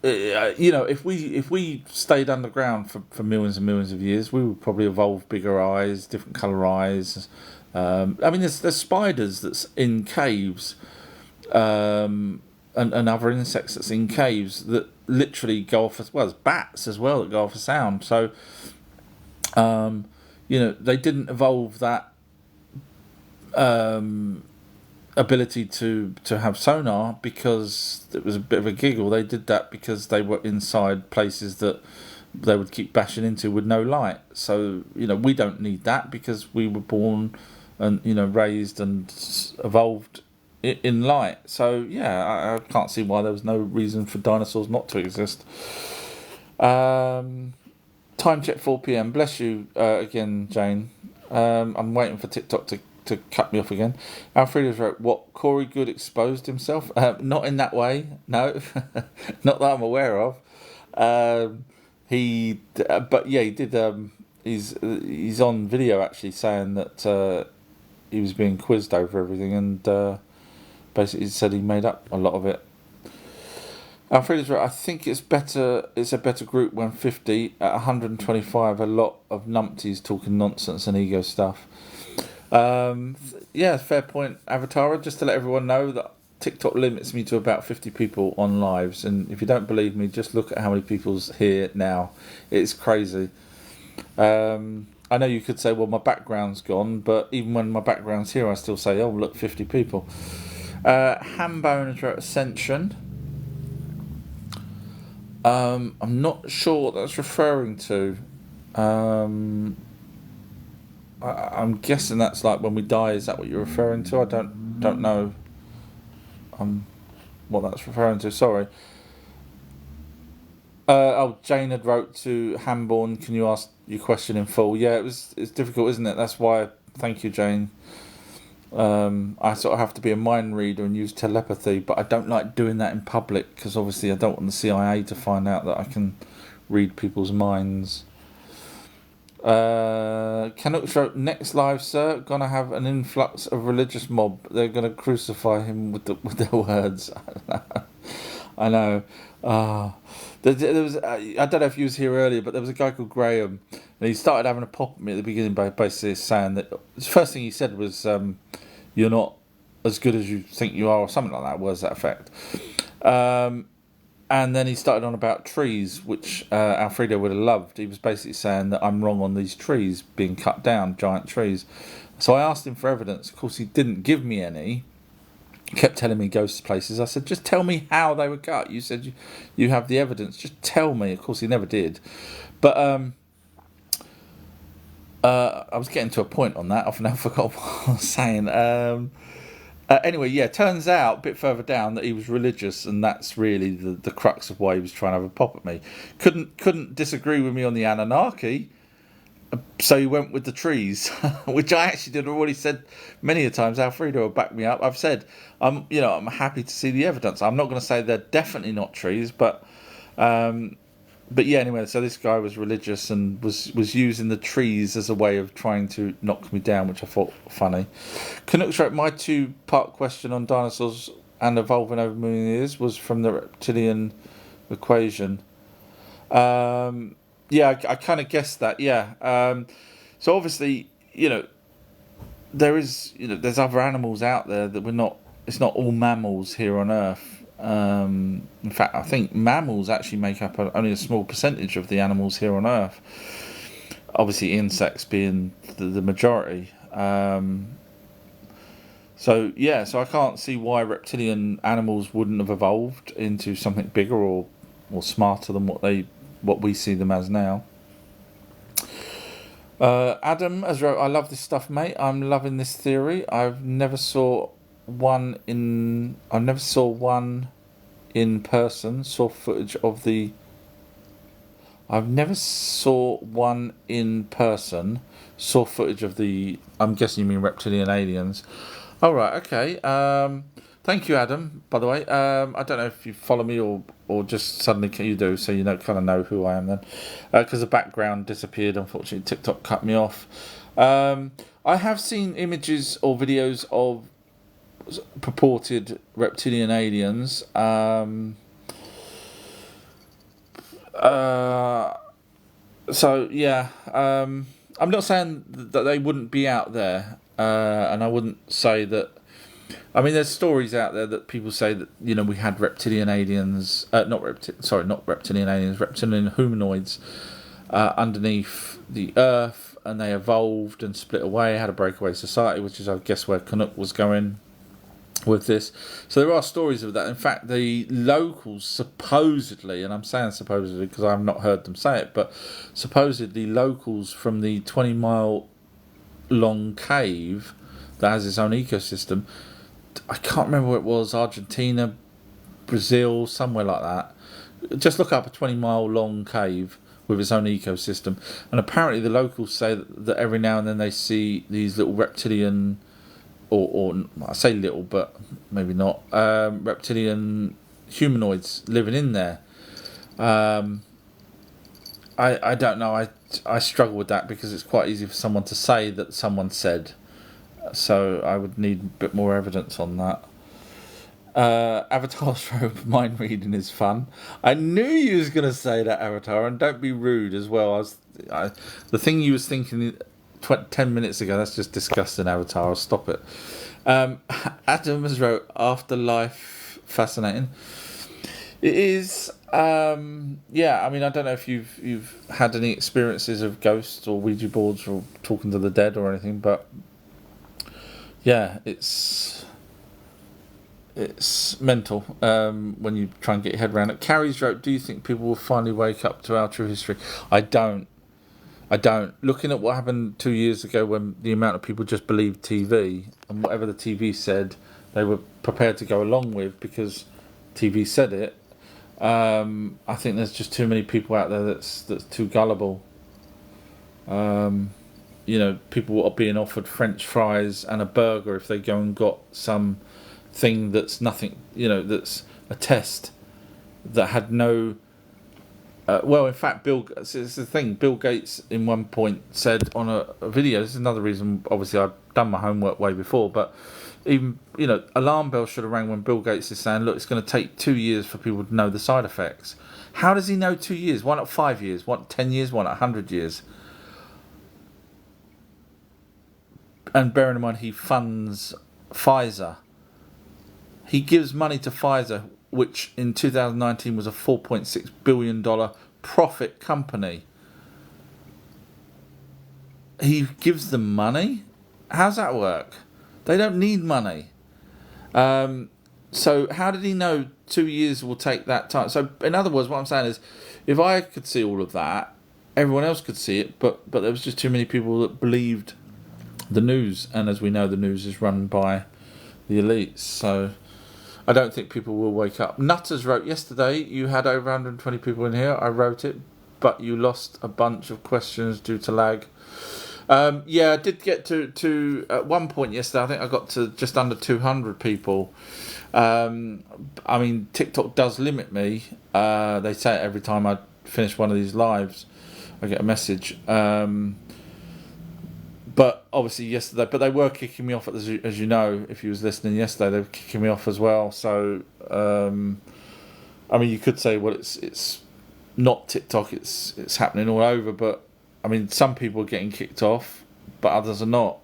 if we stayed underground for millions and millions of years, we would probably evolve bigger eyes, different colour eyes. There's spiders that's in caves, and other insects that's in caves that literally go off as well. There's bats as well that go off a sound. So, they didn't evolve that ability to have sonar because it was a bit of a giggle. They did that because they were inside places that they would keep bashing into with no light. So we don't need that because we were born and raised and evolved in light. So yeah, I can't see why there was no reason for dinosaurs not to exist. Time check 4 p.m. Bless you again, Jane. I'm waiting for TikTok to cut me off again. Alfredo's wrote, what, Corey Good exposed himself? Not in that way, no. Not that I'm aware of. He did. He's on video actually saying that he was being quizzed over everything, and basically said he made up a lot of it. Alfredo's right. I think it's better. It's a better group when 50. At 125, a lot of numpties talking nonsense and ego stuff. Yeah, fair point, Avatar. Just to let everyone know that TikTok limits me to about 50 people on lives, and if you don't believe me, just look at how many people's here now. It's crazy. I know you could say, well, my background's gone, but even when my background's here, I still say, oh, look, 50 people. Hambones wrote Ascension. I'm not sure what that's referring to. I'm guessing that's like when we die. Is that what you're referring to? I don't know. What that's referring to. Sorry. Jane had wrote to Hamborn. Can you ask your question in full? Yeah, it's difficult, isn't it? That's why. Thank you, Jane. I sort of have to be a mind reader and use telepathy, but I don't like doing that in public because obviously I don't want the CIA to find out that I can read people's minds. Canucks wrote, next live, sir, gonna have an influx of religious mob. They're gonna crucify him with their words. I know. There was. I don't know if you was here earlier, but there was a guy called Graham, and he started having a pop at me at the beginning by basically saying that the first thing he said was, "You're not as good as you think you are," or something like that. Words that effect. And then he started on about trees, which Alfredo would have loved. He was basically saying that I'm wrong on these trees being cut down, giant trees. So I asked him for evidence. Of course, he didn't give me any. He kept telling me ghost places. I said, just tell me how they were cut. You said you have the evidence. Just tell me. Of course, he never did. But I was getting to a point on that. I've now forgot what I was saying. Anyway, yeah, turns out a bit further down that he was religious, and that's really the crux of why he was trying to have a pop at me. Couldn't disagree with me on the Anunnaki, so he went with the trees, which I actually did already said many a times. Alfredo will back me up. I've said I'm happy to see the evidence. I'm not going to say they're definitely not trees, but yeah. Anyway, so this guy was religious and was using the trees as a way of trying to knock me down, which I thought funny. Canucks wrote, my 2-part question on dinosaurs and evolving over million years was from the reptilian equation. Yeah, I kind of guessed that. Yeah. So obviously, there's other animals out there that we're not. It's not all mammals here on Earth. In fact, I think mammals actually make up only a small percentage of the animals here on Earth. Obviously, insects being the majority. So I can't see why reptilian animals wouldn't have evolved into something bigger or smarter than what we see them as now. Adam has wrote, I love this stuff, mate. I'm loving this theory. I've never saw one in person. Saw footage of the. I've never saw one in person. Saw footage of the. I'm guessing you mean reptilian aliens. All right. Okay. Thank you, Adam. By the way, I don't know if you follow me or just suddenly you do, so you kind of know who I am then, because the background disappeared. Unfortunately, TikTok cut me off. I have seen images or videos of purported reptilian aliens. So yeah, I'm not saying that they wouldn't be out there, and I wouldn't say that. I mean, there's stories out there that people say that we had reptilian aliens, not reptilian aliens, reptilian humanoids underneath the Earth, and they evolved and split away, had a breakaway society, which is, I guess, where Canuck was going with this. So there are stories of that. In fact, the locals supposedly, and I'm saying supposedly because I've not heard them say it, but supposedly locals from the 20-mile long cave that has its own ecosystem, I can't remember where it was, Argentina, Brazil, somewhere like that. Just look up a 20-mile long cave with its own ecosystem, and apparently the locals say that every now and then they see these little reptilian, or I say little, but maybe not, reptilian humanoids living in there. I don't know. I struggle with that because it's quite easy for someone to say that someone said. So I would need a bit more evidence on that. Avatar's robe mind reading is fun. I knew you was going to say that, Avatar, and don't be rude as well. The thing you was thinking 10 minutes ago, that's just disgusting, Avatar. I'll stop it. Adam has wrote Afterlife fascinating. It is. Yeah, I mean, I don't know if you've had any experiences of ghosts or Ouija boards or talking to the dead or anything, but yeah, it's mental when you try and get your head around it. Carrie's wrote, do you think people will finally wake up to our true history? I don't. Looking at what happened 2 years ago when the amount of people just believed TV and whatever the TV said, they were prepared to go along with because TV said it. I think there's just too many people out there that's too gullible. People are being offered French fries and a burger if they go and got some thing that's nothing, that's a test that had no. In fact, it's the thing. Bill Gates, in one point, said on a video. This is another reason. Obviously, I've done my homework way before, but even alarm bells should have rang when Bill Gates is saying, "Look, it's going to take 2 years for people to know the side effects." How does he know 2 years? Why not 5 years? Why not 10 years? Why not 100 years? And bearing in mind, he funds Pfizer. He gives money to Pfizer, which in 2019 was a $4.6 billion profit company. He gives them money? How's that work? They don't need money. So how did he know 2 years will take that time? So in other words, what I'm saying is, if I could see all of that, everyone else could see it, but there was just too many people that believed the news. And as we know, the news is run by the elites. So I don't think people will wake up. Nutters wrote, yesterday you had over 120 people in here. I wrote it, but you lost a bunch of questions due to lag. I did get to at one point yesterday, I think I got to just under 200 people. I mean, TikTok does limit me. They say it every time I finish one of these lives, I get a message. But obviously yesterday, but they were kicking me off, as you know, if you was listening yesterday, they were kicking me off as well. So, I mean, you could say, well, it's not TikTok, it's happening all over. But I mean, some people are getting kicked off, but others are not.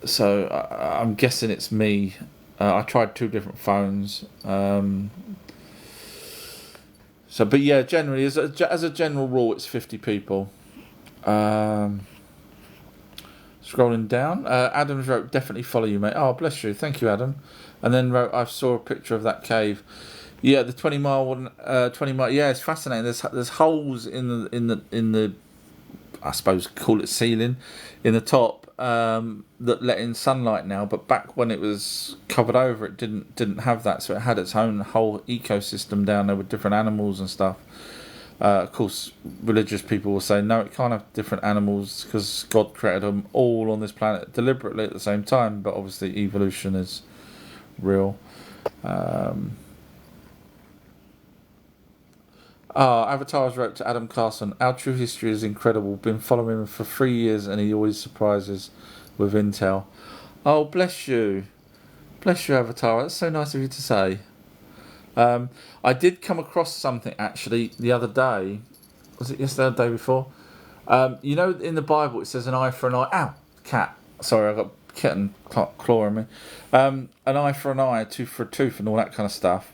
So I'm guessing it's me. I tried 2 different phones. But yeah, generally, as a general rule, it's 50 people. Scrolling down, Adams wrote, definitely follow you, mate. Oh, bless you. Thank you, Adam. And then wrote, I saw a picture of that cave. Yeah, the 20 mile one, 20 mile. Yeah, it's fascinating. There's holes in the I suppose call it ceiling in the top that let in sunlight now. But back when it was covered over, it didn't have that. So it had its own whole ecosystem down there with different animals and stuff. Of course, religious people will say, no, it can't have different animals because God created them all on this planet deliberately at the same time. But obviously, evolution is real. Avatar's wrote to Adam Carson, our true history is incredible. Been following him for 3 years and he always surprises with intel. Oh, bless you. Bless you, Avatar. That's so nice of you to say. I did come across something actually the other day. Was it yesterday or the day before? In the Bible it says an eye for an eye. Ow, cat. Sorry, I got kitten clawing me. An eye for an eye, a tooth for a tooth, and all that kind of stuff.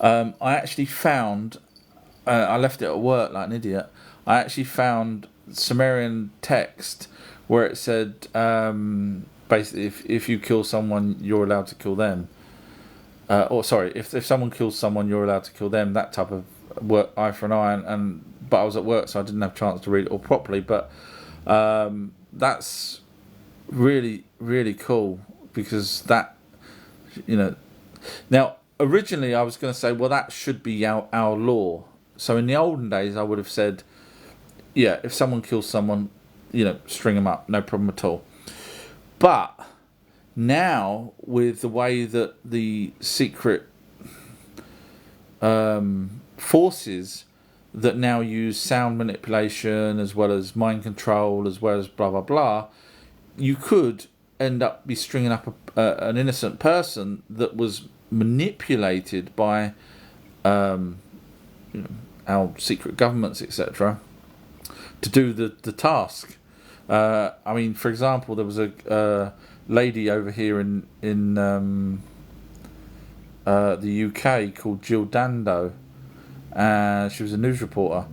I actually found. I left it at work like an idiot. I actually found Sumerian text where it said basically if you kill someone, you're allowed to kill them. If someone kills someone, you're allowed to kill them. That type of work, eye for an eye. But I was at work, so I didn't have a chance to read it all properly. But that's really, really cool because that, Now, originally, I was going to say, well, that should be our law. So in the olden days, I would have said, yeah, if someone kills someone, string them up, no problem at all. But now, with the way that the secret forces that now use sound manipulation as well as mind control as well as blah blah blah, you could end up be stringing up an innocent person that was manipulated by our secret governments, etc., to do the task. I mean, for example, there was a lady over here in the UK called Jill Dando. She was a news reporter,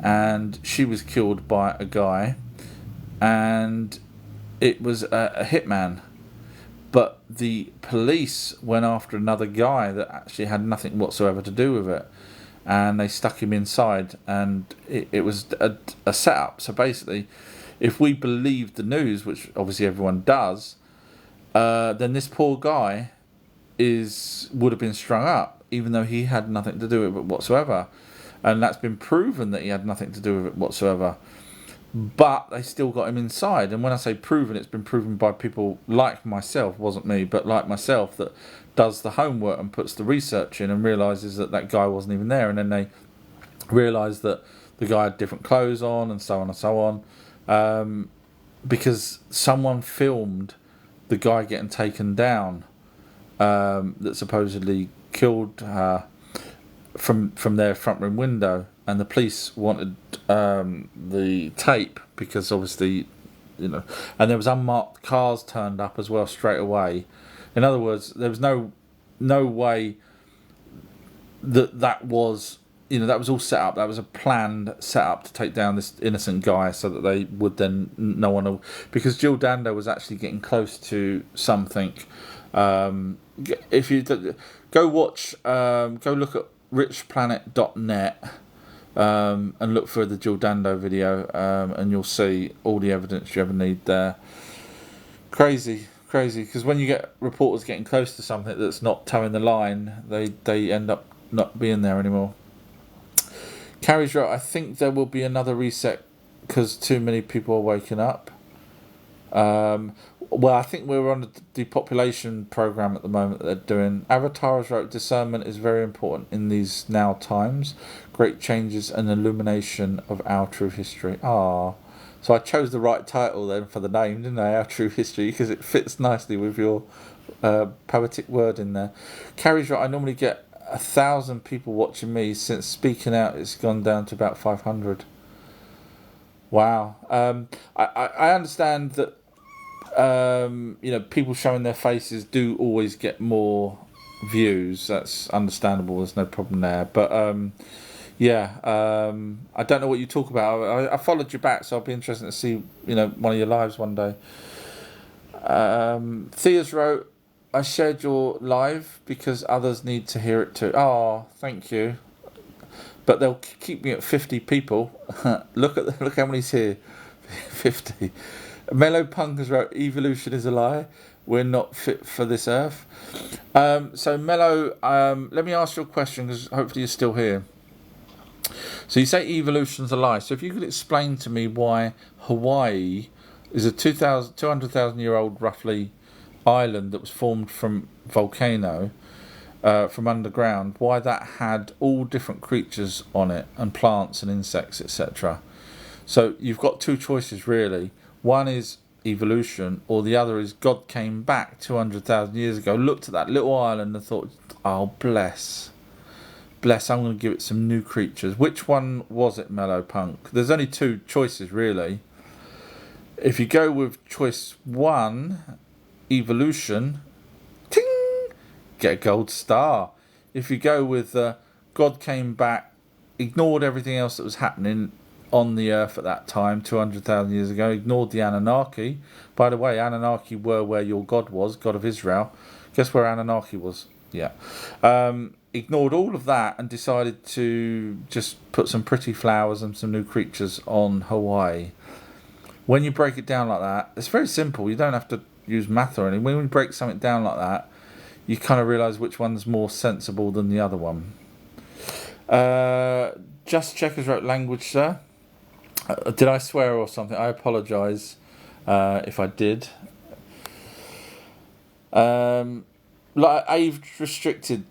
and she was killed by a guy, and it was a hitman. But the police went after another guy that actually had nothing whatsoever to do with it, and they stuck him inside, and it was a setup. So basically, if we believed the news, which obviously everyone does, then this poor guy would have been strung up, even though he had nothing to do with it whatsoever. And that's been proven that he had nothing to do with it whatsoever. But they still got him inside. And when I say proven, it's been proven by people like myself, wasn't me, but like myself, that does the homework and puts the research in and realises that that guy wasn't even there. And then they realise that the guy had different clothes on and so on and so on. Because someone filmed the guy getting taken down that supposedly killed her from their front room window, and the police wanted the tape because obviously, and there was unmarked cars turned up as well straight away. In other words, there was no way that was that was all set up. That was a planned setup to take down this innocent guy, so that they would then no one will, because Jill Dando was actually getting close to something. If you go watch, go look at richplanet.net and look for the Jill Dando video, and you'll see all the evidence you ever need there. Crazy, because when you get reporters getting close to something that's not towing the line, they end up not being there anymore. Carrie's right, I think there will be another reset because too many people are waking up. Well, I think we're on a depopulation program at the moment that they're doing. Avatars wrote, discernment is very important in these now times. Great changes and illumination of our true history. So I chose the right title then for the name, didn't I? Our true history, because it fits nicely with your poetic word in there. Carrie's right, I normally get 1,000 people watching me. Since speaking out, it's gone down to about 500. Wow. I understand that people showing their faces do always get more views. That's understandable. There's no problem there. But I don't know what you talk about. I followed you back, so I'll be interested to see one of your lives one day. Thea's wrote, I shared your live because others need to hear it too. Thank you. But they'll keep me at 50 people. Look how many's here. 50. Mellow Punk has wrote, evolution is a lie. We're not fit for this earth. So Mellow, let me ask you a question, because hopefully you're still here. So you say evolution's a lie. So if you could explain to me why Hawaii is a 200,000 year old roughly island that was formed from volcano, from underground, why that had all different creatures on it, and plants and insects, etc. So you've got two choices really. One is evolution, or the other is God came back 200,000 years ago, looked at that little island and thought, bless, I'm going to give it some new creatures. Which one was it, Mellow Punk? There's only two choices really. If you go with choice one, evolution, ting, get a gold star. If you go with God came back, ignored everything else that was happening on the earth at that time, 200,000 years ago, ignored the Anunnaki. By the way, Anunnaki were where your God was, God of Israel. Guess where Anunnaki was? Yeah. Ignored all of that and decided to just put some pretty flowers and some new creatures on Hawaii. When you break it down like that, it's very simple. You don't have to use math or anything. When you break something down like that, you kind of realise which one's more sensible than the other one. Just Checkers wrote, language, sir. Did I swear or something? I apologise if I did. Age restricted.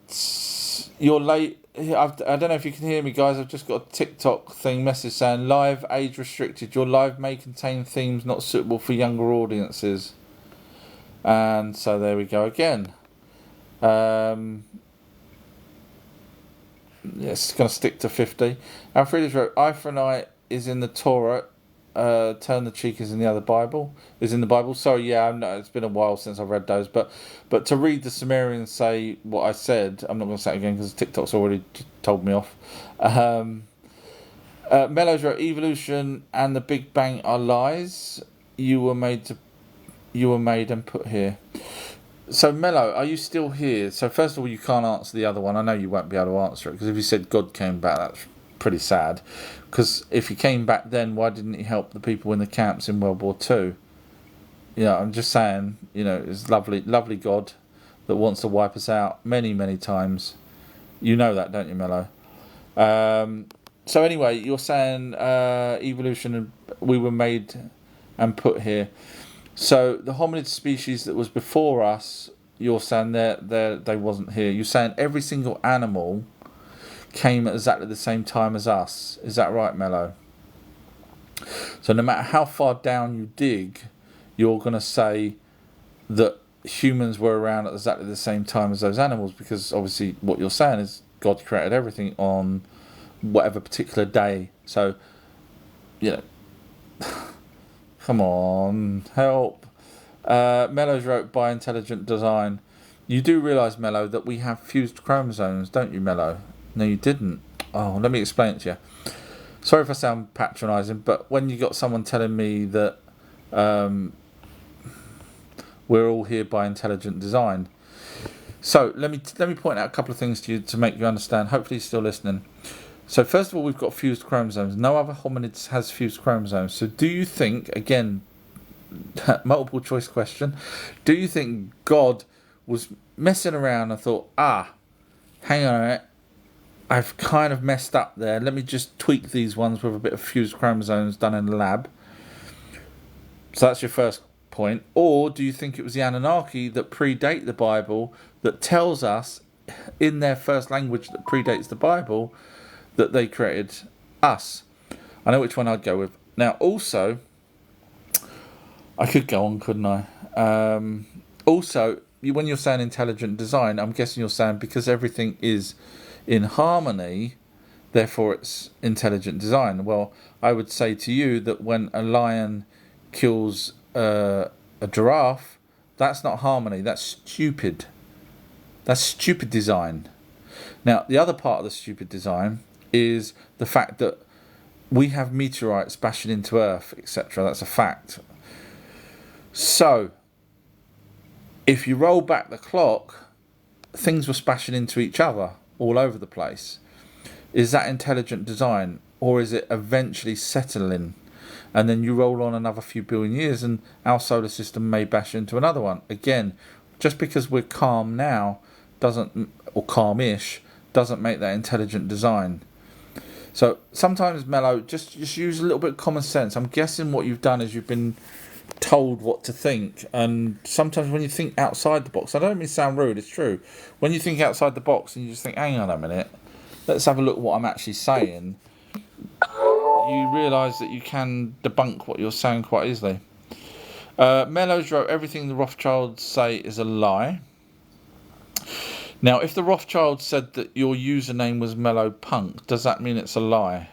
You're late. I don't know if you can hear me, guys. I've just got a TikTok thing message saying live age restricted. Your live may contain themes not suitable for younger audiences. And so there we go again. Yes, going to stick to 50. Alfredus wrote, eye for an eye is in the Torah. Turn the cheek is in the other Bible. Is in the Bible. Sorry, yeah, it's been a while since I've read those. But to read the Sumerians say what I said, I'm not going to say it again because TikTok's already told me off. Mellows wrote, evolution and the Big Bang are lies. You were made and put here. So, Mello, are you still here? So, first of all, you can't answer the other one. I know you won't be able to answer it, because if you said God came back, that's pretty sad. Because if he came back then, why didn't he help the people in the camps in World War Two? You know, I'm just saying, you know, it's lovely God that wants to wipe us out many, many times. You know that, don't you, Mello? So, anyway, you're saying evolution, and we were made and put here. So the hominid species that was before us, you're saying they wasn't here. You're saying every single animal came at exactly the same time as us. Is that right, Mello? So no matter how far down you dig, you're going to say that humans were around at exactly the same time as those animals, because obviously what you're saying is God created everything on whatever particular day. So, you know, come on, help. Mellows wrote, by intelligent design. You do realise, Mello, that we have fused chromosomes, don't you, Mello? No, you didn't. Oh, let me explain it to you. Sorry if I sound patronising, but when you got someone telling me that we're all here by intelligent design. So let me point out a couple of things to you to make you understand. Hopefully you're still listening. So first of all, we've got fused chromosomes. No other hominids has fused chromosomes. So do you think, again, multiple choice question, do you think God was messing around and thought, hang on a minute, I've kind of messed up there. Let me just tweak these ones with a bit of fused chromosomes done in the lab. So that's your first point. Or do you think it was the Anunnaki that predate the Bible that tells us in their first language that predates the Bible that they created us? I know which one I'd go with. Now, also, I could go on, couldn't I? Also, when you're saying intelligent design, I'm guessing you're saying because everything is in harmony, therefore it's intelligent design. Well, I would say to you that when a lion kills a giraffe, that's not harmony, that's stupid. That's stupid design. Now, the other part of the stupid design is the fact that we have meteorites bashing into Earth, etc. That's a fact. So, if you roll back the clock, things were smashing into each other all over the place. Is that intelligent design, or is it eventually settling? And then you roll on another few billion years and our solar system may bash into another one. Again, just because we're calm now doesn't, or calm-ish, doesn't make that intelligent design. So sometimes, Mello, just use a little bit of common sense. I'm guessing what you've done is you've been told what to think, and sometimes when you think outside the box, I don't mean to sound rude, it's true, when you think outside the box and you just think, hang on a minute, let's have a look at what I'm actually saying, you realise that you can debunk what you're saying quite easily. Mellows wrote, everything the Rothschilds say is a lie. Now, if the Rothschilds said that your username was Mellow Punk, does that mean it's a lie?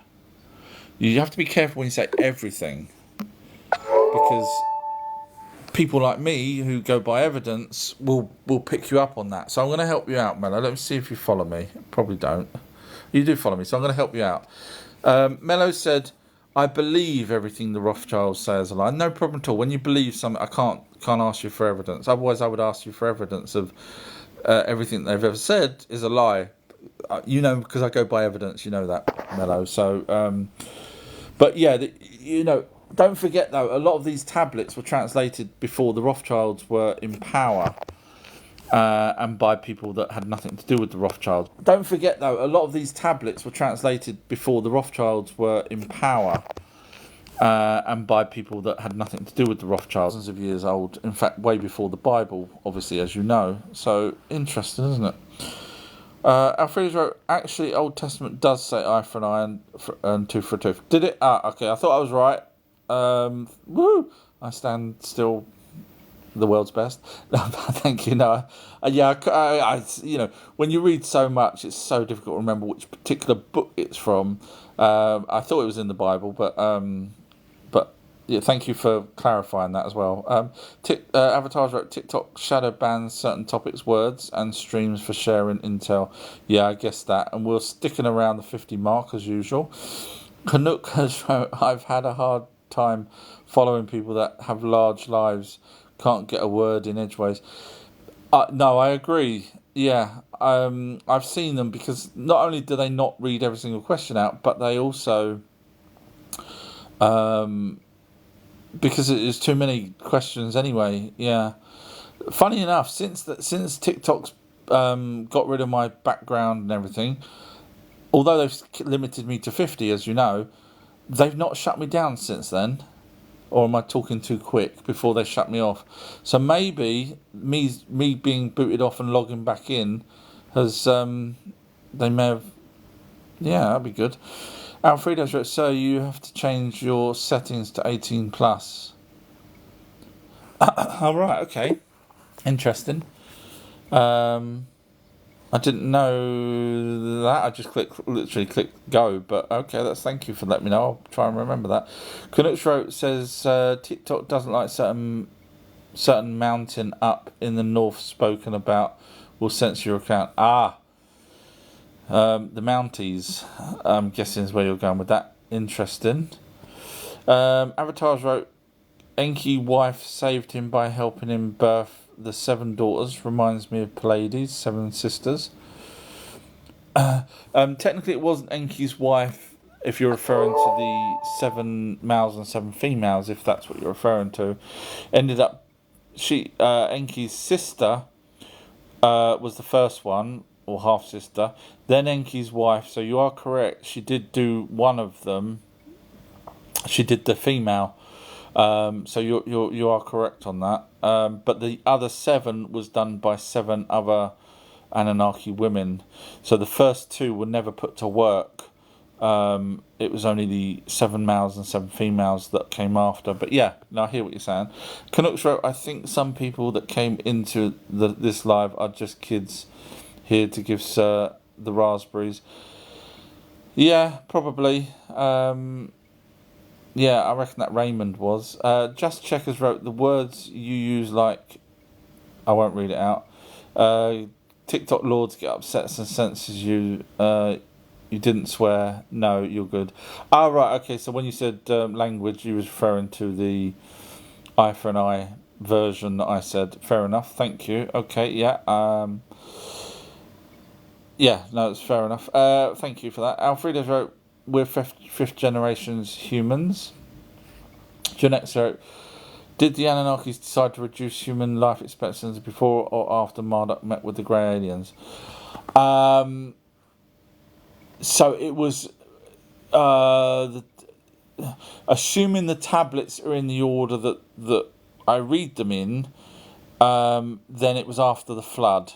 You have to be careful when you say everything, because people like me who go by evidence will pick you up on that. So I'm going to help you out, Mello. Let me see if you follow me. Probably don't. You do follow me, so I'm going to help you out. Mello said, I believe everything the Rothschilds say is a lie. No problem at all. When you believe something, I can't ask you for evidence. Otherwise, I would ask you for evidence of everything they've ever said is a lie. You know, because I go by evidence. You know that, Mello. So, but yeah, you know, don't forget though, a lot of these tablets were translated before the Rothschilds were in power. And by people that had nothing to do with the Rothschilds. Don't forget though, a lot of these tablets were translated before the Rothschilds were in power. And by people that had nothing to do with the Rothschilds. Thousands of years old, in fact way before the Bible, obviously, as you know. So, interesting, isn't it? Alfredus wrote, actually Old Testament does say eye for an eye and tooth for a tooth. Did it? Okay, I thought I was right. Woo! I stand still the world's best. Thank you. No, yeah, you know, when you read so much, it's so difficult to remember which particular book it's from. I thought it was in the Bible, but yeah, thank you for clarifying that as well. Avatars wrote TikTok shadow bans certain topics, words, and streams for sharing intel. Yeah, I guess that. And we're sticking around the 50 mark as usual. Canuck has wrote, I've had a hard time following people that have large lives, can't get a word in edgeways. No, I agree. Yeah, I've seen them because not only do they not read every single question out, but they also, because it is too many questions anyway. Yeah, funny enough, since TikTok's got rid of my background and everything, although they've limited me to 50, as you know, they've not shut me down since then. Or am I talking too quick before they shut me off? So maybe me being booted off and logging back in has they may have. Yeah, that'd be good. Alfredo's wrote, so you have to change your settings to 18 plus. All right, okay, interesting. I didn't know that. I just literally clicked go. But okay, thank you for letting me know. I'll try and remember that. Canucks wrote says TikTok doesn't like certain mountain up in the north spoken about will censor your account. The Mounties. I'm guessing is where you're going with that. Interesting. Avatars wrote Enki wife saved him by helping him birth the 7 daughters. Reminds me of Pleiades, 7 sisters. Technically, it wasn't Enki's wife. If you're referring to the 7 males and 7 females, if that's what you're referring to, ended up Enki's sister was the first one, or half sister. Then Enki's wife. So you are correct. She did do one of them. She did the female. So you are correct on that. But the other 7 was done by 7 other Anunnaki women. So the first 2 were never put to work. It was only the 7 males and 7 females that came after. But yeah, no, I hear what you're saying. Canucks wrote, I think some people that came into this live are just kids here to give Sir the raspberries. Yeah, probably. Yeah, I reckon that Raymond was. Just Checkers wrote, the words you use like... I won't read it out. TikTok lords get upset and censors you. You didn't swear. No, you're good. Right, okay, so when you said language, you was referring to the eye for an eye version that I said. Fair enough, thank you. Okay, yeah. Yeah, no, it's fair enough. Thank you for that. Alfredo wrote, we're fifth generations humans. Janex wrote, did the Anunnakis decide to reduce human life expectancy before or after Marduk met with the grey aliens? So it was, assuming the tablets are in the order that I read them in, then it was after the flood.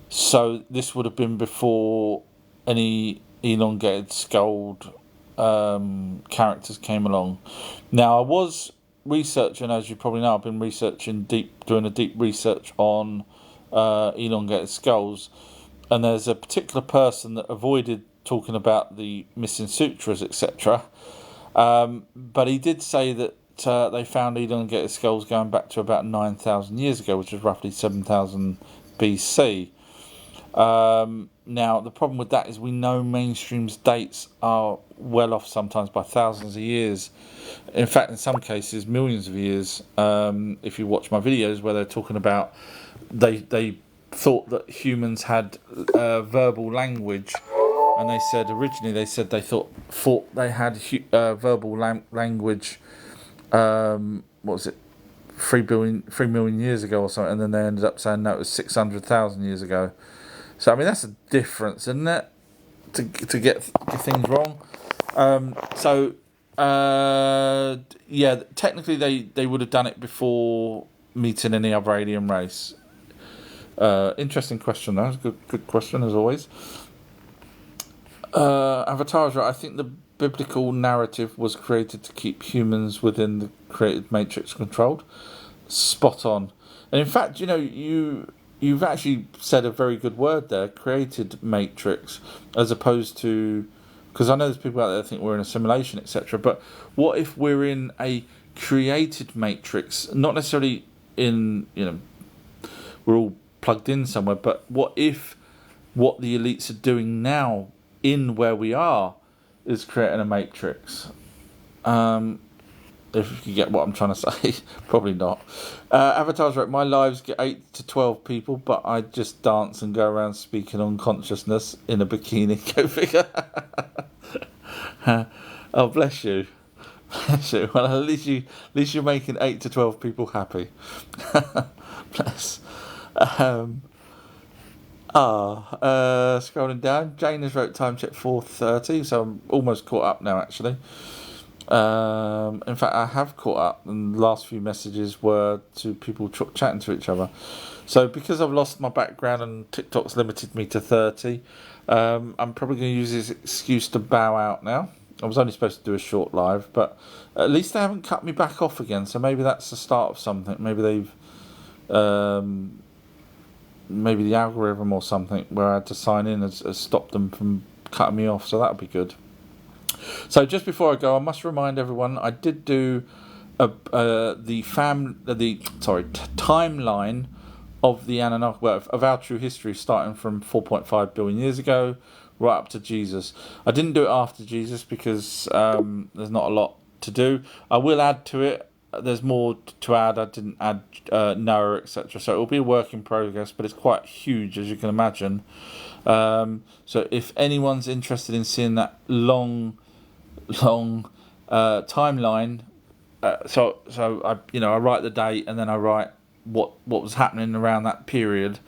So this would have been before any elongated skulled characters came along. Now I was researching, as you probably know, I've been doing a deep research on elongated skulls, and there's a particular person that avoided talking about the missing sutras, etc. But he did say that they found elongated skulls going back to about 9,000 years ago, which is roughly 7,000 BC. Now, the problem with that is we know mainstream's dates are well off sometimes by thousands of years. In fact, in some cases, millions of years. If you watch my videos where they're talking about they thought that humans had verbal language, and they said originally they thought they had verbal language. What was it? 3 million years ago or something, and then they ended up saying no, it was 600,000 years ago. So I mean that's a difference, isn't it? To get things wrong. Yeah, technically they would have done it before meeting any other alien race. Interesting question though. It's a good question as always. Avatars, right? I think the biblical narrative was created to keep humans within the created matrix controlled. spot on. And in fact, you've actually said a very good word there, created matrix, as opposed to, because I know there's people out there that think we're in a simulation, etc. But what if we're in a created matrix? Not necessarily in, we're all plugged in somewhere, but what if what the elites are doing now in where we are is creating a matrix? If you get what I'm trying to say. Probably not. Avatars wrote, my lives get 8 to 12 people, but I just dance and go around speaking on consciousness in a bikini. Go figure. Oh, bless you. Bless you. Well, at least you're making 8 to 12 people happy. Bless. Scrolling down, Jane has wrote time check 4:30, so I'm almost caught up now, actually. In fact, I have caught up, and the last few messages were to people chatting to each other. So because I've lost my background and TikTok's limited me to 30, I'm probably going to use this excuse to bow out now. I was only supposed to do a short live, but at least they haven't cut me back off again, so maybe that's the start of something. Maybe they've... maybe the algorithm or something where I had to sign in has stopped them from cutting me off, so that would be good. So just before I go, I must remind everyone I did do the timeline of the Anunnaki, of our true history, starting from 4.5 billion years ago right up to Jesus. I didn't do it after Jesus because there's not a lot to do. I will add to it. There's more to add. I didn't add Noah, etc. So it will be a work in progress, but it's quite huge, as you can imagine. So if anyone's interested in seeing that long timeline, so I write the date and then I write what was happening around that period.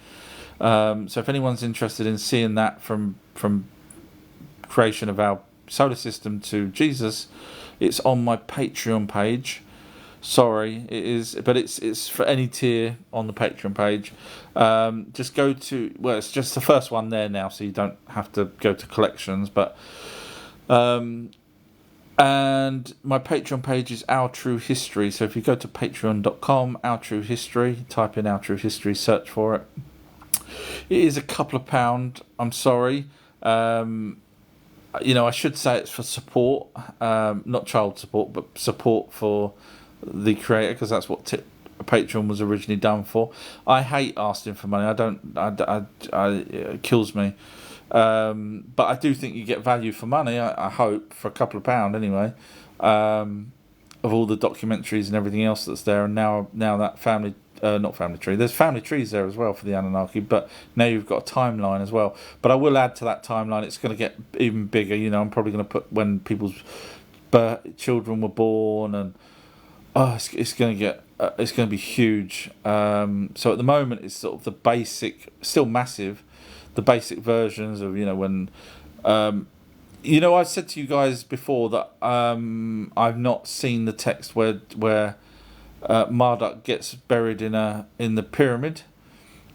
So if anyone's interested in seeing that from creation of our solar system to Jesus, it's on my Patreon page. Sorry, it is, but it's for any tier on the Patreon page. Just go to, it's just the first one there now, so you don't have to go to collections. But and my Patreon page is Our True History. So if you go to patreon.com, Our True History, type in Our True History, search for it. It is a couple of £. I'm sorry. I should say it's for support, not child support, but support for the creator, because that's what Patreon was originally done for. I hate asking for money. It kills me. But I do think you get value for money, I hope, for a couple of £, anyway, of all the documentaries and everything else that's there. And now that family, not family tree, there's family trees there as well for the Anunnaki, but now you've got a timeline as well. But I will add to that timeline. It's going to get even bigger. I'm probably going to put when people's children were born, and it's going to be huge. So at the moment it's sort of the basic, still massive, the basic versions of when I said to you guys before that I've not seen the text where Marduk gets buried in the pyramid,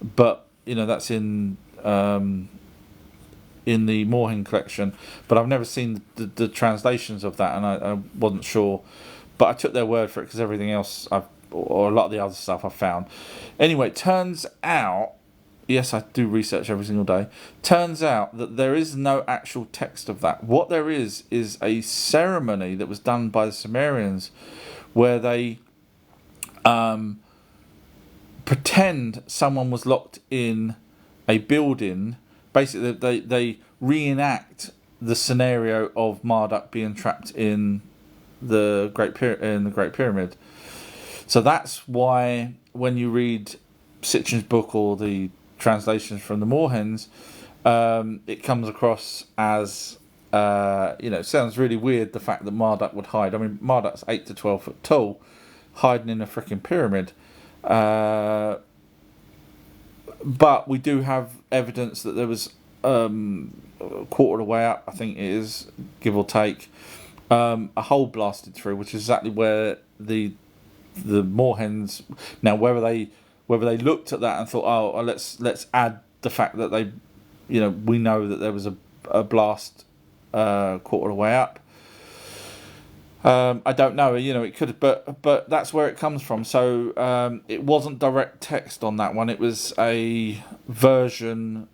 but that's in the Moorhen collection, but I've never seen the translations of that, and I wasn't sure, but I took their word for it because everything else or a lot of the other stuff I've found. Anyway, it turns out, yes, I do research every single day. Turns out that there is no actual text of that. What there is a ceremony that was done by the Sumerians where they pretend someone was locked in a building. Basically, they reenact the scenario of Marduk being trapped in the Great Pyramid. So that's why when you read Sitchin's book or the translations from the Moorhens, it comes across as it sounds really weird, the fact that Marduk would hide. I mean, Marduk's 8 to 12 foot tall, hiding in a freaking pyramid. But we do have evidence that there was a quarter of the way up, I think it is, give or take, a hole blasted through, which is exactly where the Moorhens. Now, whether they looked at that and thought, oh, let's add the fact that they, we know that there was a blast quarter of the way up. I don't know. It could, but that's where it comes from. So it wasn't direct text on that one. It was a version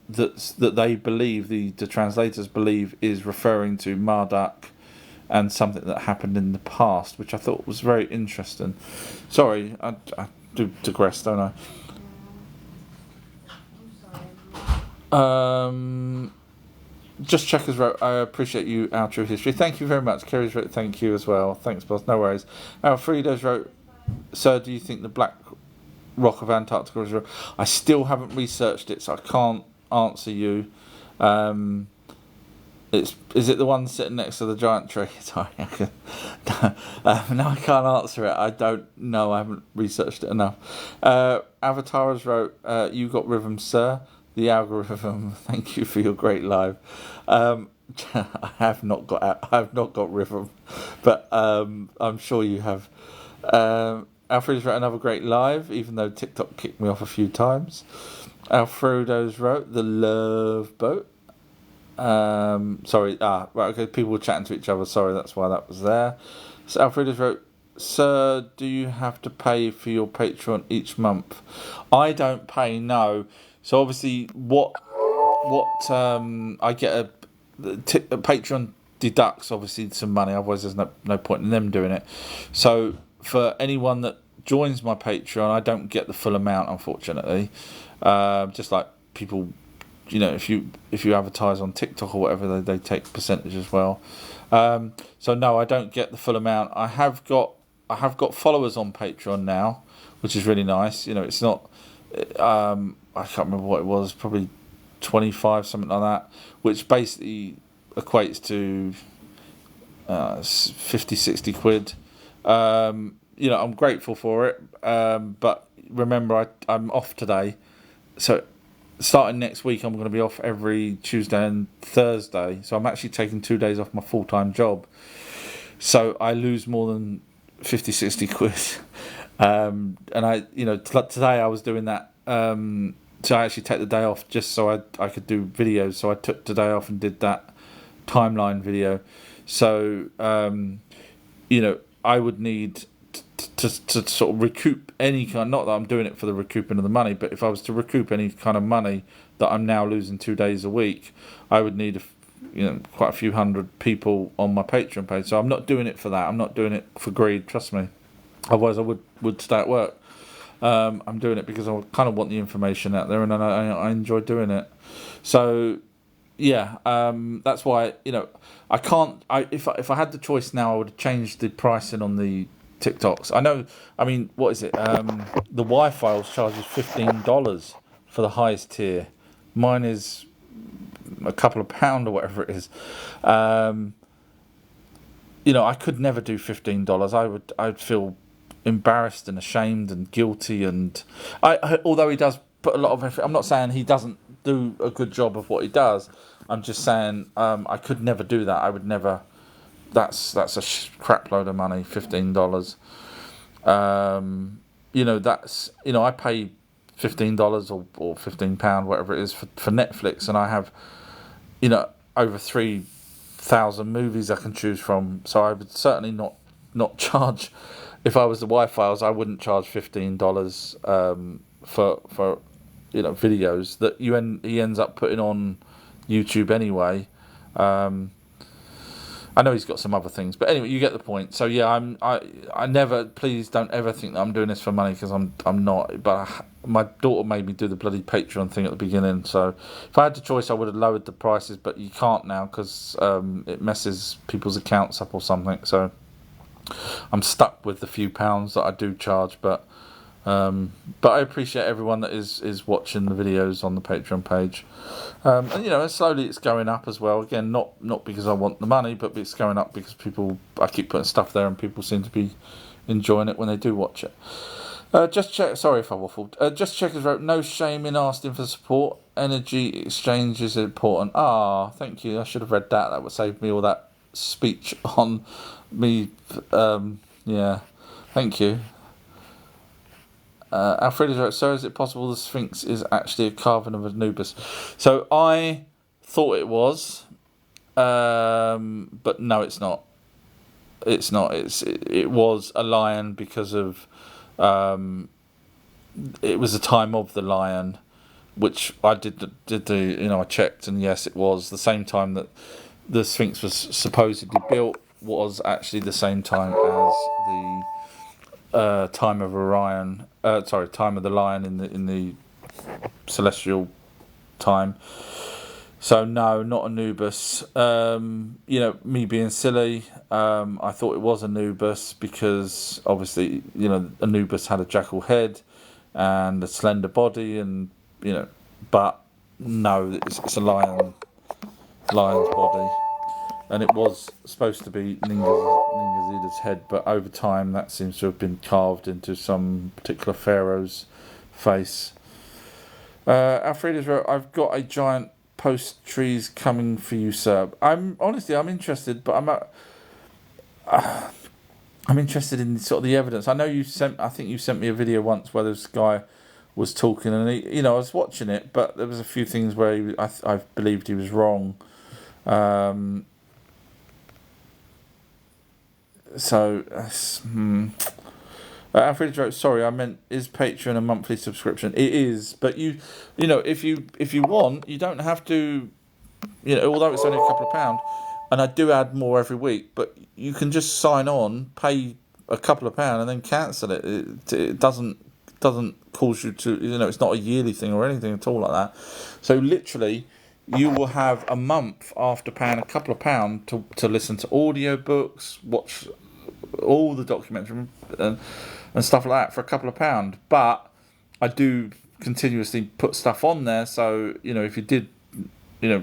that they believe the translators believe is referring to Marduk and something that happened in the past, which I thought was very interesting. Sorry, I do digress, don't I? Just Checkers wrote, I appreciate you, our true history. Thank you very much. Kerry's wrote, thank you as well. Thanks, boss. No worries. Alfredo's wrote, sir, do you think the Black Rock of Antarctica is real? I still haven't researched it, so I can't answer you. Is it the one sitting next to the giant tree? Sorry, no, I can't answer it. I don't know. I haven't researched it enough. Avatars wrote, "You got rhythm, sir. The algorithm. Thank you for your great live." I have not got rhythm, but I'm sure you have. Alfredo's wrote another great live, even though TikTok kicked me off a few times. Alfredo's wrote the love boat. Sorry, right, okay, people were chatting to each other, sorry, that's why that was there. So Alfredo's wrote, sir, do you have to pay for your Patreon each month? I don't pay, no. So obviously what I get a Patreon deducts obviously some money, otherwise there's no point in them doing it. So for anyone that joins my Patreon, I don't get the full amount, unfortunately. Just like people, if you advertise on TikTok or whatever, they take percentage as well. So no, I don't get the full amount. I have got followers on Patreon now, which is really nice. It's not. I can't remember what it was. Probably 25, something like that, which basically equates to 50, 60 quid. I'm grateful for it. But remember, I'm off today, so. Starting next week, I'm going to be off every Tuesday and Thursday. So I'm actually taking 2 days off my full-time job. So I lose more than 50, 60 quid. And today I was doing that. So I actually take the day off just so I could do videos. So I took today off and did that timeline video. So, I would need to sort of recoup any kind, not that I'm doing it for the recouping of the money, but if I was to recoup any kind of money that I'm now losing 2 days a week, I would need quite a few hundred people on my Patreon page. So I'm not doing it for that. I'm not doing it for greed, trust me. Otherwise I would stay at work. I'm doing it because I kind of want the information out there, and I enjoy doing it. So yeah, that's why I can't. If I had the choice now, I would have changed the pricing on the TikToks. What is it? The Wi-Fi charges $15 for the highest tier. Mine is a couple of pound or whatever it is. I could never do $15. I'd feel embarrassed and ashamed and guilty, and although he does put a lot of effort, I'm not saying he doesn't do a good job of what he does. I'm just saying I could never do that. I would never. That's a crap load of money, $15. That's I pay $15 or £15, whatever it is, for Netflix, and I have over 3,000 movies I can choose from. So I would certainly not charge. If I was the Wi-Files, I wouldn't charge $15 for videos that he ends up putting on YouTube anyway. I know he's got some other things, but anyway, you get the point. So yeah, I never, please don't ever think that I'm doing this for money, because I'm not. But my daughter made me do the bloody Patreon thing at the beginning. So if I had the choice, I would have lowered the prices, but you can't now because it messes people's accounts up or something. So I'm stuck with the few pounds that I do charge, but I appreciate everyone that is watching the videos on the Patreon page, and slowly it's going up as well. Again, not because I want the money, but it's going up because I keep putting stuff there, and people seem to be enjoying it when they do watch it. Just check. Sorry if I waffled. Just Checkers wrote, no shame in asking for support. Energy exchange is important. Thank you. I should have read that. That would save me all that speech on me. Yeah, thank you. Alfredo's wrote, so is it possible the Sphinx is actually a carving of Anubis? So I thought it was, but no, it's not. It's not. It was a lion because of it was the time of the lion, which I did the I checked, and yes, it was the same time that the Sphinx was supposedly built, was actually the same time as the time of Orion. Time of the lion in the celestial time. So no, not Anubis. Me being silly, I thought it was Anubis because obviously Anubis had a jackal head and a slender body, and but no, it's a lion's body, and it was supposed to be Ningazida's head, but over time that seems to have been carved into some particular pharaoh's face. Alfreda's wrote, I've got a giant post trees coming for you, sir. I'm interested, but I'm interested in sort of the evidence. I know I think you sent me a video once where this guy was talking, and I was watching it, but there was a few things where I believed he was wrong. Alfred wrote, sorry, I meant, is Patreon a monthly subscription? It is, but if you want, you don't have to, although it's only a couple of pounds, and I do add more every week, but you can just sign on, pay a couple of pounds, and then cancel it. It doesn't cause you to, it's not a yearly thing or anything at all like that. So literally, you will have a month after paying a couple of pounds to listen to audiobooks, watch all the documentaries and stuff like that for a couple of pounds. But I do continuously put stuff on there, so if you did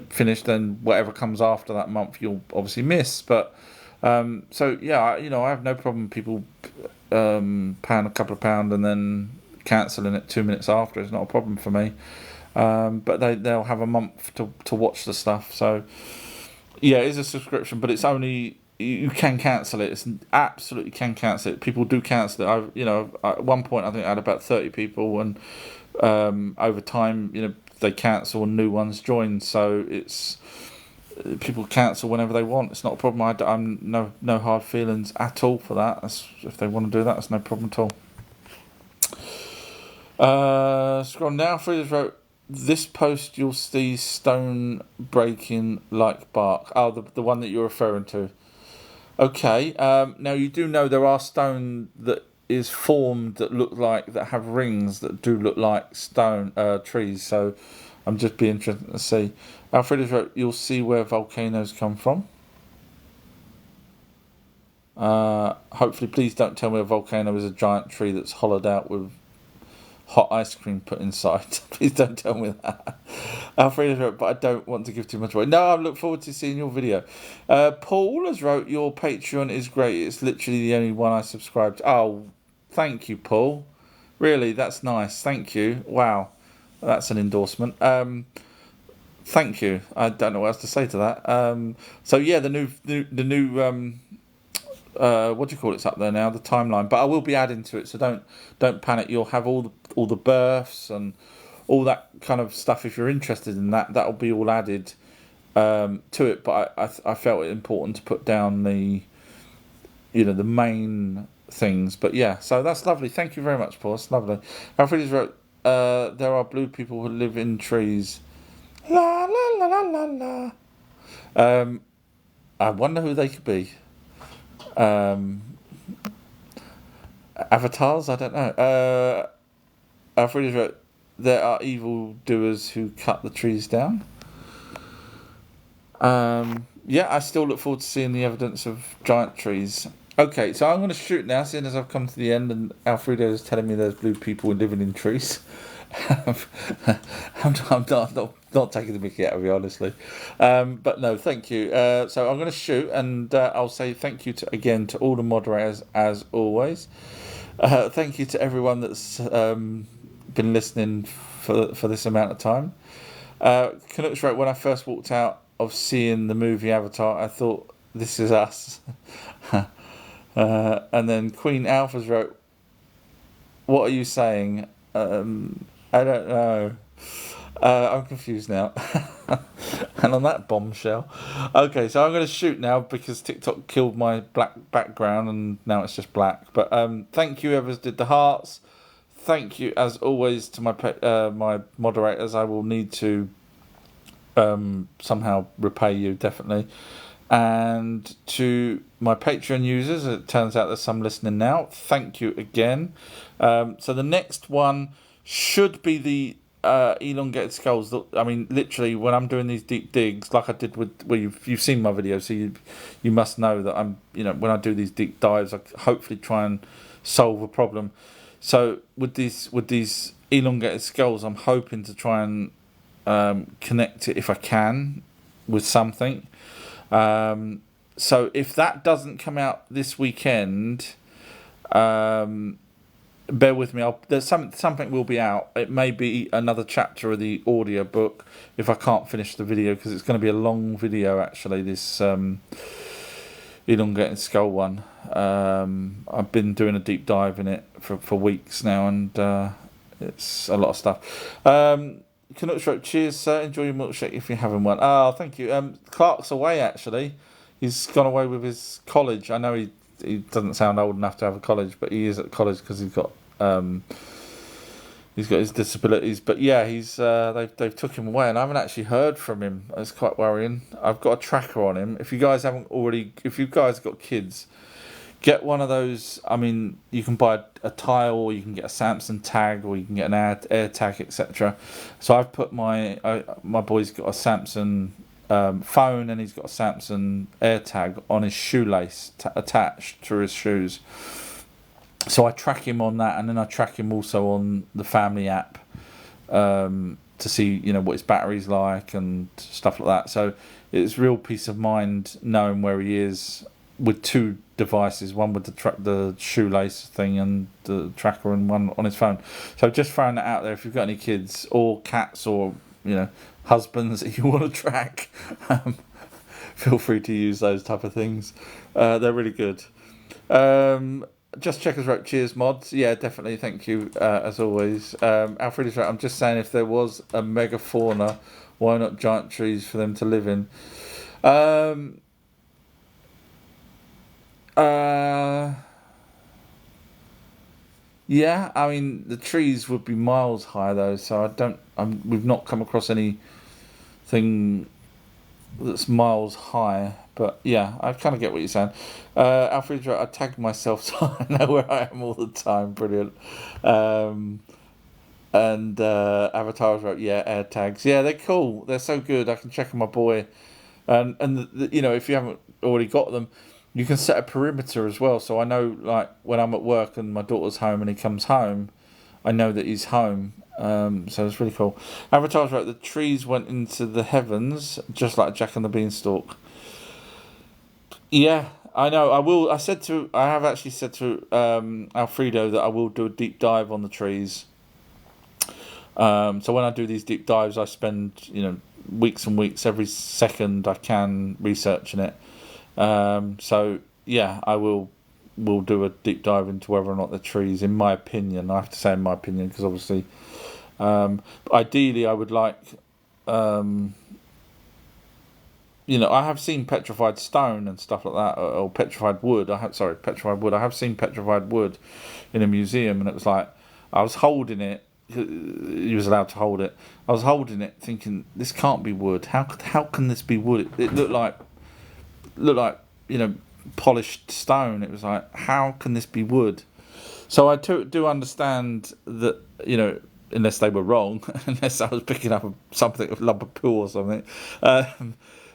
finish, then whatever comes after that month you'll obviously miss. But I have no problem people paying a couple of pounds and then cancelling it 2 minutes after. It's not a problem for me. But they'll have a month to watch the stuff. So yeah, it is a subscription, but it's only, you can cancel it. It's absolutely can cancel it. People do cancel it. At one point I think I had about 30 people, and over time, they cancel and new ones join. So it's, people cancel whenever they want. It's not a problem. I'm no hard feelings at all for that. If they want to do that, that's no problem at all. Scroll now. Frida's wrote, this post you'll see stone breaking like bark. Oh, the one that you're referring to. Okay. Now you do know there are stone that is formed that have rings that do look like stone trees. So I'm just be interested to see. Alfreda's wrote, you'll see where volcanoes come from. Hopefully, please don't tell me a volcano is a giant tree that's hollowed out with hot ice cream put inside. Please don't tell me that. Alfreda's wrote, but I don't want to give too much away. No, I look forward to seeing your video. Paul has wrote, your Patreon is great. It's literally the only one I subscribe to. Oh, thank you, Paul. Really, that's nice. Thank you. Wow, that's an endorsement. Thank you. I don't know what else to say to that. So yeah, the new what do you call it? It's up there now, the timeline. But I will be adding to it, so don't panic. You'll have all the births and all that kind of stuff. If you're interested in that, that'll be all added to it. But I felt it important to put down the the main things. But yeah, so that's lovely. Thank you very much, Paul. It's lovely. Alfred's wrote, there are blue people who live in trees. La la la la la la. I wonder who they could be. Avatars? I don't know. Alfreda's wrote, there are evil doers who cut the trees down. Yeah, I still look forward to seeing the evidence of giant trees. Okay, so I'm going to shoot now, seeing as I've come to the end, and Alfredo is telling me there's blue people living in trees. I'm not taking the mickey out of you, honestly. But no, thank you. So I'm going to shoot, and I'll say thank you again to all the moderators, as always. Thank you to everyone that's been listening for this amount of time. Canucks wrote, when I first walked out of seeing the movie Avatar, I thought, this is us. And then Queen Alphas wrote, what are you saying? I don't know. I'm confused now. And on that bombshell. Okay, so I'm going to shoot now because TikTok killed my black background and now it's just black. But thank you, whoever did the hearts. Thank you, as always, to my moderators. I will need to somehow repay you, definitely. And to my Patreon users, it turns out there's some listening now. Thank you again. So the next one should be the elongated skulls. I mean, literally, when I'm doing these deep digs, like I did with, well, you've seen my video, so you must know that I'm, when I do these deep dives, I hopefully try and solve a problem. So with these elongated skulls, I'm hoping to try and connect it if I can with something. So if that doesn't come out this weekend, bear with me. There's something will be out. It may be another chapter of the audio book if I can't finish the video, because it's going to be a long video actually. This elongated skull one. I've been doing a deep dive in it for weeks now, and it's a lot of stuff. Canucks wrote, cheers, sir. Enjoy your milkshake if you're having one. Oh, thank you. Clark's away, actually. He's gone away with his college. I know he doesn't sound old enough to have a college, but he is at college because he's got his disabilities. But yeah, they've took him away, and I haven't actually heard from him. It's quite worrying. I've got a tracker on him. If you guys got kids, get one of those. I mean, you can buy a tile, or you can get a Samsung tag, or you can get an air tag, etc. So I've put my boy's got a Samsung phone, and he's got a Samsung air tag on his shoelace attached to his shoes. So I track him on that, and then I track him also on the family app to see what his battery's like and stuff like that. So it's real peace of mind knowing where he is with two devices, one with the shoelace thing and the tracker, and one on his phone. So just throwing that out there, if you've got any kids or cats or husbands that you want to track, feel free to use those type of things. They're really good. Just Checkers wrote, cheers mods. Yeah, definitely, thank you, as always. Alfred is right, I'm just saying, if there was a megafauna, why not giant trees for them to live in? Yeah, I mean the trees would be miles high though, so we've not come across anything that's miles high. But yeah, I kind of get what you're saying. Alfred's right, I tagged myself so I know where I am all the time. Brilliant. And Avatar's right, yeah, air tags. Yeah, they're cool. They're so good. I can check on my boy. And if you haven't already got them, you can set a perimeter as well. So I know, like, when I'm at work and my daughter's home and he comes home, I know that he's home. So it's really cool. Avatar's right, the trees went into the heavens, just like Jack and the Beanstalk. Yeah, I know. I have actually said to Alfredo that I will do a deep dive on the trees. So when I do these deep dives, I spend weeks and weeks, every second I can, researching it. So yeah, I will do a deep dive into whether or not the trees, in my opinion, I have to say in my opinion, because obviously, ideally I would like, I have seen petrified stone and stuff like that, or petrified wood. Petrified wood. I have seen petrified wood in a museum, and it was like, I was holding it. He was allowed to hold it. I was holding it, thinking, this can't be wood. How can this be wood? It looked like polished stone. It was like, how can this be wood? So I do understand that, unless they were wrong, unless I was picking up something, a lump of poo or something.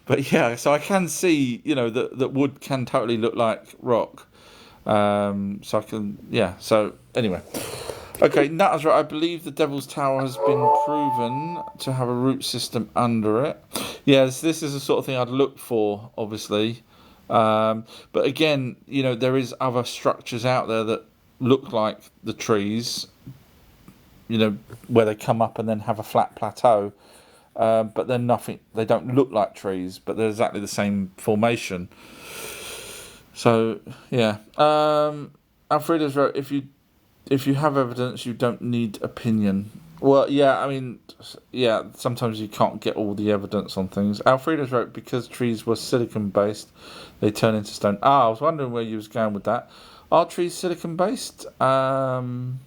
But yeah, so I can see, that wood can totally look like rock. So I can, yeah. So anyway, okay, Nutter's right. I believe the Devil's Tower has been proven to have a root system under it. Yes, this is the sort of thing I'd look for, obviously. But again, there is other structures out there that look like the trees, where they come up and then have a flat plateau. But they're nothing. They don't look like trees, but they're exactly the same formation. So yeah, Alfredo's wrote, if you have evidence, you don't need opinion. Well, yeah, I mean, yeah, sometimes you can't get all the evidence on things. Alfredo's wrote, because trees were silicon-based, they turn into stone. I was wondering where you was going with that. Are trees silicon-based? Never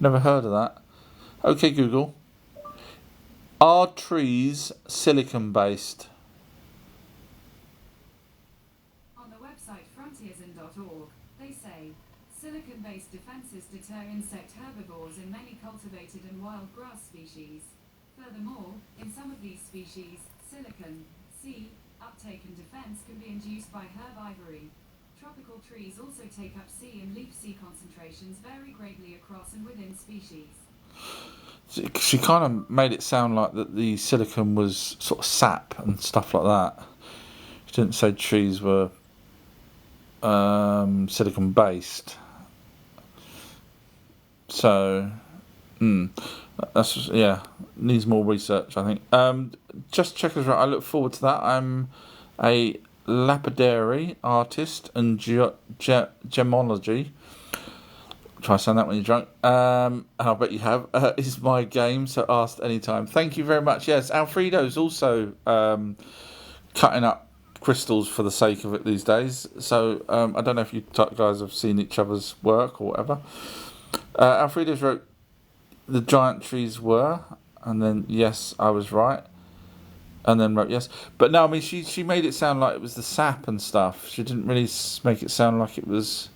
heard of that. Okay, Google. Are trees silicon-based? On the website frontiersn.org, they say, silicon-based defenses deter insect herbivores in many cultivated and wild grass species. Furthermore, in some of these species, silicon, C, uptake and defense can be induced by herbivory. Tropical trees also take up C, and leaf C concentrations vary greatly across and within species. She kind of made it sound like that the silicon was sort of sap and stuff like that. She didn't say trees were silicon based. So, that's needs more research, I think. Just check us right. I look forward to that. I'm a lapidary artist and gemology. Try to sound that when you're drunk. And I'll bet you have. Is my game, so asked anytime. Thank you very much. Yes, Alfredo's also cutting up crystals for the sake of it these days. So I don't know if you guys have seen each other's work or whatever. Alfredo's wrote, the giant trees were, and then yes, I was right, and then wrote yes. But no, I mean, she made it sound like it was the sap and stuff. She didn't really make it sound like it was...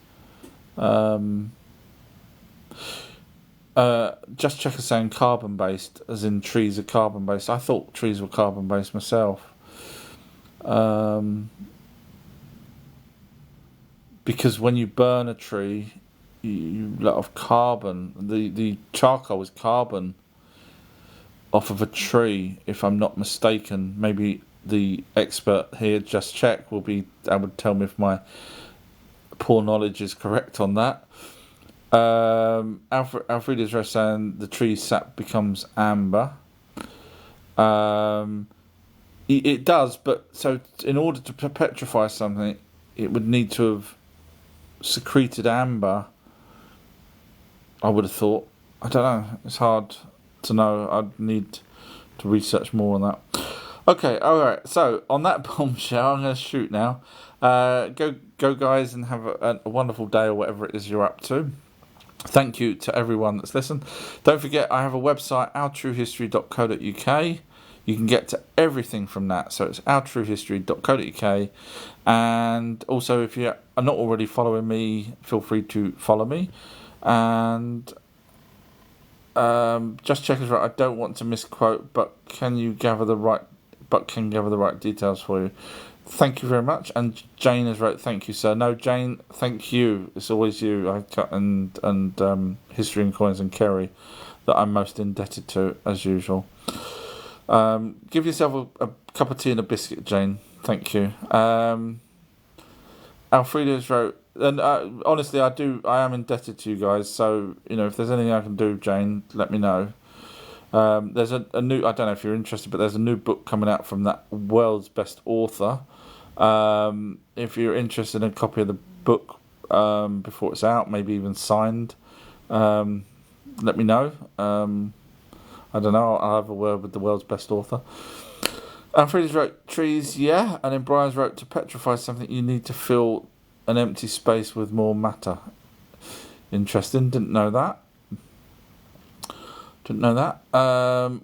Just check us saying carbon based, as in trees are carbon based. I thought trees were carbon based myself, because when you burn a tree, you let off carbon. The charcoal is carbon off of a tree, if I'm not mistaken. Maybe the expert here, just check, will be able to tell me if my poor knowledge is correct on that. Alfreda's saying the tree sap becomes amber. It does, but so in order to petrify something, it would need to have secreted amber, I would have thought. I don't know. It's hard to know. I'd need to research more on that. Okay, alright. So, on that bombshell, I'm going to shoot now. Go guys, and have a wonderful day or whatever it is you're up to. Thank you to everyone that's listened. Don't forget, I have a website, ourtruehistory.co.uk. You can get to everything from that. So it's ourtruehistory.co.uk. And also, if you are not already following me, feel free to follow me. And just check us right. I don't want to misquote, but can gather the right details for you. Thank you very much. And Jane has wrote, thank you, sir. No, Jane, thank you. It's always you and History and Coins and Kerry that I'm most indebted to, as usual. Give yourself a cup of tea and a biscuit, Jane. Thank you. Alfreda's wrote, and honestly, I am indebted to you guys. So, if there's anything I can do, Jane, let me know. There's a new, I don't know if you're interested, but there's a new book coming out from that world's best author. If you're interested in a copy of the book before it's out, maybe even signed, let me know. I don't know, I'll have a word with the world's best author. Alfreda's wrote trees, yeah, and then Brian's wrote, to petrify something you need to fill an empty space with more matter. Interesting, didn't know that.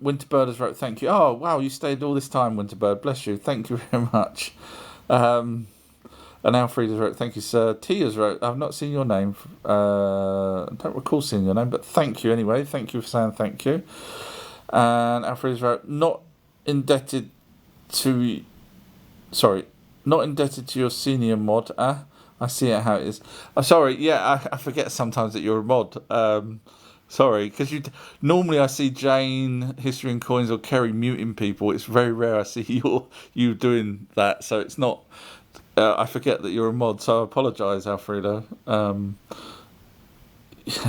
Winterbird has wrote, thank you. Oh, wow, you stayed all this time, Winterbird. Bless you. Thank you very much. And Alfred has wrote, thank you, sir. T has wrote, I've not seen your name. I don't recall seeing your name, but thank you anyway. Thank you for saying thank you. And Alfred has wrote, not indebted to your senior mod. I see how it is. I'm sorry, yeah, I forget sometimes that you're a mod. Sorry, because normally I see Jane, History and Coins, or Kerry muting people. It's very rare I see you doing that, so it's not. I forget that you're a mod, so I apologise, Alfredo.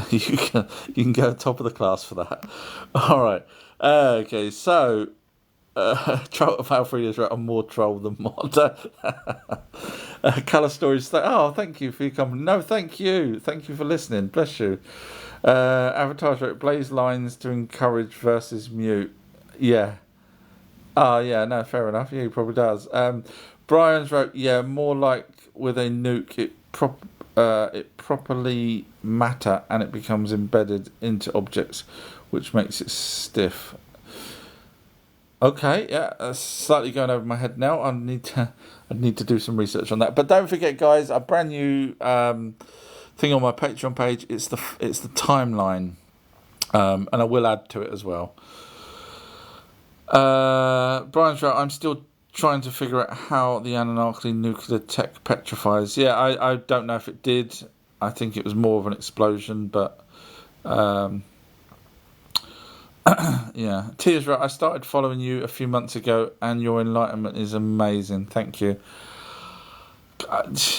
You can go top of the class for that. All right. Okay, so Alfredo's right. I'm more troll than mod. Colour Stories. Oh, thank you for your company. No, thank you for listening. Bless you. Avatar's wrote blaze lines to encourage versus mute. Yeah. Oh, yeah, no, fair enough. Yeah, he probably does. Brian's wrote, yeah, more like with a nuke, it properly matter and it becomes embedded into objects, which makes it stiff. Okay, yeah, that's slightly going over my head now. I need to do some research on that. But don't forget, guys, a brand new thing on my Patreon page. It's the timeline, and I will add to it as well. Brian's right. I'm still trying to figure out how the Anunnaki nuclear tech petrifies. Yeah, I don't know if it did. I think it was more of an explosion, but yeah. Tia's right. I started following you a few months ago, and your enlightenment is amazing. Thank you.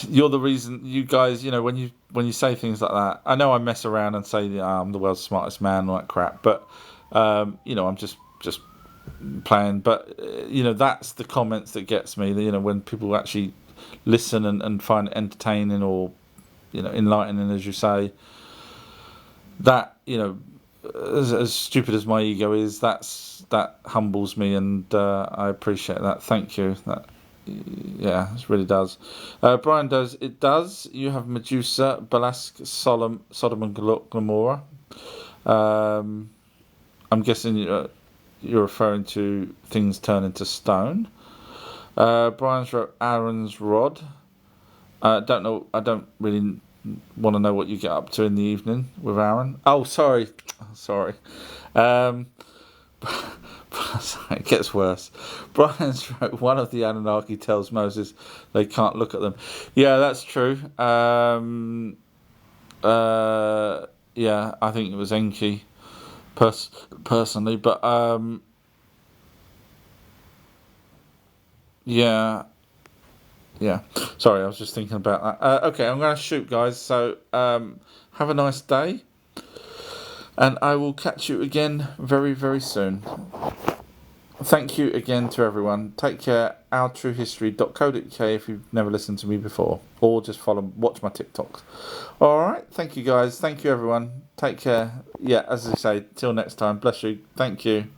You're the reason. You guys, when you say things like that, I know I mess around and say I'm the world's smartest man, all that crap, but I'm just playing. But that's the comments that gets me. When people actually listen and find it entertaining or enlightening, as you say. That as stupid as my ego is, that humbles me, and I appreciate that. Thank you. That it really does. Brian does. It does. You have Medusa, Balask, Sodom and Gomorrah. I'm guessing you're referring to things turn into stone. Brian's wrote Aaron's rod. Don't know. I don't really want to know what you get up to in the evening with Aaron. Oh, sorry. It gets worse. Brian's wrote, one of the Anunnaki tells Moses they can't look at them. Yeah, that's true. Yeah, I think it was Enki personally, but yeah. Sorry, I was just thinking about that. Okay, I'm going to shoot, guys. So have a nice day, and I will catch you again very, very soon. Thank you again to everyone. Take care. OurTrueHistory.co.uk if you've never listened to me before, or just watch my TikToks. All right. Thank you, guys. Thank you, everyone. Take care. Yeah, as I say, till next time. Bless you. Thank you.